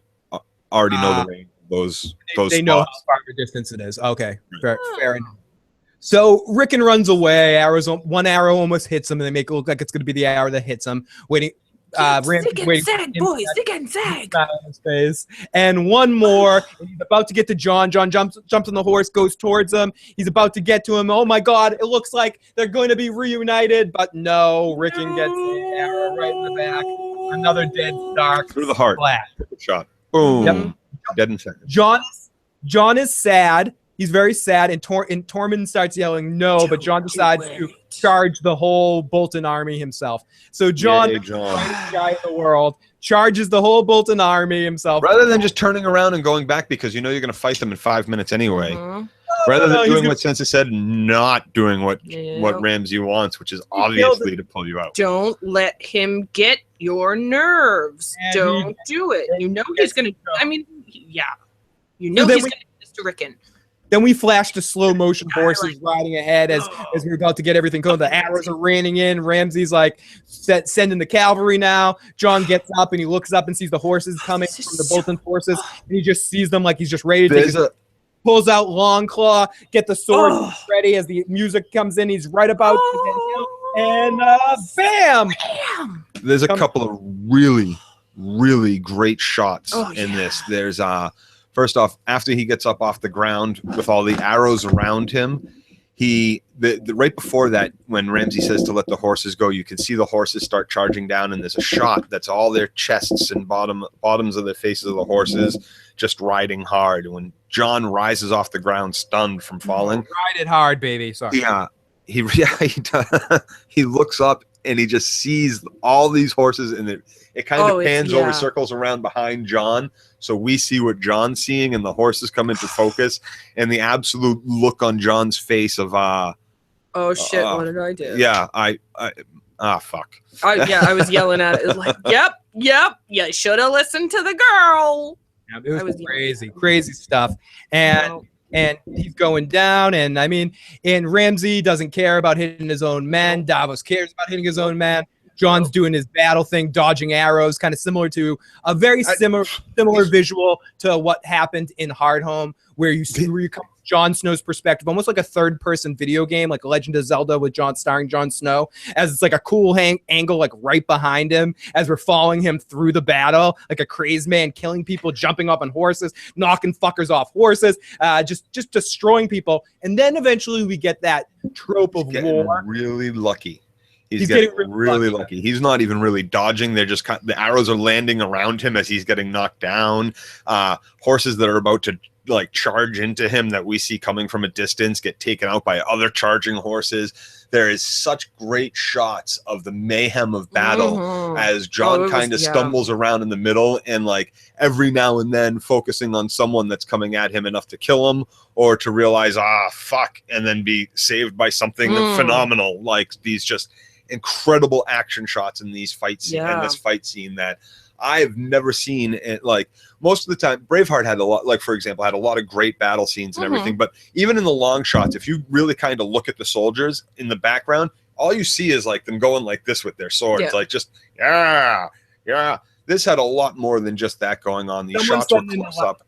Speaker 3: already know the range. those
Speaker 1: They know how
Speaker 3: spots.
Speaker 1: far of a distance it is. Okay, fair enough. So Rickon runs away. One arrow almost hits him, and they make it look like it's going to be the arrow that hits him. Waiting, Ramsay's
Speaker 2: They're
Speaker 1: waiting.
Speaker 2: getting sad, boys. They're getting sad.
Speaker 1: On his face. And one more. And he's about to get to Jon. Jon jumps on the horse, goes towards him. He's about to get to him. Oh my God! It looks like they're going to be reunited, but no. Rickon gets the arrow right in the back. Another dead Stark
Speaker 3: Through the heart.
Speaker 1: Flat.
Speaker 3: Shot. Boom.
Speaker 1: Yep.
Speaker 3: Dead in seconds.
Speaker 1: John is sad. He's very sad, and Tormund starts yelling no, but Jon decides to charge the whole Bolton army himself. So Jon, the greatest guy in the world, charges the whole Bolton army himself.
Speaker 3: Rather than just turning around and going back because you know you're going to fight them in 5 minutes anyway. Rather than doing what Sansa said, not doing what Ramsay wants, which is obviously to pull you out.
Speaker 2: Don't let him get your nerves. Don't do it. You know he's going to. I mean, yeah. You know he's going to do this to Rickon.
Speaker 1: Then we flash to slow motion horses riding ahead as we're about to get everything going. The arrows are raining in. Ramsay's like sending the cavalry now. Jon gets up and he looks up and sees the horses coming from the Bolton forces. And he just sees them like he's just ready to pulls out Longclaw, get the sword ready as the music comes in. He's right about to get killed. And bam!
Speaker 3: There's a couple of really, really great shots in this. There's first off, after he gets up off the ground with all the arrows around him, right before that, when Ramsay says to let the horses go, you can see the horses start charging down, and there's a shot that's all their chests and bottoms of the faces of the horses just riding hard. When Jon rises off the ground, stunned from falling,
Speaker 1: ride it hard, baby. Sorry.
Speaker 3: Yeah, he looks up and he just sees all these horses, and it kind of pans over, circles around behind Jon. So we see what Jon's seeing, and the horses come into focus, and the absolute look on Jon's face of
Speaker 2: oh shit, what did I do?
Speaker 3: Yeah, fuck.
Speaker 2: I was yelling at it like, yep, you should have listened to the girl.
Speaker 1: Yeah, it was crazy stuff. And he's going down, and I mean, and Ramsay doesn't care about hitting his own men. Davos cares about hitting his own men. Jon's doing his battle thing, dodging arrows, kind of similar to a very similar visual to what happened in Hardhome, where you come from Jon Snow's perspective, almost like a third-person video game, like Legend of Zelda with starring Jon Snow, as it's like a cool angle, like right behind him, as we're following him through the battle, like a crazed man, killing people, jumping up on horses, knocking fuckers off horses, just destroying people, and then eventually we get that trope of war.
Speaker 3: Really lucky. He's getting really lucky. He's not even really dodging. They're just the arrows are landing around him as he's getting knocked down. Horses that are about to like charge into him that we see coming from a distance get taken out by other charging horses. There is such great shots of the mayhem of battle as Jon kind of stumbles around in the middle, and like every now and then focusing on someone that's coming at him enough to kill him or to realize, fuck, and then be saved by something phenomenal. Like these just incredible action shots in these fight scene and this fight scene that I've never seen it. Like most of the time, Braveheart had a lot, like for example, had a lot of great battle scenes and everything, but even in the long shots, if you really kind of look at the soldiers in the background, all you see is like them going like this with their swords, like just this had a lot more than just that going on. These shots were close up.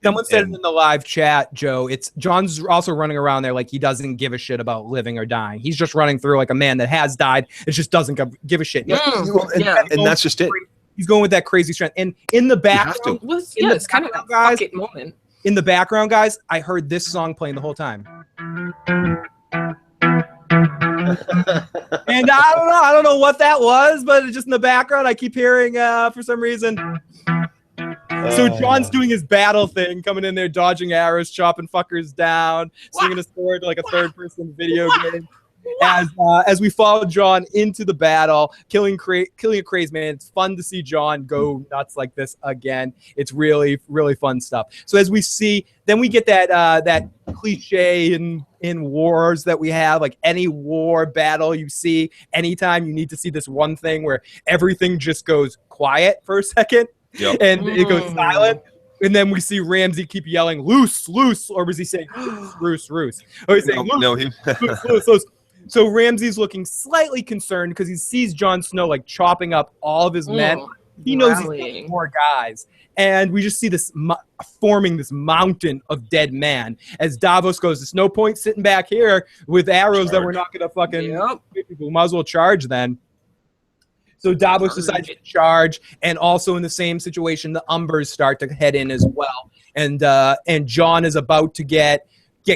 Speaker 1: Someone said in the live chat, Joe, Jon's also running around there like he doesn't give a shit about living or dying. He's just running through like a man that has died. It just doesn't give a shit.
Speaker 3: And that's just it.
Speaker 1: He's going with that crazy strength. And in the background,
Speaker 2: it's kind of a pocket moment.
Speaker 1: In the background, guys, I heard this song playing the whole time. And I don't know what that was, but just in the background, I keep hearing for some reason. So Jon's doing his battle thing, coming in there, dodging arrows, chopping fuckers down, swinging a sword like a third-person video game. As we follow Jon into the battle, killing a crazed man. It's fun to see Jon go nuts like this again. It's really, really fun stuff. So as we see, then we get that cliche in wars that we have, like any war battle you see, anytime you need to see this one thing where everything just goes quiet for a second.
Speaker 3: Yep.
Speaker 1: And it goes silent, and then we see Ramsay keep yelling, "Loose, loose," or was he saying, "Roos, roos"? Or he's saying, "Loose." So Ramsay's looking slightly concerned because he sees Jon Snow like chopping up all of his men, He knows he's got more guys. And we just see this forming this mountain of dead man. As Davos goes, there's no point sitting back here with arrows that we're not going to fucking... We might as well charge then. So Davos decides to charge, and also in the same situation, the Umbers start to head in as well. And Jon is about to get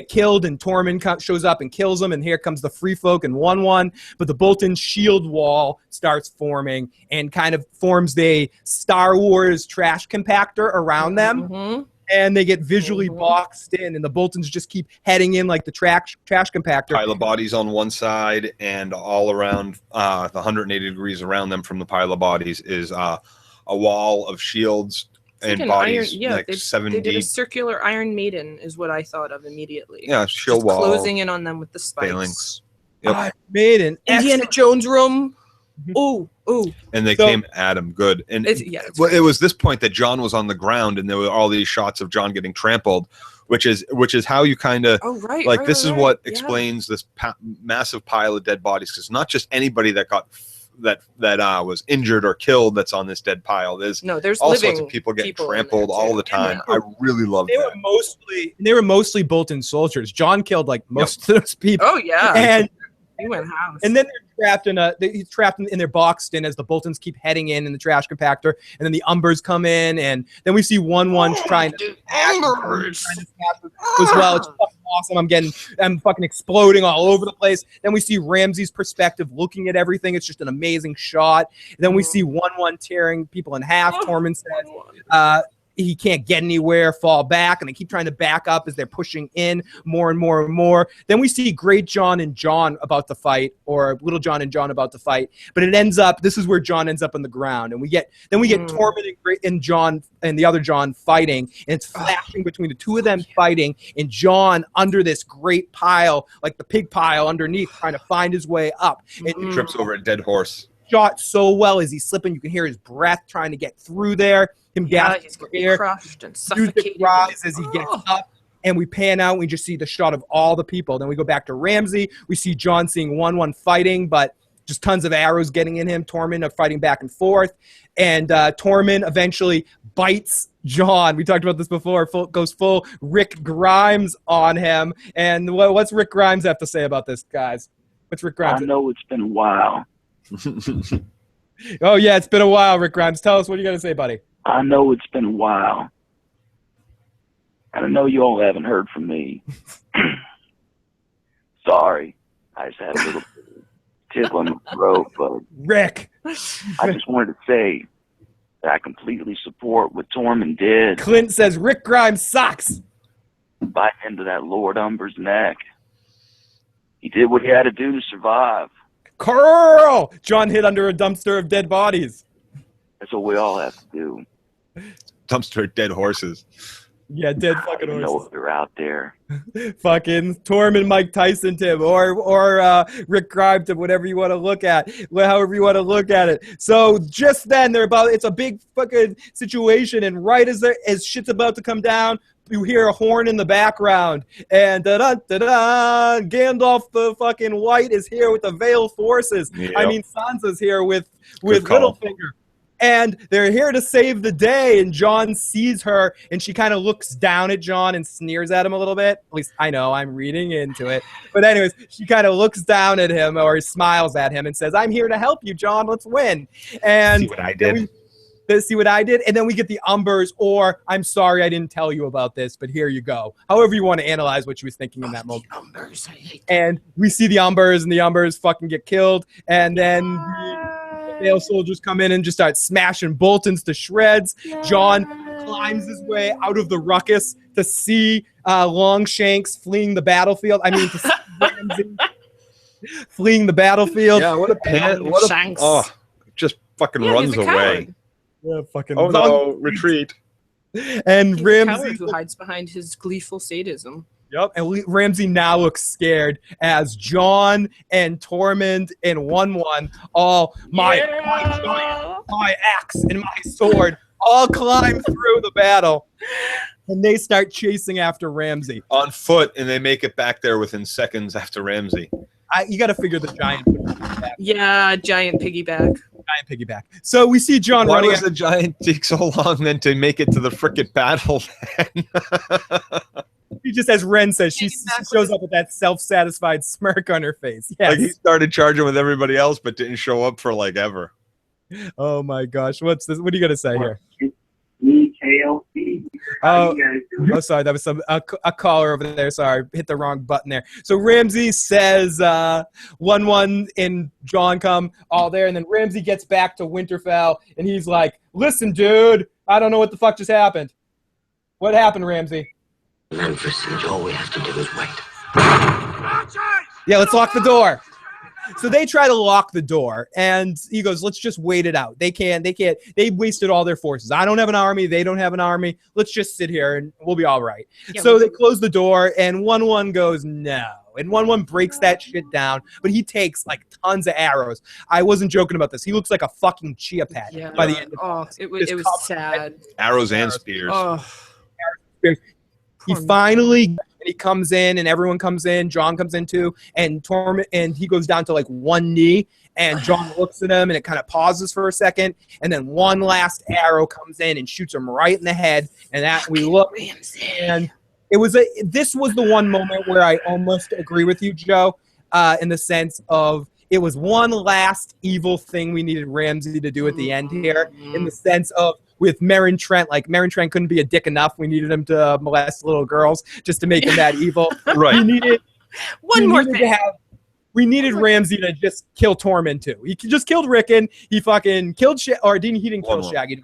Speaker 1: killed, and Tormund shows up and kills him, and here comes the Free Folk and WUN WUN. But the Bolton shield wall starts forming and kind of forms a Star Wars trash compactor around them. And they get visually boxed in, and the Boltons just keep heading in like the trash compactor.
Speaker 3: Pile of bodies on one side, and all around the 180 degrees around them from the pile of bodies is a wall of shields and
Speaker 2: like
Speaker 3: bodies.
Speaker 2: Iron,
Speaker 3: like 7
Speaker 2: they did a
Speaker 3: deep.
Speaker 2: circular Iron Maiden is what I thought of immediately.
Speaker 3: Yeah, shield
Speaker 2: just
Speaker 3: wall.
Speaker 2: Closing in on them with the spikes.
Speaker 3: Phalanx. Yep.
Speaker 1: Iron Maiden.
Speaker 2: Indiana Jones room. Ooh.
Speaker 3: And they came at him good. And it was this point that Jon was on the ground, and there were all these shots of Jon getting trampled, which is how you kind of this is what explains this massive pile of dead bodies. Because not just anybody that got that was injured or killed that's on this dead pile. There's all sorts of people getting trampled all the time. I really love that.
Speaker 1: They were mostly Bolton soldiers. Jon killed like most of those people.
Speaker 2: Oh yeah,
Speaker 1: and
Speaker 2: he went house.
Speaker 1: And then he's trapped in their boxed in as the Boltons keep heading in the trash compactor, and then the Umbers come in, and then we see WUN WUN trying to smash as well. It's fucking awesome. I'm fucking exploding all over the place. Then we see Ramsay's perspective looking at everything. It's just an amazing shot. Then we see WUN WUN tearing people in half. Tormund says he can't get anywhere, fall back, and they keep trying to back up as they're pushing in more and more and more. Then we see Great Jon and Jon about to fight, or Little Jon and Jon about to fight, but it ends up, this is where Jon ends up on the ground, and we get Tormund and Jon and the other Jon fighting, and it's flashing between the two of them fighting, and Jon under this great pile, like the pig pile underneath, trying to find his way up. And
Speaker 3: He trips over a dead horse.
Speaker 1: Shot so well as he's slipping, you can hear his breath trying to get through there. He's
Speaker 2: getting crushed and suffocated.
Speaker 1: Rise as he gets up, and we pan out. And we just see the shot of all the people. Then we go back to Ramsay. We see Jon seeing WUN WUN fighting, but just tons of arrows getting in him. Tormund are fighting back and forth, and Tormund eventually bites Jon. We talked about this before. Goes full Rick Grimes on him. And what's Rick Grimes have to say about this, guys? What's Rick Grimes?
Speaker 20: I know it's been a while.
Speaker 1: Oh yeah, it's been a while, Rick Grimes. Tell us what you got to say, buddy.
Speaker 20: I know it's been a while. And I know you all haven't heard from me. Sorry. I just had a little tickle in my throat, but
Speaker 1: Rick.
Speaker 20: I just wanted to say that I completely support what Tormund did.
Speaker 1: Clint says Rick Grimes sucks.
Speaker 20: Biting into that Lord Umber's neck. He did what he had to do to survive.
Speaker 1: Carl! Jon hid under a dumpster of dead bodies.
Speaker 20: That's what we all have to do.
Speaker 3: Dumpster of dead horses.
Speaker 1: Yeah, dead fucking horses.
Speaker 20: Know if they're out there.
Speaker 1: Fucking Tormund, Mike Tyson, Tim, or Rick Grimes, Tim, whatever you want to look at, however you want to look at it. So just then, it's a big fucking situation, and right as shit's about to come down, you hear a horn in the background, and da-da-da-da, Gandalf the fucking White is here with the Veiled Forces. Yep. I mean, Sansa's here with Littlefinger. And they're here to save the day, and Jon sees her, and she kind of looks down at Jon and sneers at him a little bit. At least I know, I'm reading into it. But anyways, she kind of looks down at him, or smiles at him and says, I'm here to help you, Jon, let's win. And
Speaker 3: see what I did.
Speaker 1: See what I did? And then we get the Umbers, or I'm sorry I didn't tell you about this, but here you go. However you want to analyze what she was thinking in that moment.
Speaker 2: Umbers, I hate
Speaker 1: and we see the Umbers, and the Umbers fucking get killed, and then the Veil soldiers come in and just start smashing Boltons to shreds. Jon climbs his way out of the ruckus to see Longshanks fleeing the battlefield. I mean, to see Ramsay fleeing the battlefield.
Speaker 3: Yeah, what a pan! Just fucking runs away.
Speaker 1: Yeah, fucking.
Speaker 3: Oh no! Retreat.
Speaker 1: And
Speaker 2: He's
Speaker 1: Ramsay,
Speaker 2: a coward who hides behind his gleeful sadism.
Speaker 1: Yep, and Ramsay now looks scared as Jon and Tormund and WUN WUN all my axe and my sword all climb through the battle, and they start chasing after Ramsay
Speaker 3: on foot, and they make it back there within seconds after Ramsay.
Speaker 1: You got to figure the giant.
Speaker 2: Yeah, giant piggyback.
Speaker 1: Giant piggyback. So we see Jon
Speaker 3: Why
Speaker 1: running.
Speaker 3: does the giant take so long then to make it to the frickin' battle?
Speaker 1: She just, as Ren says, she shows up with that self-satisfied smirk on her face. Yes.
Speaker 3: Like he started charging with everybody else, but didn't show up for like ever.
Speaker 1: Oh my gosh, what's this? What are you gonna say here?
Speaker 22: EKLC.
Speaker 1: Oh, sorry, that was a caller over there. Sorry, hit the wrong button there. So Ramsay says, WUN WUN and Jon come all there, and then Ramsay gets back to Winterfell, and he's like, "Listen, dude, I don't know what the fuck just happened. What happened, Ramsay?"
Speaker 15: And for siege, all we have to do is wait.
Speaker 1: Yeah, let's lock the door. So they try to lock the door, and he goes, let's just wait it out. They can't. They wasted all their forces. I don't have an army. They don't have an army. Let's just sit here, and we'll be all right. Yeah, so they close the door, and WUN WUN goes, no. And WUN WUN breaks that shit down, but he takes, like, tons of arrows. I wasn't joking about this. He looks like a fucking chia pet by the end of
Speaker 2: it was sad.
Speaker 3: Arrows and spears.
Speaker 2: Oh.
Speaker 1: He finally, he comes in, and everyone comes in. Jon comes in too, and he goes down to like one knee, and Jon looks at him, and it kind of pauses for a second, and then one last arrow comes in and shoots him right in the head, and that we look, and this was the one moment where I almost agree with you, Joe, in the sense of it was one last evil thing we needed Ramsay to do at the end here, in the sense of, with Meereen Trent, like Meereen Trent couldn't be a dick enough. We needed him to molest little girls just to make him that evil.
Speaker 3: Right.
Speaker 1: We needed Ramsay to just kill Tormund too. He just killed Rickon. He fucking killed he didn't kill Shaggy.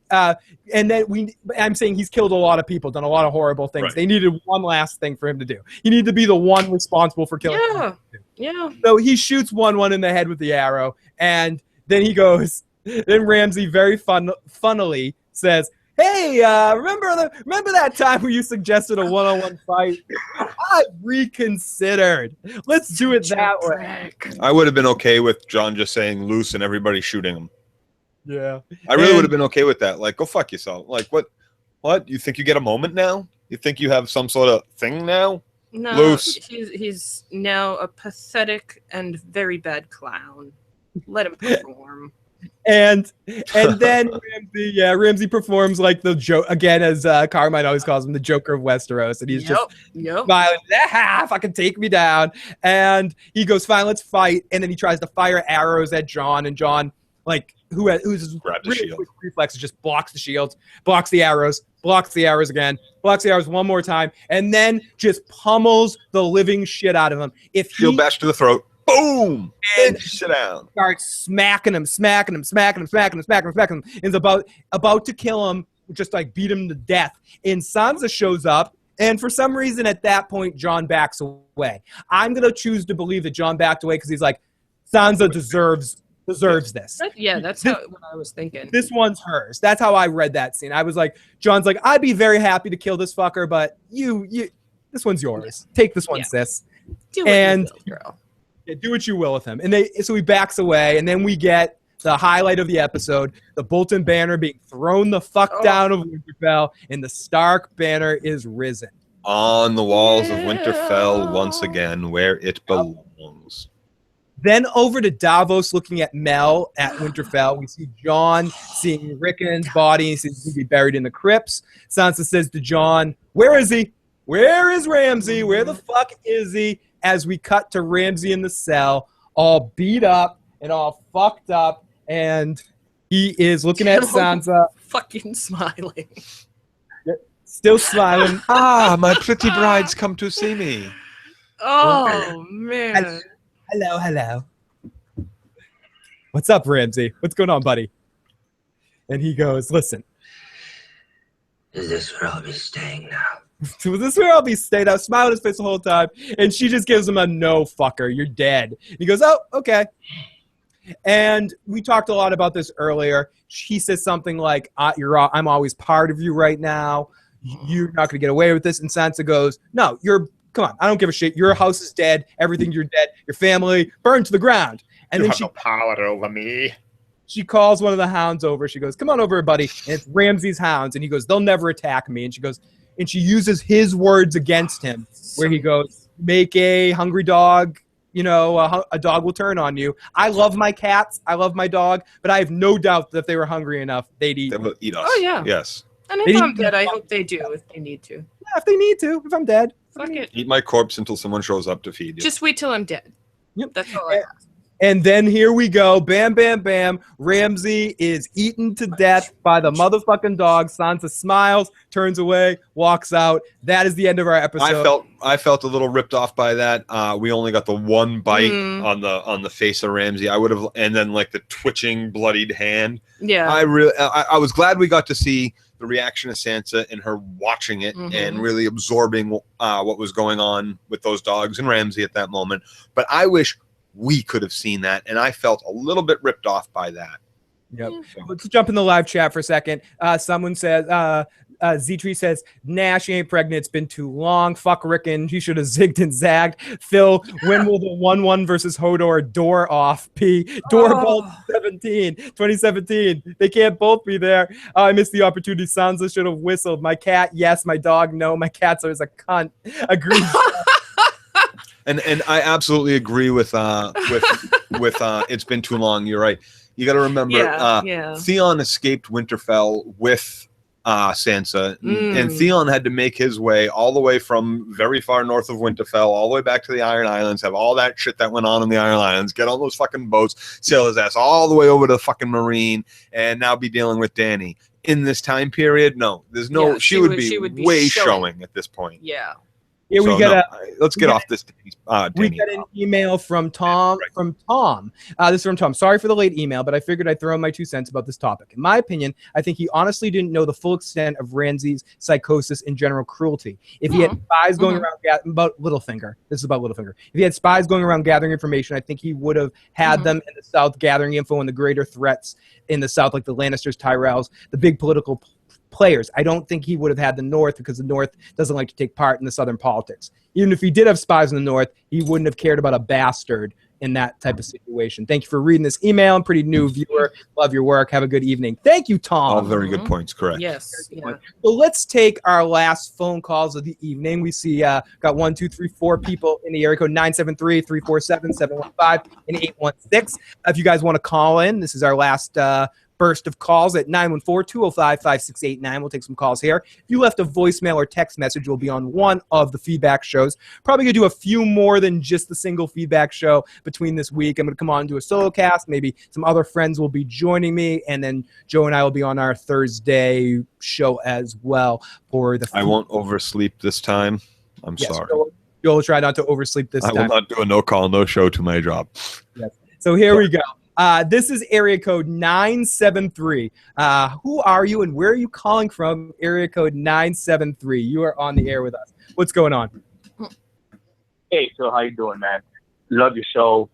Speaker 1: And then I'm saying he's killed a lot of people, done a lot of horrible things. Right. They needed one last thing for him to do. He needed to be the one responsible for killing him.
Speaker 2: Yeah.
Speaker 1: So he shoots WUN WUN in the head with the arrow, and then he goes. Then Ramsay very funnily says, "Hey, remember that time where you suggested a one-on-one fight? I reconsidered. Let's do it that way."
Speaker 3: I would have been okay with Jon just saying loose and everybody shooting him.
Speaker 1: Yeah,
Speaker 3: I really would have been okay with that. Like, go fuck yourself. Like, what? You think you get a moment now? You think you have some sort of thing now?
Speaker 2: No,
Speaker 3: loose.
Speaker 2: He's now a pathetic and very bad clown. Let him perform.
Speaker 1: And then Ramsay performs like the joke again, as Carmine always calls him, the Joker of Westeros, and he's just smiling. Fucking take me down. And he goes, "Fine, let's fight." And then he tries to fire arrows at Jon, and Jon, like who's really quick reflexes, just blocks the shields, blocks the arrows again, blocks the arrows one more time, and then just pummels the living shit out of him.
Speaker 3: Shield bash to the throat. Boom! And sit down.
Speaker 1: Starts smacking him. And is about to kill him, just like beat him to death. And Sansa shows up, and for some reason at that point, Jon backs away. I'm gonna choose to believe that Jon backed away because he's like, Sansa deserves this.
Speaker 2: That's what I was thinking.
Speaker 1: This one's hers. That's how I read that scene. I was like, Jon's like, I'd be very happy to kill this fucker, but you this one's yours. Take this one, sis.
Speaker 2: Do what you will, girl.
Speaker 1: Yeah, do what you will with him. And so he backs away, and then we get the highlight of the episode, the Bolton banner being thrown the fuck down of Winterfell, and the Stark banner is risen.
Speaker 3: On the walls of Winterfell once again, where it belongs.
Speaker 1: Then over to Davos looking at Mel at Winterfell. We see Jon seeing Rickon's body. He says he's going to be buried in the crypts. Sansa says to Jon, "Where is he? Where is Ramsay? Where the fuck is he?" As we cut to Ramsay in the cell, all beat up and all fucked up, and he is looking at Sansa.
Speaker 2: Fucking smiling.
Speaker 1: Still smiling.
Speaker 3: My pretty bride's come to see me.
Speaker 2: Oh, man.
Speaker 1: Hello. What's up, Ramsay? What's going on, buddy? And he goes, "Listen.
Speaker 15: Is this where I'll be staying now?"
Speaker 1: So this is where I'll be staying. I was smiling his face the whole time. And she just gives him a no, fucker. You're dead. He goes, "Oh, okay." And we talked a lot about this earlier. He says something like, I'm always part of you right now. You're not going to get away with this. And Sansa goes, "No, come on. I don't give a shit. Your house is dead. Everything, you're dead. Your family burned to the ground." And
Speaker 3: you
Speaker 1: then
Speaker 3: have no power over me.
Speaker 1: She calls one of the hounds over. She goes, "Come on over, buddy." And it's Ramsay's hounds. And he goes, "They'll never attack me." And she goes, and she uses his words against him, where he goes, "Make a hungry dog a dog will turn on you. I love my cats. I love my dog, but I have no doubt that if they were hungry enough, they'd eat.
Speaker 3: They will eat us.
Speaker 2: Oh, yeah.
Speaker 3: Yes.
Speaker 2: And if I'm dead, I hope they do if they need to.
Speaker 1: Yeah, if they need to. If I'm dead.
Speaker 2: Fuck it.
Speaker 3: Eat my corpse until someone shows up to feed you.
Speaker 2: Just wait till I'm dead.
Speaker 1: Yep.
Speaker 2: That's all I ask.
Speaker 1: And then here we go. Bam, bam, bam. Ramsay is eaten to death by the motherfucking dog. Sansa smiles, turns away, walks out. That is the end of our episode.
Speaker 3: I felt a little ripped off by that. We only got the one bite on the face of Ramsay. I would have, and then like the twitching, bloodied hand.
Speaker 2: Yeah.
Speaker 3: I was glad we got to see the reaction of Sansa and her watching it and really absorbing what was going on with those dogs and Ramsay at that moment. But I wish we could have seen that, and I felt a little bit ripped off by that.
Speaker 1: Yep. Let's jump in the live chat for a second. Someone says, Z-Tree says, nah, she ain't pregnant. It's been too long. Fuck Rickon. He should have zigged and zagged. Phil, when will the 1-1 versus Hodor door off? Bolt 2017. They can't both be there. I missed the opportunity. Sansa should have whistled. My cat, yes. My dog, no. My cat's always a cunt. Agreed.
Speaker 3: And I absolutely agree with it's been too long. You're right. You got to remember, Theon escaped Winterfell with Sansa, and Theon had to make his way all the way from very far north of Winterfell, all the way back to the Iron Islands, have all that shit that went on in the Iron Islands, get all those fucking boats, sail his ass all the way over to the fucking Meereen, and now be dealing with Dany. In this time period, no, there's no.
Speaker 2: Yeah,
Speaker 3: she would be way showing at this point.
Speaker 2: Yeah.
Speaker 1: Yeah,
Speaker 3: let's get off this.
Speaker 1: We got an email from Tom. This is from Tom. Sorry for the late email, but I figured I'd throw in my 2 cents about this topic. In my opinion, I think he honestly didn't know the full extent of Ramsay's psychosis and general cruelty. If he had spies going around about Littlefinger, this is about Littlefinger. If he had spies going around gathering information, I think he would have had them in the South gathering info on the greater threats in the South, like the Lannisters, Tyrells, the big political players. I don't think he would have had the North because the North doesn't like to take part in the Southern politics. Even if he did have spies in the North, he wouldn't have cared about a bastard in that type of situation. Thank you for reading this email. I'm a pretty new viewer. Love your work. Have a good evening. Thank you, Tom.
Speaker 3: All very good points. Correct.
Speaker 2: Yes. Yeah.
Speaker 1: So let's take our last phone calls of the evening. We see got 1, 2, 3, 4 people in the area code 973-347-715 and 816. If you guys want to call in, this is our last burst of calls at 914-205-5689. We'll take some calls here. If you left a voicemail or text message, we'll be on one of the feedback shows. Probably going to do a few more than just the single feedback show between this week. I'm going to come on and do a solo cast. Maybe some other friends will be joining me, and then Joe and I will be on our Thursday show as well for the
Speaker 3: I won't oversleep this time. I'm sorry.
Speaker 1: Joe will try not to oversleep this time.
Speaker 3: I will not do a no call, no show to my job.
Speaker 1: Yes. So here we go. This is area code 973. Who are you and where are you calling from? Area code 973. You are on the air with us. What's going on?
Speaker 8: Hey, Phil, how you doing, man? Love your show.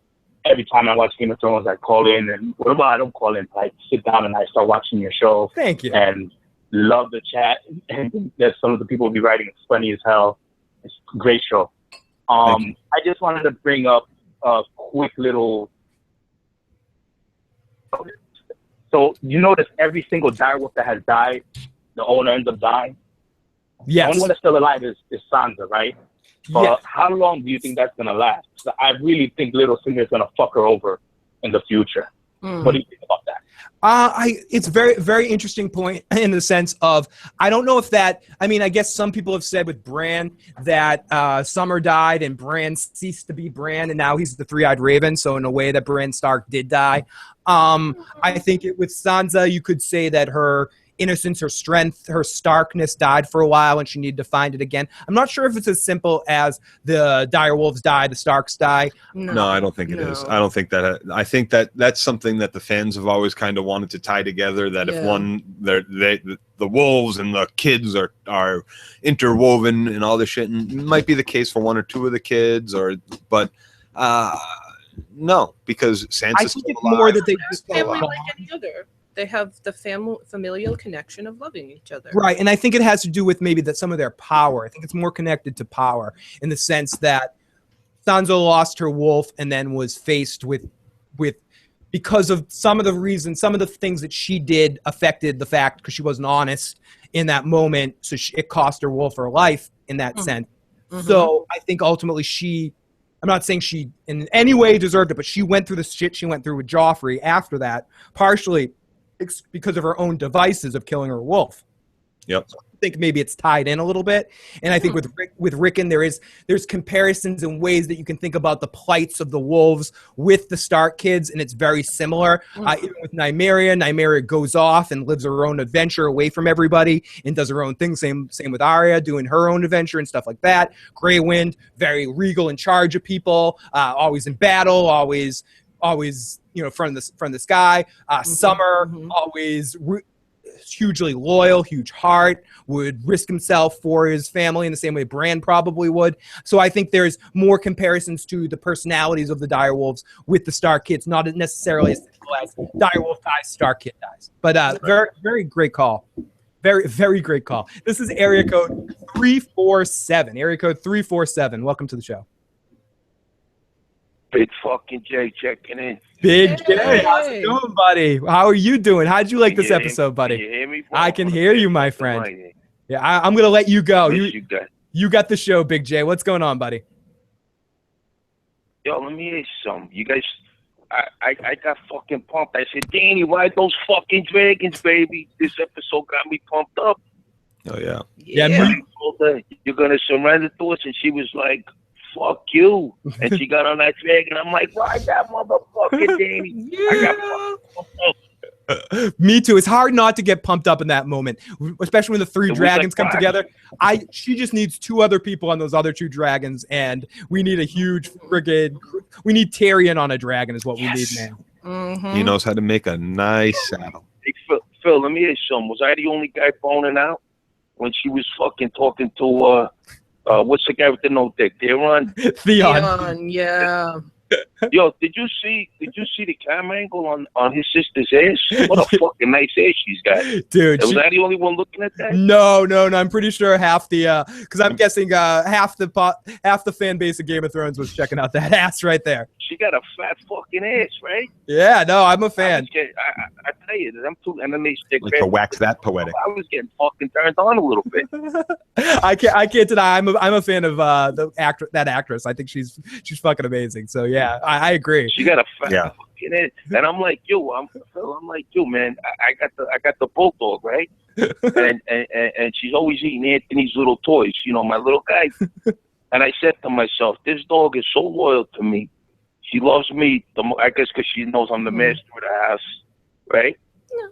Speaker 8: Every time I watch Game of Thrones, I call in, and whatever I don't call in, I sit down and I start watching your show.
Speaker 1: Thank you.
Speaker 8: And love the chat. And that some of the people will be writing. It's funny as hell. It's a great show. I just wanted to bring up a quick little. So you notice every single direwolf that has died, the owner ends up dying.
Speaker 1: Yes.
Speaker 8: The only one that's still alive is Sansa, right?
Speaker 1: Yes.
Speaker 8: How long do you think that's gonna last? So I really think Littlefinger is gonna fuck her over in the future. What do you think about that?
Speaker 1: It's very, very interesting point in the sense of, I don't know if that, I mean, I guess some people have said with Bran that Summer died and Bran ceased to be Bran and now he's the three-eyed raven. So in a way that Bran Stark did die. I think with Sansa, you could say that her innocence, her strength, her starkness died for a while and she needed to find it again. I'm not sure if it's as simple as the direwolves die, the Starks die.
Speaker 3: No, I don't think it is. I don't think that. I think that that's something that the fans have always kind of wanted to tie together, that if one, the wolves and the kids are interwoven and all this shit, and it might be the case for one or two of the kids, but no, because Sansa's
Speaker 1: I think it's more that they just
Speaker 2: family like any other. They have the familial connection of loving each other.
Speaker 1: Right, and I think it has to do with maybe that some of their power. I think it's more connected to power in the sense that Sansa lost her wolf and then was faced with because of some of the reasons, some of the things that she did affected the fact because she wasn't honest in that moment, so it cost her wolf her life in that sense. So I think ultimately she I'm not saying she in any way deserved it, but she went through the shit she went through with Joffrey after that, partially because of her own devices of killing her wolf.
Speaker 3: Yep.
Speaker 1: So I think maybe it's tied in a little bit. And I think with Rickon, there's comparisons and ways that you can think about the plights of the wolves with the Stark kids, and it's very similar. Even with Nymeria goes off and lives her own adventure away from everybody and does her own thing. Same with Arya, doing her own adventure and stuff like that. Grey Wind, very regal, in charge of people, always in battle, always from the sky. Summer, always hugely loyal, huge heart, would risk himself for his family in the same way Bran probably would. So I think there's more comparisons to the personalities of the direwolves with the Stark kids, not necessarily as simple as direwolf dies, Stark kid dies. But very, very great call. Very, very great call. This is area code 347. Area code 347. Welcome to the show.
Speaker 9: Big fucking Jay checking in.
Speaker 1: Big Jay, how's it going, buddy? How are you doing? How'd you like this episode, buddy?
Speaker 9: Can you hear me?
Speaker 1: I can hear you, my friend. Yeah, I'm going to let you go. You got the show, Big Jay. What's going on, buddy?
Speaker 9: Yo, let me hear you something. You guys, I got fucking pumped. I said, Danny, why those fucking dragons, baby? This episode got me pumped up.
Speaker 3: Oh, yeah.
Speaker 1: Yeah,
Speaker 9: I told her, you're going to surrender to us? And she was like, fuck you. And she got on that dragon. I'm like, ride that motherfucker, Danny. I got pumped up.
Speaker 1: Me too. It's hard not to get pumped up in that moment, especially when the three dragons come together. She just needs two other people on those other two dragons, and we need a huge friggin'. We need Tyrion on a dragon is what we need, man.
Speaker 3: He knows how to make a nice saddle.
Speaker 9: Hey, Phil, let me hear you something. Was I the only guy boning out when she was fucking talking to what's the guy with the no dick? Theon,
Speaker 2: yeah.
Speaker 9: Yo, did you see the camera angle on his sister's ass? What a fucking nice ass she's got,
Speaker 1: dude.
Speaker 9: Was I the only one looking at that?
Speaker 1: No. I'm pretty sure half the because I'm guessing half the fan base of Game of Thrones was checking out that ass right there.
Speaker 9: She got a fat fucking ass, right?
Speaker 1: Yeah, no, I'm a fan.
Speaker 9: I tell you, I'm too animated.
Speaker 3: Like to wax that poetic.
Speaker 9: I was getting fucking turned on a little bit.
Speaker 1: I can't deny. I'm a fan of that actress. I think she's fucking amazing. So yeah, I agree.
Speaker 9: She got a fat fucking ass, and I'm like you. I'm like you, man. I got the bulldog, right? and she's always eating Anthony's little toys. You know, my little guy. And I said to myself, this dog is so loyal to me. She loves me, I guess, because she knows I'm the master of the house, right? Yeah.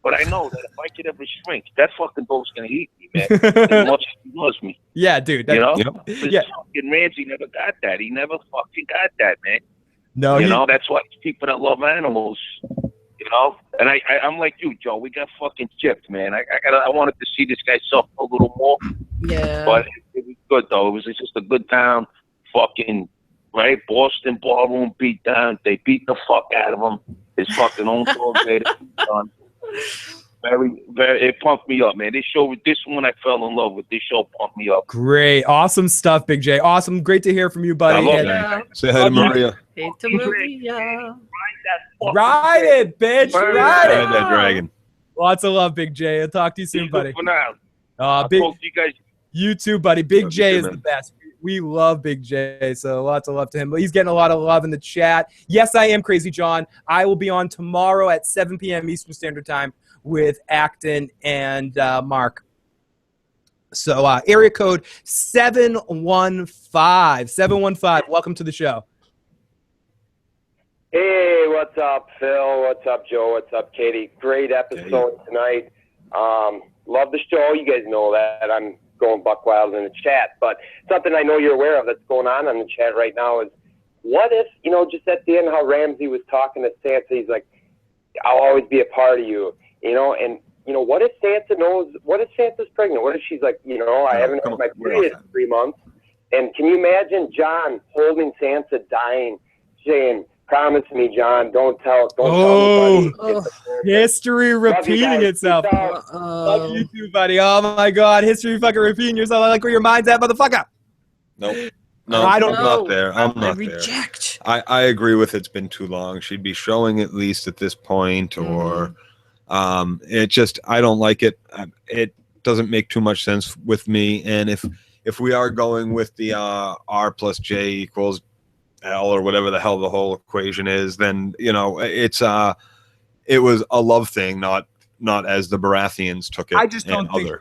Speaker 9: But I know that if I could ever shrink, that fucking dog's gonna eat me, man. As much as he loves me.
Speaker 1: Yeah, dude.
Speaker 9: You know?
Speaker 1: Yep.
Speaker 9: Yeah. Fucking Ramsay never got that. He never fucking got that, man.
Speaker 1: No,
Speaker 9: you know, that's why people that love animals. You know, and I'm like you, Joe. We got fucking chipped, man. I wanted to see this guy suffer a little more.
Speaker 2: Yeah.
Speaker 9: But it was good though. It was just a good time. Fucking. Right, Boston ballroom beat down. They beat the fuck out of him. His fucking own dog made it. Very, very. It pumped me up, man. This one I fell in love with. This show pumped me up.
Speaker 1: Great, awesome stuff, Big J. Awesome, great to hear from you, buddy.
Speaker 3: I love it. Say hi to Maria.
Speaker 2: Hey to Maria.
Speaker 1: Ride it, bitch. Ride it.
Speaker 3: That dragon.
Speaker 1: Lots of love, Big J. I'll talk to you soon, buddy.
Speaker 9: For now.
Speaker 1: I'll
Speaker 9: talk to you guys.
Speaker 1: You too, buddy. Big J is the best. We love Big J, so lots of love to him. But he's getting a lot of love in the chat. Yes, I am Crazy John. I will be on tomorrow at 7 p.m. Eastern Standard Time with Acton and Mark. So area code 715. 715, welcome to the show.
Speaker 11: Hey, what's up, Phil? What's up, Joe? What's up, Katie? Great episode tonight. Love the show. You guys know that. I'm going buck wild in the chat, but something I know you're aware of that's going on in the chat right now is what if, just at the end how Ramsay was talking to Sansa, he's like, I'll always be a part of you, and what if Sansa knows, what if Sansa's pregnant? What if she's like, I haven't had my period in 3 months, and can you imagine Jon holding Sansa dying, saying, promise me, Jon, don't tell anybody.
Speaker 1: History repeating itself. Love you too, buddy. Oh my God, history fucking repeating yourself. I like where your mind's at, motherfucker.
Speaker 3: Nope. No,
Speaker 1: I don't
Speaker 3: I'm
Speaker 1: know.
Speaker 3: not there. I'm not
Speaker 2: reject.
Speaker 3: there. I agree with it's been too long. She'd be showing at least at this point, or it just I don't like it. It doesn't make too much sense with me. And if we are going with the R plus J equals hell or whatever the hell the whole equation is, then it was a love thing, not as the Baratheons took it.
Speaker 1: I just don't think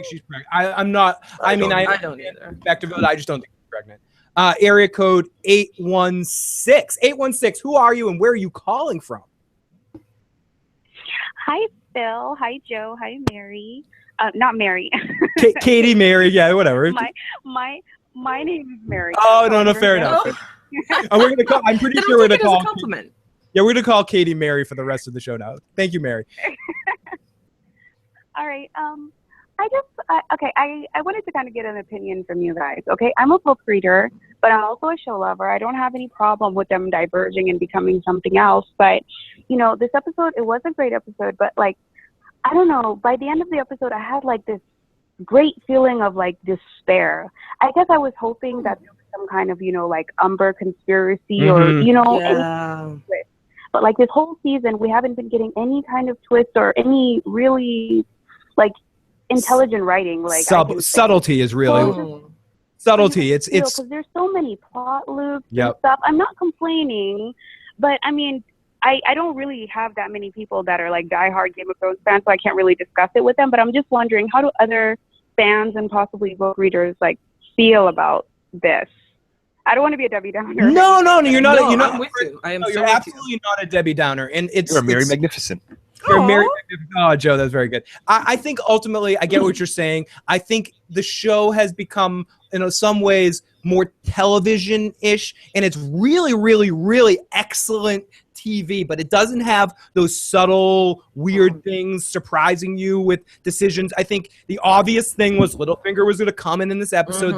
Speaker 1: she's pregnant. I'm not. I don't either. Back to vote. I just don't think she's pregnant. Area code 816. 816. Who are you and where are you calling from?
Speaker 10: Hi, Phil. Hi, Joe. Hi, Mary. Not Mary.
Speaker 1: Katie, Mary. Yeah, whatever.
Speaker 10: My name is Mary.
Speaker 1: Oh, no, fair enough. We're gonna call. I'm pretty sure we're gonna call.
Speaker 2: Compliment.
Speaker 1: Yeah, we're gonna call Katie Mary for the rest of the show now. Thank you, Mary.
Speaker 10: All right. I wanted to kind of get an opinion from you guys. Okay, I'm a book reader, but I'm also a show lover. I don't have any problem with them diverging and becoming something else. But this episode, it was a great episode. But like, I don't know. By the end of the episode, I had like this great feeling of like despair. I guess I was hoping that there was some kind of like Umber conspiracy or any twist. But like this whole season, we haven't been getting any kind of twist or any really like intelligent writing. Like
Speaker 1: subtlety is really subtlety. It's
Speaker 10: because there's so many plot loops and
Speaker 1: Yep.
Speaker 10: stuff. I'm not complaining, but I mean, I don't really have that many people that are like diehard Game of Thrones fans, so I can't really discuss it with them. But I'm just wondering, how do other fans and possibly book readers like feel about this? I don't want to be a Debbie Downer.
Speaker 1: No, you're not.
Speaker 2: No,
Speaker 1: you're not.
Speaker 2: I'm with you. I am.
Speaker 1: No,
Speaker 2: so
Speaker 1: you're
Speaker 2: with you.
Speaker 1: absolutely not a Debbie Downer, and
Speaker 3: You're Mary Magnificent.
Speaker 1: You're Mary Magnificent. Oh, Joe, that's very good. I think ultimately, I get what you're saying. I think the show has become, some ways more television-ish, and it's really, really, really excellent TV, but it doesn't have those subtle, weird things surprising you with decisions. I think the obvious thing was Littlefinger was going to come in this episode,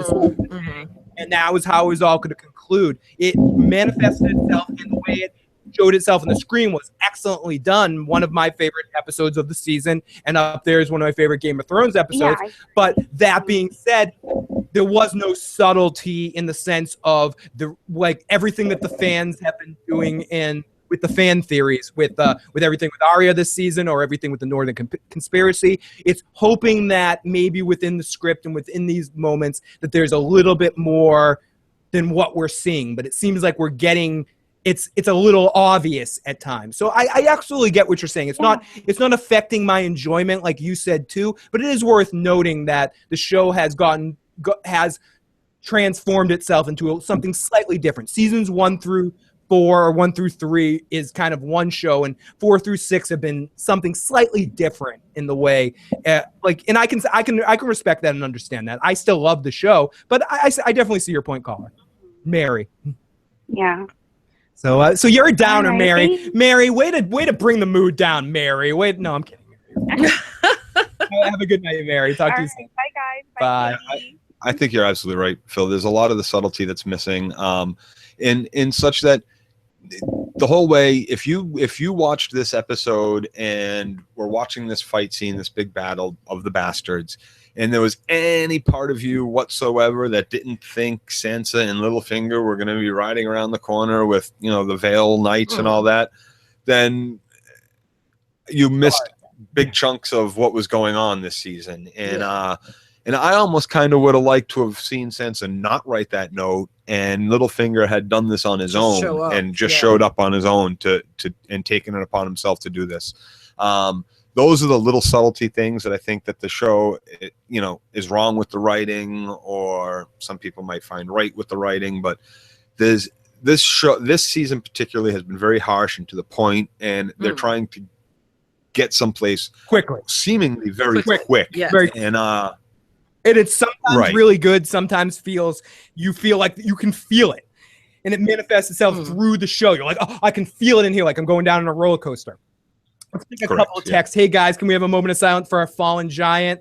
Speaker 1: and that was how it was all going to conclude. It manifested itself in the way it showed itself on the screen was excellently done. One of my favorite episodes of the season, and up there is one of my favorite Game of Thrones episodes.
Speaker 10: Yeah.
Speaker 1: But that being said, there was no subtlety in the sense of everything that the fans have been doing and with the fan theories, with everything with Arya this season or everything with the Northern Conspiracy. It's hoping that maybe within the script and within these moments that there's a little bit more than what we're seeing. But it seems like we're getting it's a little obvious at times. So I absolutely get what you're saying. It's not affecting my enjoyment like you said too, but it is worth noting that the show has transformed itself into something slightly different. Seasons 1 through 4 or 1 through 3 is kind of one show, and 4 through 6 have been something slightly different in the way, and I can respect that and understand that. I still love the show, but I definitely see your point, caller, Mary.
Speaker 10: Yeah.
Speaker 1: So you're a downer,
Speaker 10: All right,
Speaker 1: Mary.
Speaker 10: thanks.
Speaker 1: Mary, way to bring the mood down, Mary. No, I'm kidding. Have a good night, Mary. Talk to you soon.
Speaker 10: Bye, guys.
Speaker 1: Bye.
Speaker 3: I think you're absolutely right, Phil. There's a lot of the subtlety that's missing, in such that the whole way, if you watched this episode and were watching this fight scene, this big battle of the bastards, and there was any part of you whatsoever that didn't think Sansa and Littlefinger were going to be riding around the corner with the Vale Knights and all that, then you missed big chunks of what was going on this season. And and I almost kind of would have liked to have seen Sansa not write that note, and Littlefinger had done this on his own and just showed up on his own and taken it upon himself to do this. Those are the little subtlety things that I think that the show, is wrong with the writing, or some people might find right with the writing. But this season particularly has been very harsh and to the point, and they're trying to get someplace
Speaker 1: quickly,
Speaker 3: seemingly very quick.
Speaker 1: Yeah.
Speaker 3: And
Speaker 1: it's sometimes really good. Sometimes you feel like you can feel it, and it manifests itself through the show. You're like, oh, I can feel it in here, like I'm going down on a roller coaster. Let's take a couple of texts. Hey guys, can we have a moment of silence for our fallen giant?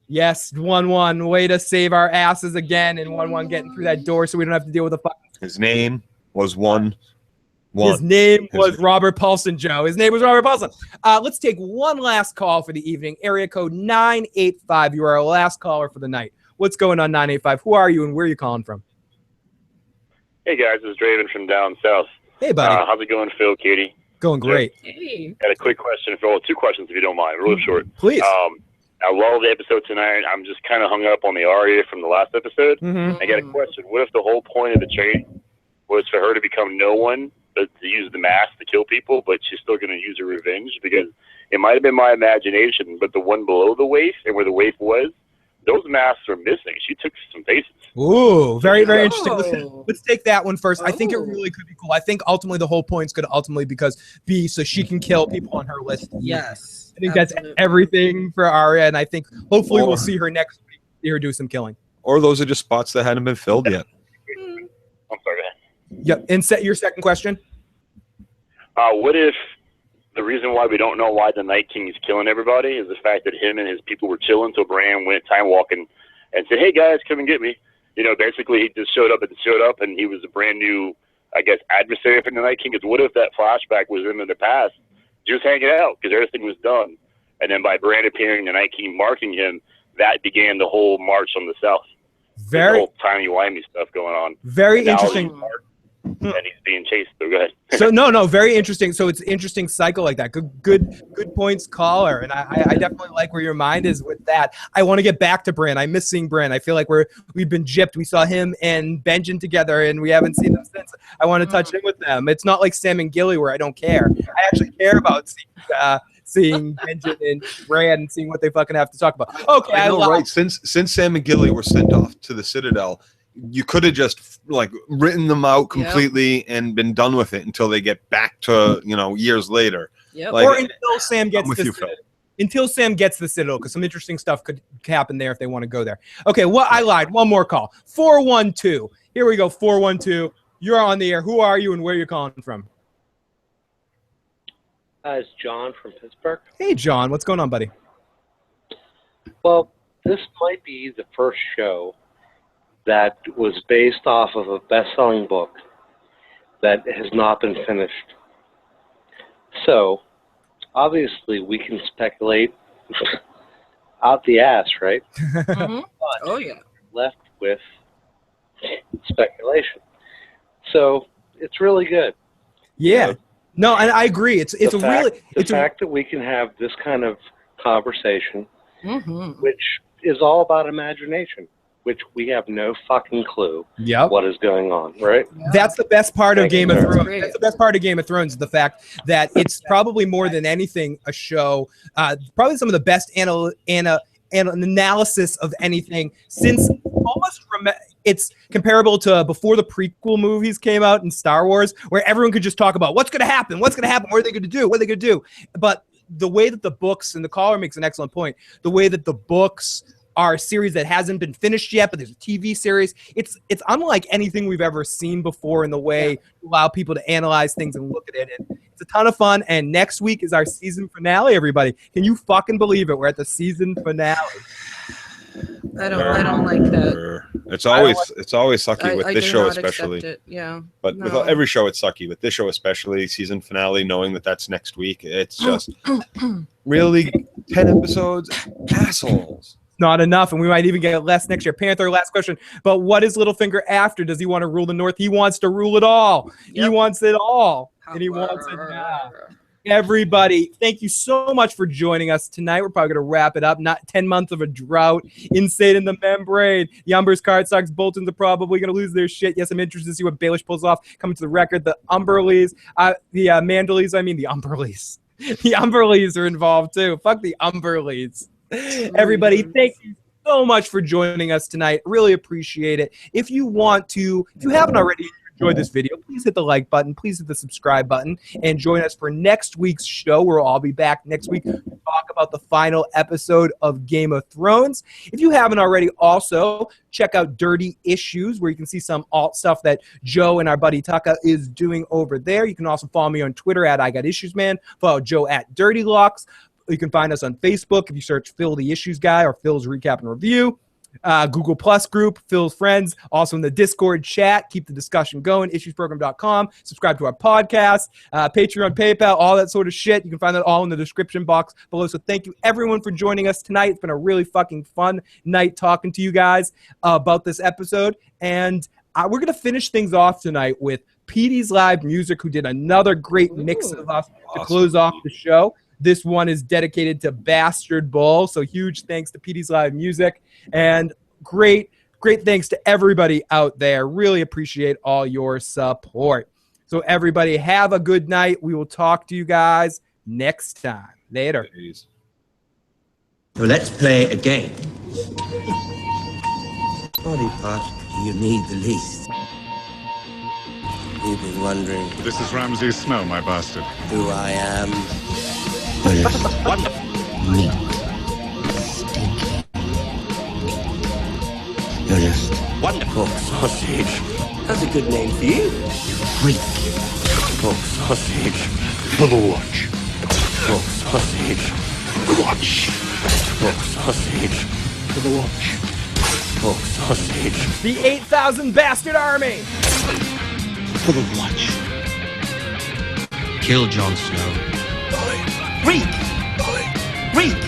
Speaker 1: Yes, 1-1. Way to save our asses again, and 1-1 getting through that door so we don't have to deal with the fuck.
Speaker 3: His name was 1-1.
Speaker 1: His name was Robert Paulson, Joe. His name was Robert Paulson. Let's take one last call for the evening. Area code 985. You are our last caller for the night. What's going on, 985? Who are you and where are you calling from?
Speaker 12: Hey, guys. This is Draven from down south.
Speaker 1: Hey, buddy.
Speaker 12: How's it going, Phil, Katie?
Speaker 1: Going great.
Speaker 2: Hey.
Speaker 12: Got a quick question, Phil. 2 questions, if you don't mind. Really short.
Speaker 1: Please.
Speaker 12: I love the episode tonight. I'm just kind of hung up on the Arya from the last episode. I got a question. What if the whole point of the trade was for her to become no one, but to use the mask to kill people, but she's still going to use her revenge, because it might have been my imagination, but the one below the waif and where the waif was, those masks are missing. She took some faces.
Speaker 1: Ooh, very, very interesting. Let's take that one first. I think it really could be cool. I think ultimately the whole point's going to ultimately be so she can kill people on her list.
Speaker 2: Yes.
Speaker 1: I think that's everything for Arya, and I think hopefully we'll see her next week, see her do some killing.
Speaker 3: Or those are just spots that hadn't been filled yet.
Speaker 12: I'm sorry, go ahead.
Speaker 1: Yep. And set your second question.
Speaker 12: What if the reason why we don't know why the Night King is killing everybody is the fact that him and his people were chilling until Bran went time walking and said, "Hey guys, come and get me." You know, basically he just showed up, and he was a brand new, I guess, adversary for the Night King. Is what if that flashback was him in the past, just hanging out because everything was done, and then by Bran appearing, the Night King marking him, that began the whole march on the south.
Speaker 1: Very
Speaker 12: the whole timey-wimey stuff going on.
Speaker 1: Very interesting.
Speaker 12: And he's being chased. So go ahead.
Speaker 1: So no, very interesting. So it's an interesting cycle like that. Good points, caller. And I definitely like where your mind is with that. I want to get back to Bran. I miss seeing Bran. I feel like we've been gypped. We saw him and Benjen together, and we haven't seen them since. I want to touch in with them. It's not like Sam and Gilly where I don't care. I actually care about seeing Benjen and Bran and seeing what they fucking have to talk about. Okay,
Speaker 3: I know, right? Since Sam and Gilly were sent off to the Citadel, you could have just written them out completely and been done with it until they get back to years later.
Speaker 2: Yep.
Speaker 1: Or until Sam gets until Sam gets the Citadel, because some interesting stuff could happen there if they want to go there. Okay, I lied. One more call. 412. Here we go. 412. You're on the air. Who are you and where are you calling from?
Speaker 13: It's John from Pittsburgh.
Speaker 1: Hey, John. What's going on, buddy?
Speaker 13: Well, this might be the first show that was based off of a best-selling book that has not been finished. So, obviously, we can speculate out the ass, right?
Speaker 2: Mm-hmm. Oh, yeah.
Speaker 13: Left with speculation. So, it's really good.
Speaker 1: Yeah. No, and I agree. It's
Speaker 13: the fact that we can have this kind of conversation, which is all about imagination, which we have no fucking clue what is going on, right?
Speaker 1: That's the best part of Game of Thrones. That's the best part of Game of Thrones is the fact that it's probably more than anything a show, probably some of the best analysis of anything since it's comparable to before the prequel movies came out in Star Wars, where everyone could just talk about what's going to happen, what are they going to do, what are they going to do. But the way that the books, and the caller makes an excellent point, the way that the books are a series that hasn't been finished yet, but there's a TV series. It's unlike anything we've ever seen before in the way to allow people to analyze things and look at it. And it's a ton of fun. And next week is our season finale, everybody. Can you fucking believe it? We're at the season finale.
Speaker 2: I don't like that.
Speaker 3: It's always sucky with this show especially.
Speaker 2: Yeah.
Speaker 3: But with every show it's sucky. With this show especially, season finale, knowing that that's next week, it's just really 10 episodes, assholes.
Speaker 1: Not enough, and we might even get less next year. Panther, last question. But what is Littlefinger after? Does he want to rule the North? He wants to rule it all. Yep. He wants it all, and he wants it now. Everybody, thank you so much for joining us tonight. We're probably going to wrap it up. Not 10 months of a drought. Insane in the membrane. Yumbers, Cardstocks, Boltons are probably going to lose their shit. Yes, I'm interested to see what Baelish pulls off. Coming to the record, the Umberleys, the Manderleys, the Umberleys. The Umberleys are involved too. Fuck the Umberleys. Everybody, thank you so much for joining us tonight. Really appreciate it. If you haven't already enjoyed this video, please hit the like button, please hit the subscribe button, and join us for next week's show, where I'll be back next week to talk about the final episode of Game of Thrones. If you haven't already, also check out Dirty Issues, where you can see some alt stuff that Joe and our buddy Taka is doing over there. You can also follow me on Twitter at IGotIssuesMan, follow Joe at Dirty Locks. You can find us on Facebook if you search Phil the Issues Guy or Phil's Recap and Review. Google Plus group, Phil's Friends, also in the Discord chat. Keep the discussion going, issuesprogram.com. Subscribe to our podcast, Patreon, PayPal, all that sort of shit. You can find that all in the description box below. So thank you, everyone, for joining us tonight. It's been a really fucking fun night talking to you guys about this episode. And we're going to finish things off tonight with PD's Live Music, who did another great mix of us to close off the show. This one is dedicated to Bastard Bull, so huge thanks to PD's Live Music. And great Great thanks to everybody out there. Really appreciate all your support. So everybody have a good night. We will talk to you guys next time. Later.
Speaker 15: So let's play a game. Body part do you need the least? You've been wondering.
Speaker 14: This is Ramsay Snow, my bastard.
Speaker 15: Who I am. Well, it's wonderful. Meat. Stinky. You're just wonderful. Sausage. That's a good name for you. Freak. Pork sausage. For the watch. Pork sausage. For the watch. Pork sausage. For the watch. Pork sausage.
Speaker 1: The 8,000 bastard army.
Speaker 15: For the watch. Kill Jon Snow. Reek! Reek!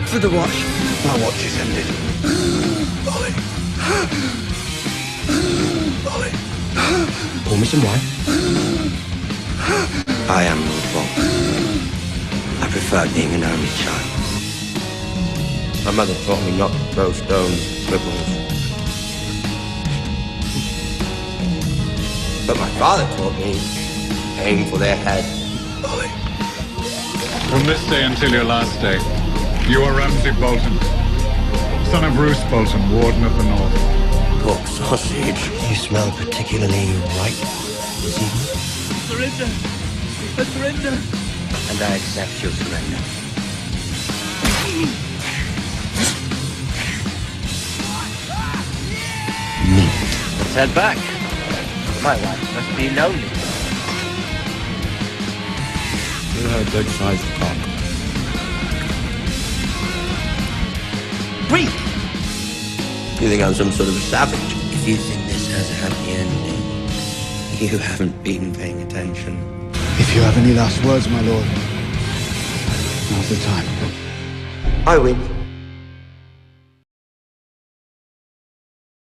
Speaker 15: For the watch. My watch is ended. Pour me some wine. I am Lord Bolton. I prefer being an only child. My mother taught me not to throw stones at cripples. But my father taught me aim for their head.
Speaker 14: From this day until your last day, you are Ramsay Bolton, son of Roose Bolton, Warden of the North.
Speaker 15: Pork sausage. You smell particularly ripe this evening.
Speaker 21: Surrender. I surrender.
Speaker 15: And I accept your surrender. Let's head back. My wife must be lonely.
Speaker 7: Look at her big size cock.
Speaker 15: Reek! You think I'm some sort of a savage? If you think this has a happy ending, you haven't been paying attention.
Speaker 7: If you have any last words, my lord, now's the time.
Speaker 15: I win.